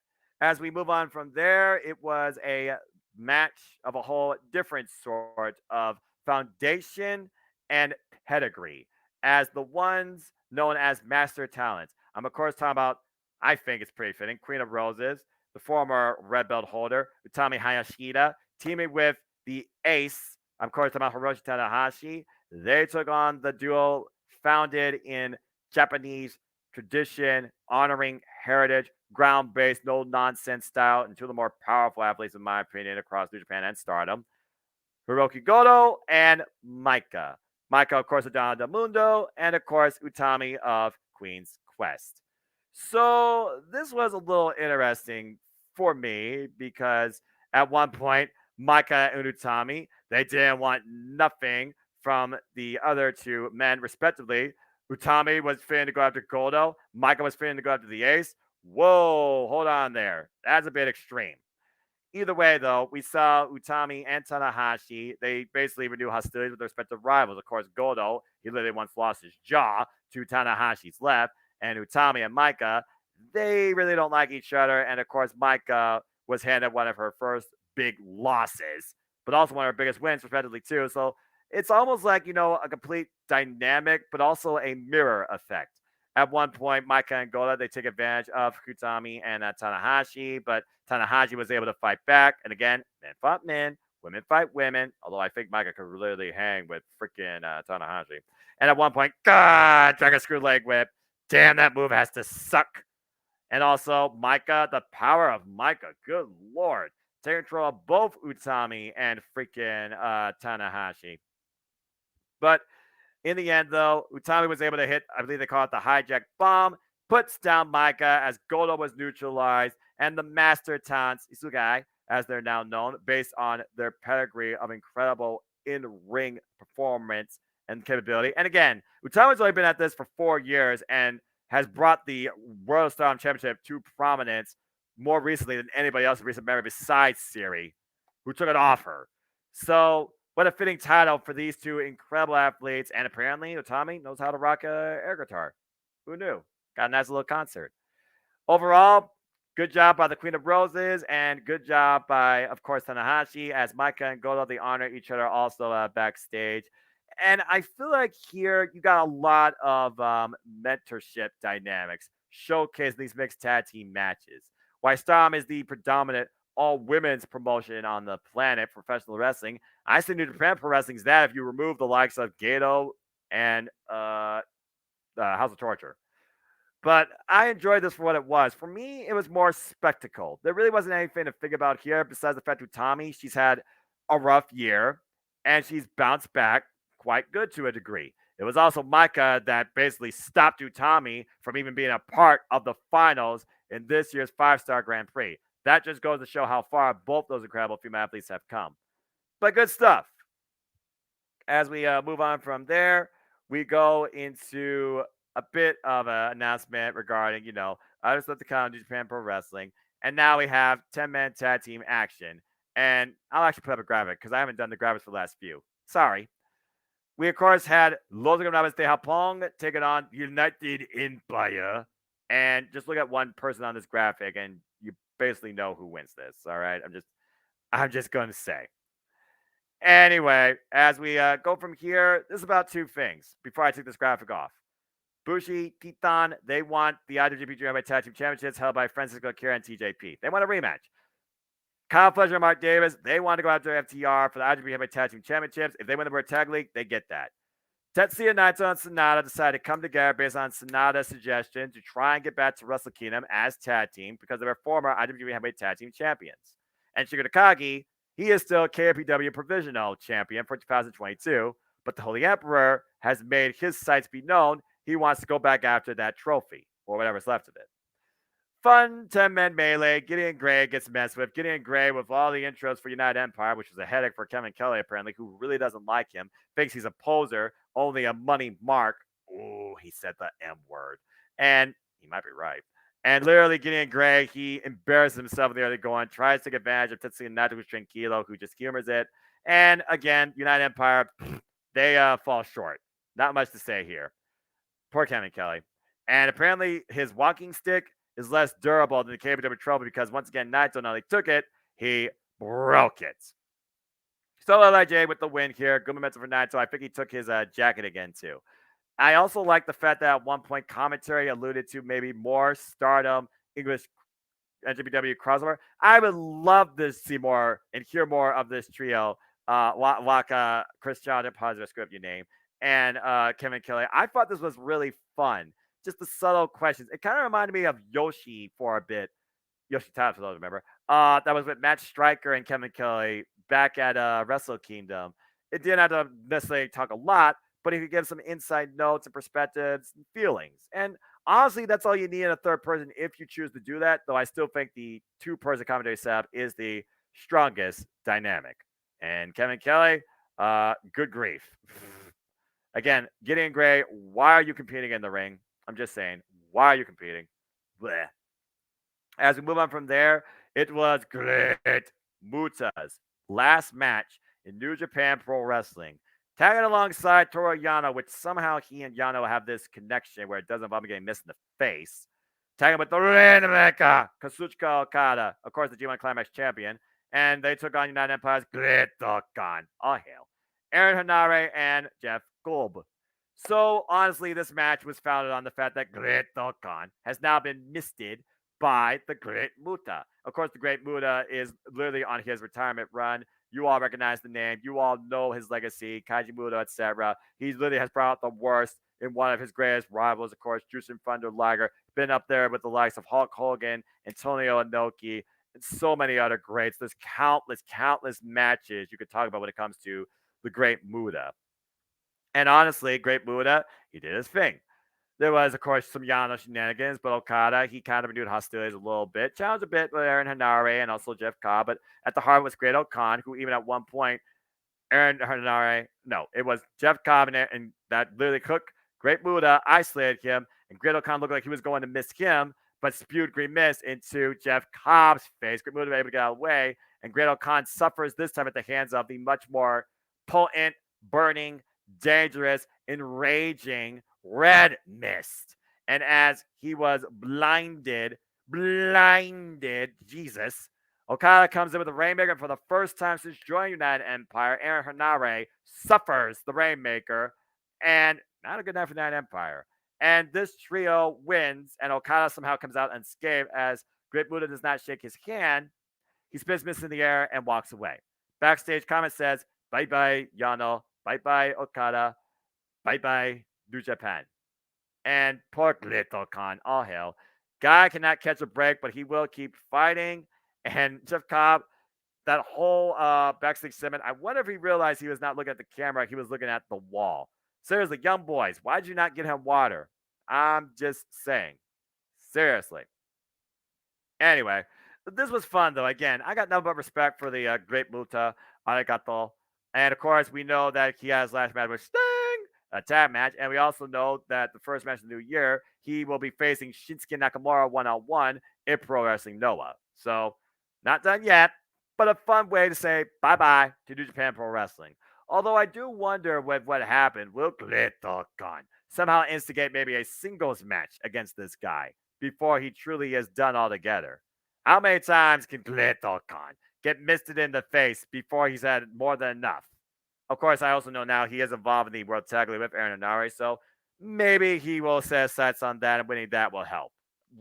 As we move on from there, it was a match of a whole different sort of foundation and pedigree as the ones known as master talents. I'm, of course, talking about, I think it's pretty fitting, Queen of Roses, the former red belt holder, Utami Hayashida, teaming with the ace, I'm, of course, talking about Hiroshi Tanahashi. They took on the duo founded in Japanese tradition, honoring heritage, ground-based, no-nonsense style, and two of the more powerful athletes, in my opinion, across New Japan and Stardom, Hiroki Goto and Maika. Maika, of course, of Donna Del Mundo, and of course, Utami of Queen's Quest. So this was a little interesting for me because at one point, Maika and Utami, they didn't want nothing from the other two men, respectively. Utami was fitting to go after Goto. Maika was fitting to go after the Ace. Whoa, hold on there. That's a bit extreme. Either way, though, we saw Utami and Tanahashi. They basically renewed hostilities with their respective rivals. Of course, Goto, he literally once lost his jaw to Tanahashi's left. And Utami and Maika, they really don't like each other. And of course, Micah was handed one of her first big losses, but also one of her biggest wins, respectively, too. So it's almost like, a complete dynamic, but also a mirror effect. At one point, Micah and Goda, they take advantage of Kutami and Tanahashi, but Tanahashi was able to fight back. And again, men fought men, women fight women, although I think Micah could literally hang with freaking Tanahashi. And at one point, God, Dragon Screw Leg Whip. Damn, that move has to suck. And also, Micah, the power of Micah, good lord. Taking control of both Utami and freaking Tanahashi. But in the end, though, Utami was able to hit, I believe they call it the hijack bomb, puts down Micah as Goto was neutralized, and the Master Talents, Isugai, as they're now known, based on their pedigree of incredible in-ring performance and capability. And again, Utami's only been at this for 4 years and has brought the World of Stardom Championship to prominence more recently than anybody else in recent memory besides Siri, who took it off her. So what a fitting title for these two incredible athletes. And apparently, Utami knows how to rock a air guitar. Who knew? Got a nice little concert. Overall, good job by the Queen of Roses, and good job by, of course, Tanahashi, as Micah and Goto, they honor each other also backstage. And I feel like here you got a lot of mentorship dynamics showcased in these mixed tag team matches. While Stardom is the predominant all women's promotion on the planet for professional wrestling, I say New Japan Pro Wrestling is that if you remove the likes of Gato and House of Torture. But I enjoyed this for what it was. For me, it was more spectacle. There really wasn't anything to think about here besides the fact that Tommy, she's had a rough year and she's bounced back quite good to a degree. It was also Micah that basically stopped Utami from even being a part of the finals in this year's 5-star Grand Prix. That just goes to show how far both those incredible female athletes have come. But good stuff. As we move on from there, we go into a bit of an announcement regarding, I just left the count of Japan Pro Wrestling. And now we have 10-man tag team action. And I'll actually put up a graphic because I haven't done the graphics for the last few. Sorry. We, of course, had Los Ingobernables de Japón taking on United Empire. And just look at one person on this graphic, and you basically know who wins this. All right. I'm just going to say. Anyway, as we go from here, this is about two things before I take this graphic off. Bushi, Titan, they want the IWGP Junior Tag Team Championships held by Francisco Akira and TJP. They want a rematch. Kyle Fletcher and Mark Davis, they want to go after FTR for the IWGP Tag Team Championships. If they win the World Tag League, they get that. Tetsuya Naito and Sonata decided to come together based on Sonata's suggestion to try and get back to Wrestle Kingdom as tag team because they were former IWGP Heavyweight Tag Team Champions. And Shingo Takagi, he is still KOPW Provisional Champion for 2022, but the Holy Emperor has made his sights be known. He wants to go back after that trophy, or whatever's left of it. Fun 10-man melee. Gideon Gray gets messed with. Gideon Gray with all the intros for United Empire, which was a headache for Kevin Kelly, apparently, who really doesn't like him. Thinks he's a poser, only a money mark. Oh, he said the M word. And he might be right. And literally, Gideon Gray, he embarrasses himself in the early going, tries to take advantage of Tetsuya Naito's Tranquilo, who just humors it. And again, United Empire, they fall short. Not much to say here. Poor Kevin Kelly. And apparently, his walking stick is less durable than the KPW trophy because once again, Naito not only took it, he broke it. So LIJ with the win here. Good momentum for Naito. I think he took his jacket again too. I also like the fact that at one point commentary alluded to maybe more Stardom English NJPW crossover. I would love to see more and hear more of this trio. Waka, Chris John, positive script you name, and Kevin Kelly. I thought this was really fun. Just the subtle questions. It kind of reminded me of Yoshi for a bit. Yoshi Times, for those remember. That was with Matt Striker and Kevin Kelly back at Wrestle Kingdom. It didn't have to necessarily talk a lot, but he could give some inside notes and perspectives and feelings. And honestly, that's all you need in a third person if you choose to do that, though I still think the two-person commentary setup is the strongest dynamic. And Kevin Kelly, good grief. Again, Gideon Gray, why are you competing in the ring? I'm just saying, why are you competing? Blech. As we move on from there, it was Great Muta's last match in New Japan Pro Wrestling. Tagging alongside Toru Yano, which somehow he and Yano have this connection where it doesn't involve him getting missed in the face, tagging with the Rainmaker, Kazuchika Okada, of course, the G1 Climax champion. And they took on United Empire's Great Khan. All hail. Aaron Hanare and Jeff Golb. So, honestly, this match was founded on the fact that Great Khan has now been misted by the Great Muta. Of course, the Great Muta is literally on his retirement run. You all recognize the name. You all know his legacy, Kaiji Muta, etc. He literally has brought out the worst in one of his greatest rivals, of course, Jushin Thunder Liger. Been up there with the likes of Hulk Hogan, Antonio Inoki, and so many other greats. There's countless matches you could talk about when it comes to the Great Muta. And honestly, Great Muta, he did his thing. There was, of course, some Yano shenanigans, but Okada, he kind of renewed hostilities a little bit, challenged a bit with Aaron Hanare and also Jeff Cobb, but at the heart was Great Khan, who even at one point, Aaron Hanare, no, it was Jeff Cobb and that literally cooked Great Muta, isolated him, and Great Khan looked like he was going to miss him, but spewed Green Mist into Jeff Cobb's face. Great Muta was able to get out of the way, and Great Khan suffers this time at the hands of the much more potent, burning, dangerous, enraging Red Mist. And as he was blinded, Jesus, Okada comes in with the Rainmaker for the first time since joining United Empire. Aaron Hanare suffers the Rainmaker, and not a good night for United Empire. And this trio wins, and Okada somehow comes out unscathed as Great Muta does not shake his hand. He spins Mist in the air and walks away. Backstage comment says, bye-bye, Yano. Bye-bye, Okada. Bye-bye, New Japan. And poor Little Khan, all hell. Guy cannot catch a break, but he will keep fighting. And Jeff Cobb, that whole backstage segment, I wonder if he realized he was not looking at the camera. He was looking at the wall. Seriously, young boys, why'd you not get him water? I'm just saying. Seriously. Anyway, this was fun, though. Again, I got nothing but respect for the Great Muta, Arigato. And, of course, we know that he has last match with Sting, a tag match. And we also know that the first match of the new year, he will be facing Shinsuke Nakamura one-on-one in Pro Wrestling Noah. So, not done yet, but a fun way to say bye-bye to New Japan Pro Wrestling. Although I do wonder with what happened, will Great Khan somehow instigate maybe a singles match against this guy before he truly is done altogether? How many times can Great Khan get misted in the face before he's had more than enough? Of course, I also know now he is involved in the World Tag League with Aaron Hanare, so maybe he will set his sights on that, and winning that will help.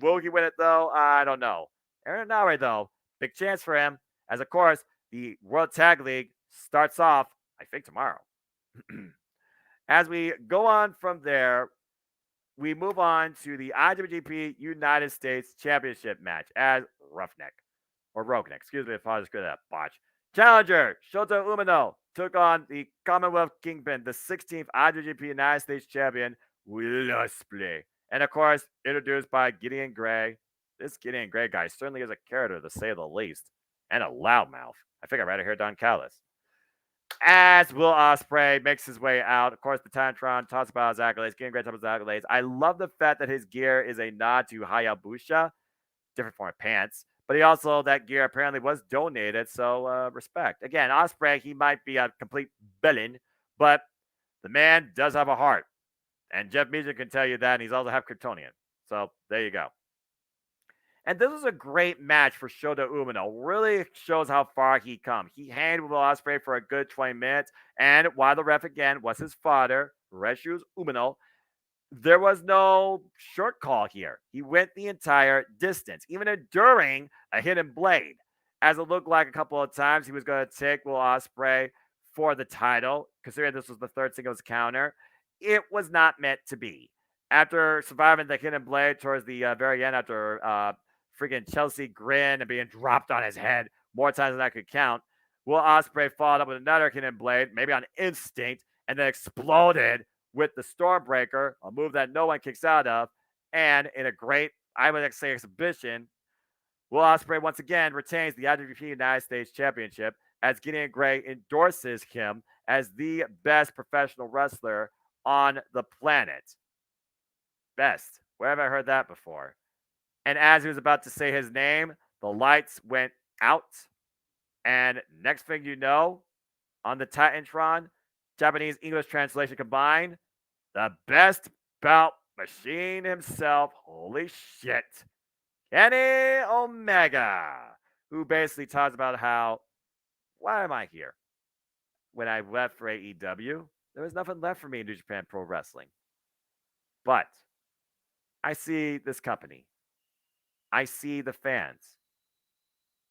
Will he win it, though? I don't know. Aaron Hanare, though, big chance for him, as, of course, the World Tag League starts off, I think, tomorrow. As we go on from there, we move on to the IWGP United States Championship match as Roughneck, or Rogueneck, excuse me if I was good at that botch. Challenger, Shota Umino, took on the Commonwealth Kingpin, the 16th IWGP United States Champion, Will Ospreay. And, of course, introduced by Gideon Gray. This Gideon Gray guy certainly is a character, to say the least, and a loudmouth. I think I'd rather hear Don Callis. As Will Ospreay makes his way out, of course, the Titantron talks about his accolades, Gideon Gray talks about his accolades. I love the fact that his gear is a nod to Hayabusa, different form of pants. But he also, that gear apparently was donated, so respect. Again, Ospreay, he might be a complete villain, but the man does have a heart. And Jeff Meason can tell you that, and he's also half Kryptonian. So there you go. And this was a great match for Shota Umino. Really shows how far he come. He handled Will Ospreay for a good 20 minutes, and while the ref again was his father, Red Shoes Umino, there was no short call here. He went the entire distance, even enduring a hidden blade, as it looked like a couple of times he was going to take Will Ospreay for the title, considering this was the third singles counter. It was not meant to be. After surviving the hidden blade towards the very end, after freaking Chelsea grin and being dropped on his head more times than I could count, Will Ospreay followed up with another hidden blade, maybe on instinct, and then exploded with the Stormbreaker, a move that no one kicks out of. And in a great, I would say, exhibition, Will Ospreay once again retains the IWGP United States Championship as Gideon Gray endorses him as the best professional wrestler on the planet. Best. Where have I heard that before? And as he was about to say his name, the lights went out. And next thing you know, on the Titantron, Japanese English translation combined, the best bout Machine himself, holy shit, Kenny Omega, who basically talks about how, why am I here? When I left for AEW, there was nothing left for me in New Japan Pro Wrestling. But I see this company, I see the fans,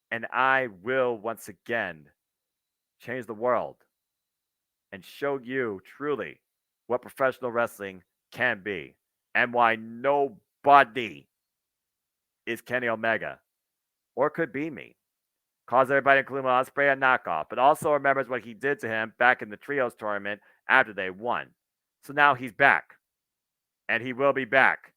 and I will once again change the world and show you truly what professional wrestling can be and why nobody is Kenny Omega or could be me. Cause everybody, including Ospreay, a knockoff, but also remembers what he did to him back in the Trios tournament after they won. So now he's back, and he will be back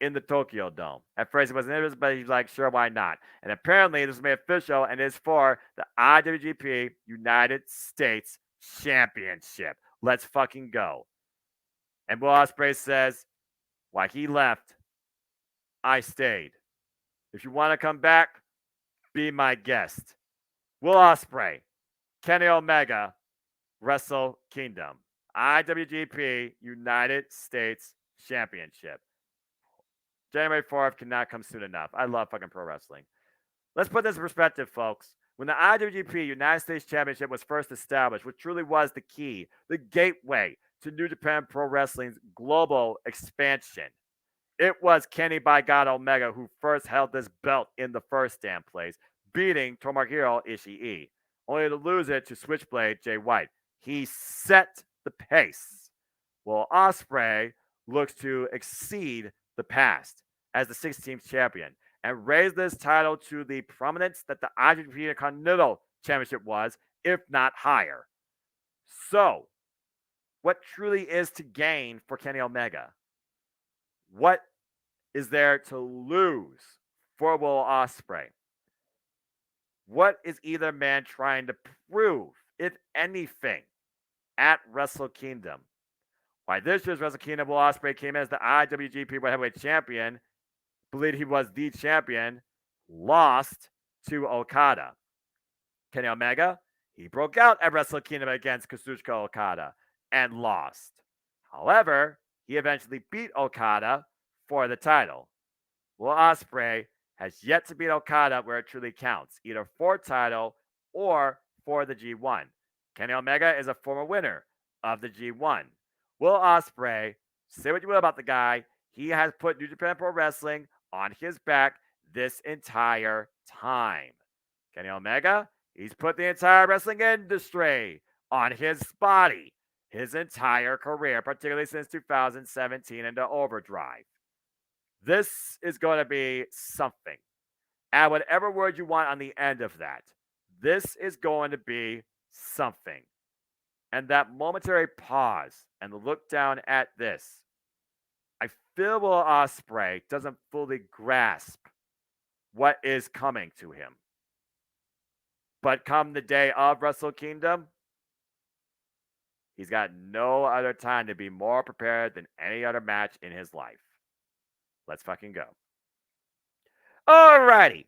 in the Tokyo Dome. At first, he wasn't interested, but he's like, sure, why not? And apparently, this is made official and is for the IWGP United States Championship. Let's fucking go. And Will Ospreay says, why he left, I stayed. If you want to come back, be my guest. Will Ospreay, Kenny Omega, Wrestle Kingdom, IWGP United States Championship. January 4th cannot come soon enough. I love fucking pro wrestling. Let's put this in perspective, folks. When the IWGP United States Championship was first established, which truly was the key, the gateway to New Japan Pro Wrestling's global expansion, it was Kenny by God Omega who first held this belt in the first damn place, beating Tomohiro Ishii, only to lose it to Switchblade Jay White. He set the pace. Well, Ospreay looks to exceed the past as the 16th champion and raise this title to the prominence that the IWGP Intercontinental Championship was, if not higher. So, what truly is to gain for Kenny Omega? What is there to lose for Will Ospreay? What is either man trying to prove, if anything, at Wrestle Kingdom? Why this year's Wrestle Kingdom, Will Ospreay came in as the IWGP World Heavyweight Champion, believed he was the champion, lost to Okada. Kenny Omega, he broke out at Wrestle Kingdom against Kazuchika Okada and lost. However, he eventually beat Okada for the title. Will Ospreay has yet to beat Okada where it truly counts, either for title or for the G1. Kenny Omega is a former winner of the G1. Will Ospreay, say what you will about the guy, he has put New Japan Pro Wrestling on his back this entire time. Kenny Omega, he's put the entire wrestling industry on his body his entire career, particularly since 2017 into Overdrive. This is going to be something. Add whatever word you want on the end of that. This is going to be something. And that momentary pause and the look down at this, I feel Will Ospreay doesn't fully grasp what is coming to him. But come the day of Wrestle Kingdom, he's got no other time to be more prepared than any other match in his life. Let's fucking go. Alrighty.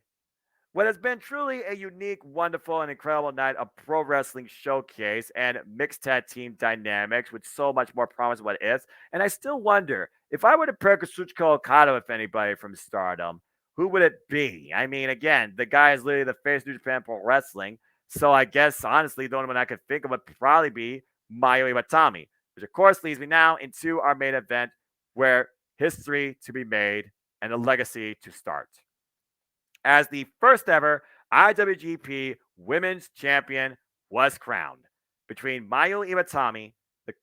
What has been truly a unique, wonderful, and incredible night of pro wrestling showcase and mixed tag team dynamics with so much more promise of what is. And I still wonder, if I were to pair Kazuchika Okada with anybody from Stardom, who would it be? I mean, again, the guy is literally the face of New Japan Pro Wrestling. So I guess, honestly, the only one I could think of would probably be Mayu Iwatani. Which, of course, leads me now into our main event where history to be made and a legacy to start. As the first ever IWGP Women's Champion was crowned between Mayu Iwatani, the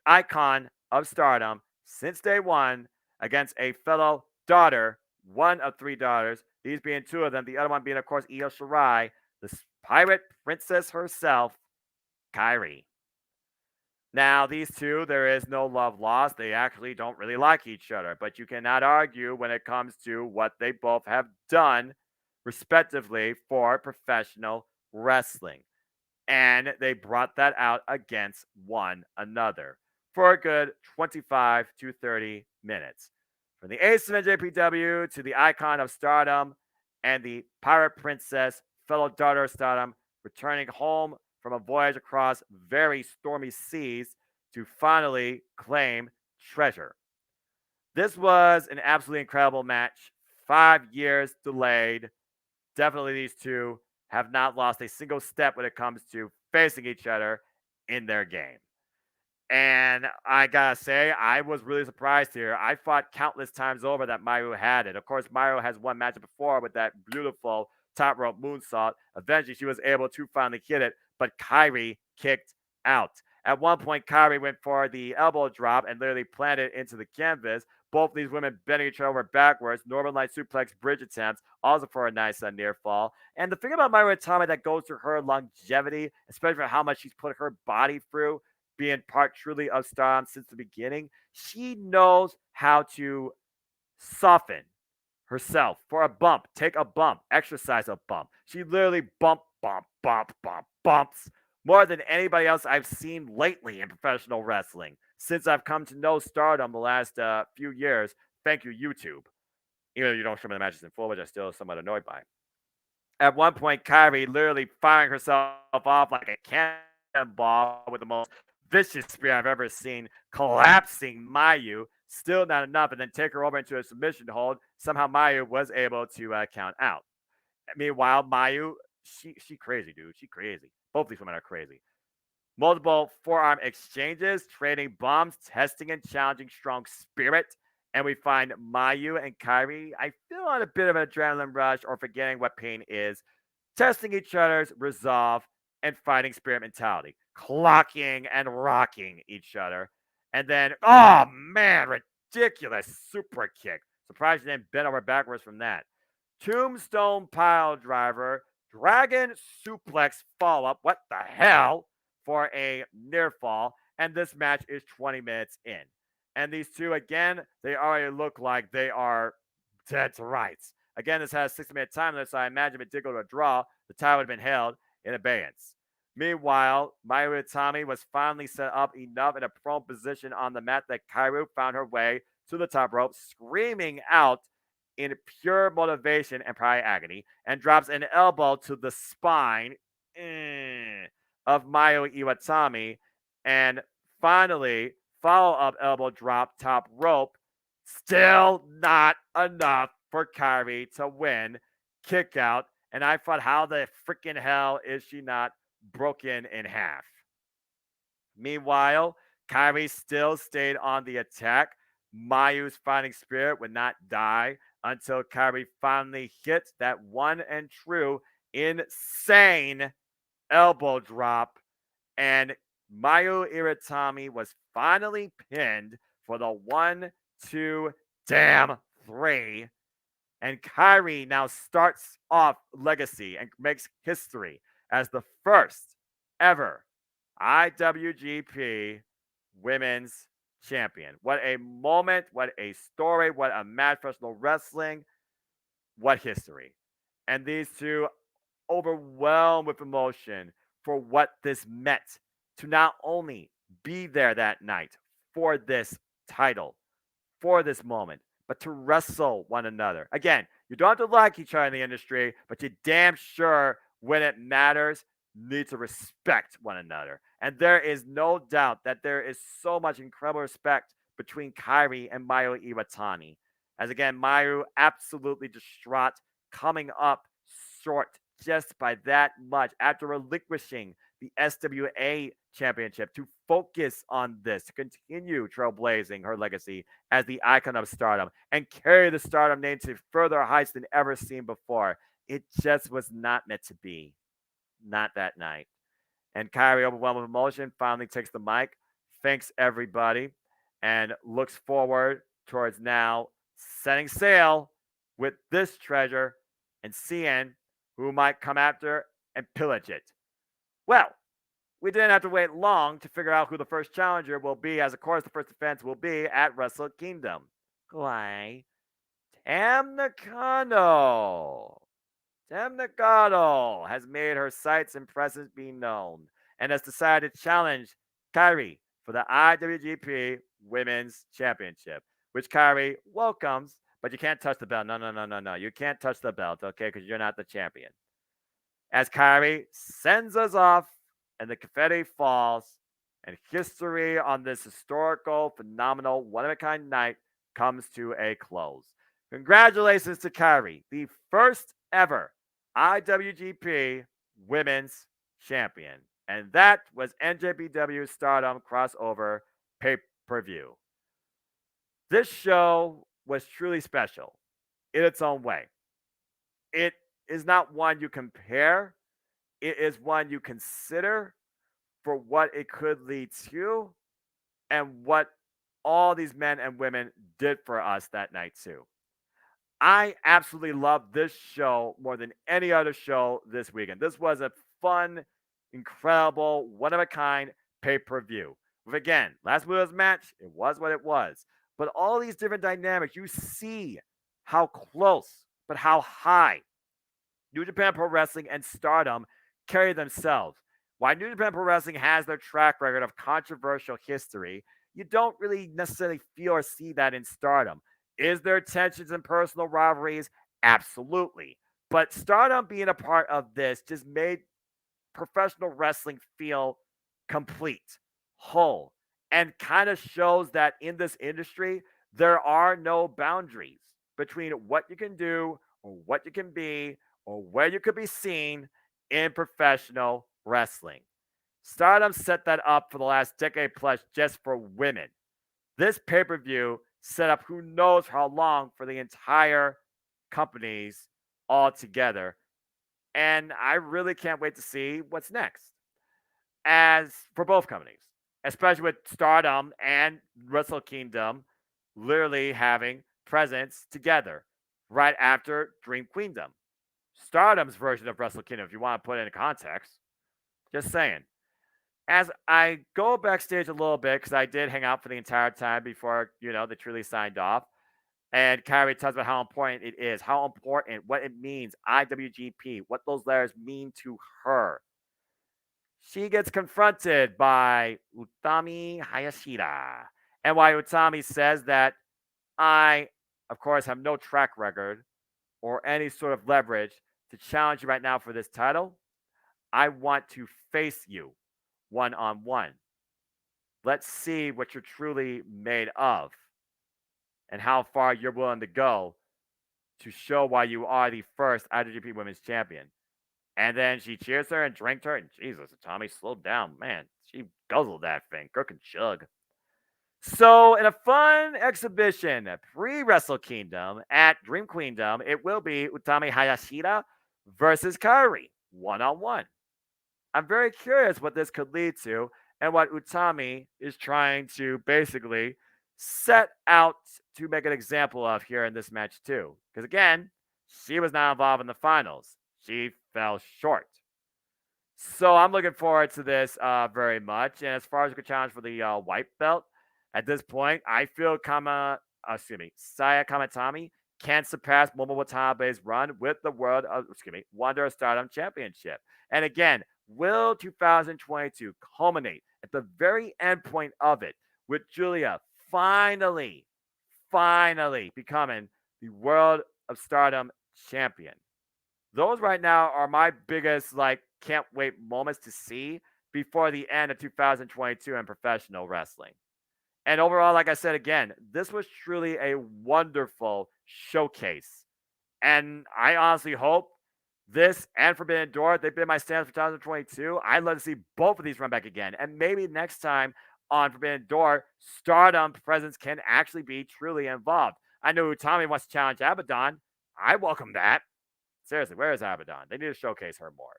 icon of Stardom since day one, against a fellow daughter, one of three daughters, these being two of them, the other one being, of course, Io Shirai, the pirate princess herself, Kairi. Now, these two, there is no love lost. They actually don't really like each other, but you cannot argue when it comes to what they both have done respectively for professional wrestling. And they brought that out against one another for a good 25 to 30 minutes. From the ace of NJPW to the icon of Stardom and the pirate princess, fellow daughter of Stardom, returning home from a voyage across very stormy seas to finally claim treasure. This was an absolutely incredible match. 5 years delayed. Definitely these two have not lost a single step when it comes to facing each other in their game. And I gotta say, I was really surprised here. I thought countless times over that Mayu had it. Of course, Mayu has won match before with that beautiful top rope moonsault. Eventually, she was able to finally hit it, but Kairi kicked out. At one point, Kairi went for the elbow drop and literally planted into the canvas. Both these women bending each other over backwards. Northern Light suplex bridge attempts, also for a nice near fall. And the thing about Mayu Itami that goes to her longevity, especially for how much she's put her body through, being part truly of Stardom since the beginning, she knows how to soften herself for a bump, take a bump, exercise a bump. She literally bumps more than anybody else I've seen lately in professional wrestling since I've come to know Stardom the last few years. Thank you, YouTube. Even though you don't show me the matches in full, which I'm still somewhat annoyed by. At one point, Kairi literally firing herself off like a cannonball with the most vicious spear I've ever seen, collapsing Mayu. Still not enough, and then take her over into a submission hold. Somehow Mayu was able to count out. Meanwhile, Mayu, she crazy, dude. She crazy. Both these women are crazy. Multiple forearm exchanges, trading bombs, testing and challenging strong spirit. And we find Mayu and Kairi, I feel on a bit of an adrenaline rush or forgetting what pain is, testing each other's resolve and fighting spirit mentality, clocking and rocking each other. And then, oh man, ridiculous super kick. Surprised you didn't bend over backwards from that. Tombstone pile driver, dragon suplex follow up. What the hell? For a near fall. And this match is 20 minutes in. And these two, again, they already look like they are dead to rights. Again, this has a 60-minute time limit, so I imagine if it did go to a draw, the tie would have been held in abeyance. Meanwhile, Mayu Itami was finally set up enough in a prone position on the mat that Kairi found her way to the top rope, screaming out in pure motivation and probably agony, and drops an elbow to the spine of Mayu Iwatani. And finally, follow up elbow drop top rope. Still not enough for Kairi to win. Kick out. And I thought, how the freaking hell is she not broken in half? Meanwhile, Kairi still stayed on the attack. Mayu's fighting spirit would not die until Kairi finally hit that one and true insane elbow drop. And Mayu Iwatani was finally pinned for the 1, 2, damn 3. And Kairi now starts off legacy and makes history as the first ever IWGP Women's Champion. What a moment, what a story, what a match, professional wrestling, what history. And these two overwhelmed with emotion for what this meant to not only be there that night for this title, for this moment, but to wrestle one another. Again, you don't have to like each other in the industry, but you damn sure when it matters need to respect one another. And there is no doubt that there is so much incredible respect between Kairi and Mayu Iwatani. As again, Mayu absolutely distraught, coming up short just by that much after relinquishing the SWA championship to focus on this, to continue trailblazing her legacy as the icon of Stardom and carry the Stardom name to further heights than ever seen before. It just was not meant to be. Not that night. And Kairi, overwhelmed with emotion, finally takes the mic, thanks everybody, and looks forward towards now setting sail with this treasure and seeing who might come after and pillage it. Well, we didn't have to wait long to figure out who the first challenger will be, as of course the first defense will be at Wrestle Kingdom. Why? Tam Nakano. Tam Nakano has made her sights and presence be known and has decided to challenge Kairi for the IWGP Women's Championship, which Kairi welcomes, but you can't touch the belt. No. You can't touch the belt, okay, because you're not the champion. As Kairi sends us off and the confetti falls, and history on this historical, phenomenal, one-of-a-kind night comes to a close. Congratulations to Kyrie, the first ever IWGP Women's Champion. And that was NJPW Stardom Crossover Pay Per View. This show was truly special in its own way. It is not one you compare, it is one you consider for what it could lead to and what all these men and women did for us that night, too. I absolutely love this show more than any other show this weekend. This was a fun, incredible, one of a kind pay per view. With again, last week's match, it was what it was. But all these different dynamics, you see how close, but how high New Japan Pro Wrestling and Stardom carry themselves. While New Japan Pro Wrestling has their track record of controversial history, you don't really necessarily feel or see that in Stardom. Is there tensions and personal rivalries? Absolutely. But Stardom being a part of this just made professional wrestling feel complete, whole, and kind of shows that in this industry, there are no boundaries between what you can do or what you can be or where you could be seen in professional wrestling. Stardom set that up for the last decade plus just for women. This pay per view set up who knows how long for the entire companies all together. And I really can't wait to see what's next. As for both companies, especially with Stardom and Wrestle Kingdom literally having presence together right after Dream Queendom. Stardom's version of Wrestle Kingdom, if you want to put it in context. Just saying. As I go backstage a little bit, because I did hang out for the entire time before, they truly signed off. And Kyrie tells about how important it is, how important, what it means, IWGP, what those letters mean to her. She gets confronted by Utami Hayashida. And while Utami says that I, of course, have no track record or any sort of leverage to challenge you right now for this title, I want to face you one on one. Let's see what you're truly made of and how far you're willing to go to show why you are the first IWGP Women's Champion. And then she cheers her and drinks her. And Jesus, Tommy, slow down. Man, she guzzled that thing. Girl can chug. So, in a fun exhibition, pre-Wrestle Kingdom at Dream Queendom, it will be Utami Hayashida versus Kairi, one-on-one. I'm very curious what this could lead to and what Utami is trying to basically set out to make an example of here in this match too. Because again, she was not involved in the finals. She fell short. So I'm looking forward to this very much. And as far as the challenge for the white belt, at this point, I feel Saya Kamatani can surpass Momo Watabe's run with the Wonder of Stardom Championship. And again, will 2022 culminate at the very end point of it with Julia finally becoming the World of Stardom champion? Those right now are my biggest, can't wait moments to see before the end of 2022 in professional wrestling. And overall, like I said again, this was truly a wonderful showcase. And I honestly hope this and Forbidden Door, they've been my stands for 2022. I'd love to see both of these run back again. And maybe next time on Forbidden Door, Stardom presence can actually be truly involved. I know Utami wants to challenge Abaddon. I welcome that. Seriously, where is Abaddon? They need to showcase her more.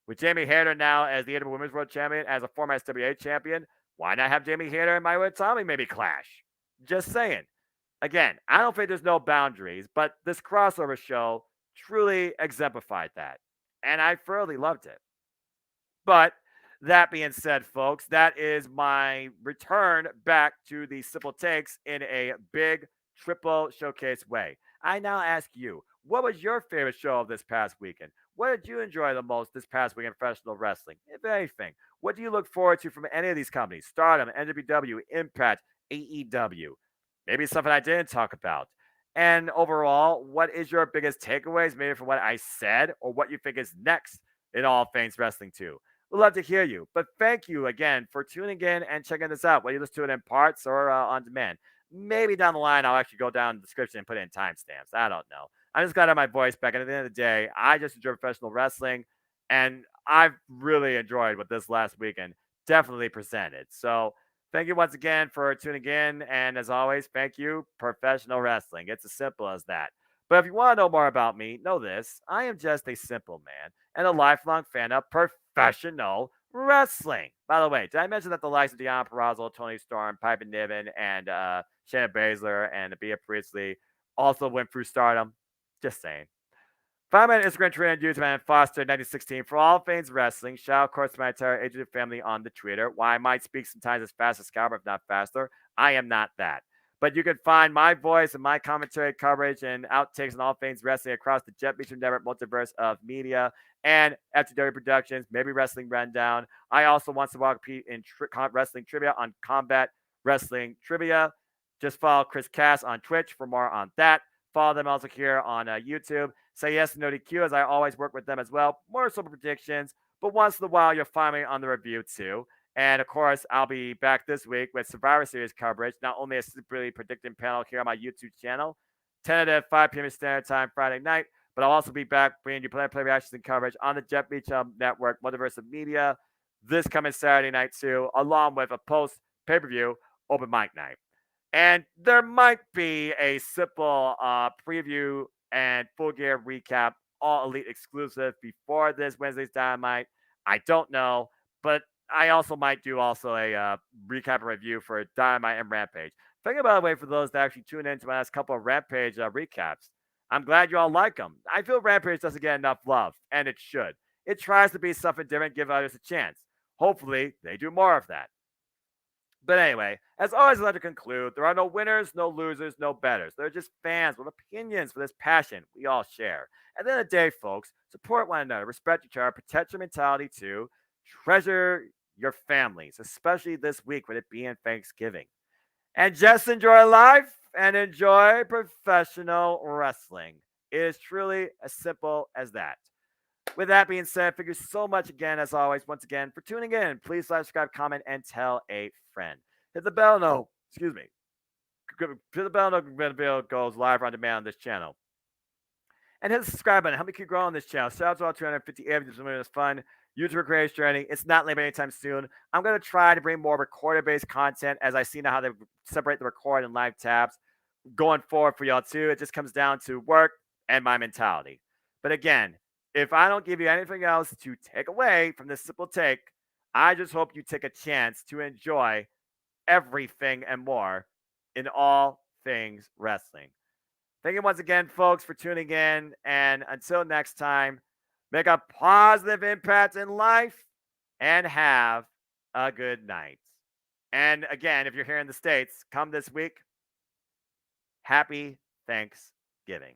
With Jamie Hayter now as the AEW Women's World Champion, as a former SWA champion, why not have Jamie Hayter and Mayu Utami maybe clash? Just saying. Again, I don't think there's no boundaries, but this crossover show truly exemplified that. And I thoroughly loved it. But that being said, folks, that is my return back to the Simple Takes in a big triple showcase way. I now ask you, what was your favorite show of this past weekend? What did you enjoy the most this past weekend in professional wrestling? If anything, what do you look forward to from any of these companies? Stardom, NJPW, Impact, AEW. Maybe something I didn't talk about. And overall, what is your biggest takeaways, maybe from what I said, or what you think is next in all things wrestling too? We'd love to hear you. But thank you again for tuning in and checking this out, whether you listen to it in parts or on demand. Maybe down the line, I'll actually go down in the description and put in timestamps. I don't know. I'm just glad to have my voice back. And at the end of the day, I just enjoy professional wrestling. And I've really enjoyed what this last weekend definitely presented. So thank you once again for tuning in. And as always, thank you, professional wrestling. It's as simple as that. But if you want to know more about me, know this: I am just a simple man and a lifelong fan of professional wrestling. By the way, did I mention that the likes of Deanna Purrazzo, Tony Storm, Piper Niven, and Shayna Baszler and Bea Priestley also went through stardom? Just saying. Find me on Instagram, Twitter, and YouTube, and Foster1916 for all things wrestling. Shout out, of course, to my entire AEW family on the Twitter. While I might speak sometimes as fast as Scarborough, if not faster, I am not that. But you can find my voice and my commentary coverage and outtakes on all things wrestling across the Jet Beach Network multiverse of media and FTW Productions, maybe Wrestling Rundown. I also once in a while compete in wrestling trivia on Combat Wrestling Trivia. Just follow Chris Cass on Twitch for more on that. Follow them also here on YouTube. Say yes to No DQ, as I always work with them as well. More super predictions, but once in a while, you'll find me on the review too. And of course, I'll be back this week with Survivor Series coverage, not only a simply predicting panel here on my YouTube channel, tentative 5 p.m. Standard Time Friday night, but I'll also be back bringing you play reactions and coverage on the Jet Beach Network, Multiverse of Media, this coming Saturday night too, along with a post pay-per-view open mic night. And there might be a simple preview and full gear recap, all elite exclusive before this Wednesday's Dynamite. I don't know, but I also might do also a recap and review for Dynamite and Rampage. Thinking about the way for those that actually tune in to my last couple of Rampage recaps. I'm glad you all like them. I feel Rampage doesn't get enough love, and it should. It tries to be something different, give others a chance. Hopefully, they do more of that. But anyway, as always, I'd like to conclude, there are no winners, no losers, no betters. They're just fans with opinions for this passion we all share. At the end of the day, folks, support one another, respect each other, protect your mentality too, treasure your families, especially this week with it being Thanksgiving. And just enjoy life and enjoy professional wrestling. It is truly as simple as that. With that being said, thank you so much again, as always, once again, for tuning in. Please like, subscribe, comment, and tell a friend. Hit the bell, no, excuse me. Hit the bell, no, video goes live on demand on this channel. And hit the subscribe button. Help me keep growing this channel. Shout out to all 250 average this fun YouTuber creators journey. It's not limited anytime soon. I'm going to try to bring more recorded-based content as I see now how they separate the record and live tabs going forward for y'all too. It just comes down to work and my mentality. But again, if I don't give you anything else to take away from this simple take, I just hope you take a chance to enjoy everything and more in all things wrestling. Thank you once again, folks, for tuning in. And until next time, make a positive impact in life and have a good night. And again, if you're here in the States, come this week. Happy Thanksgiving.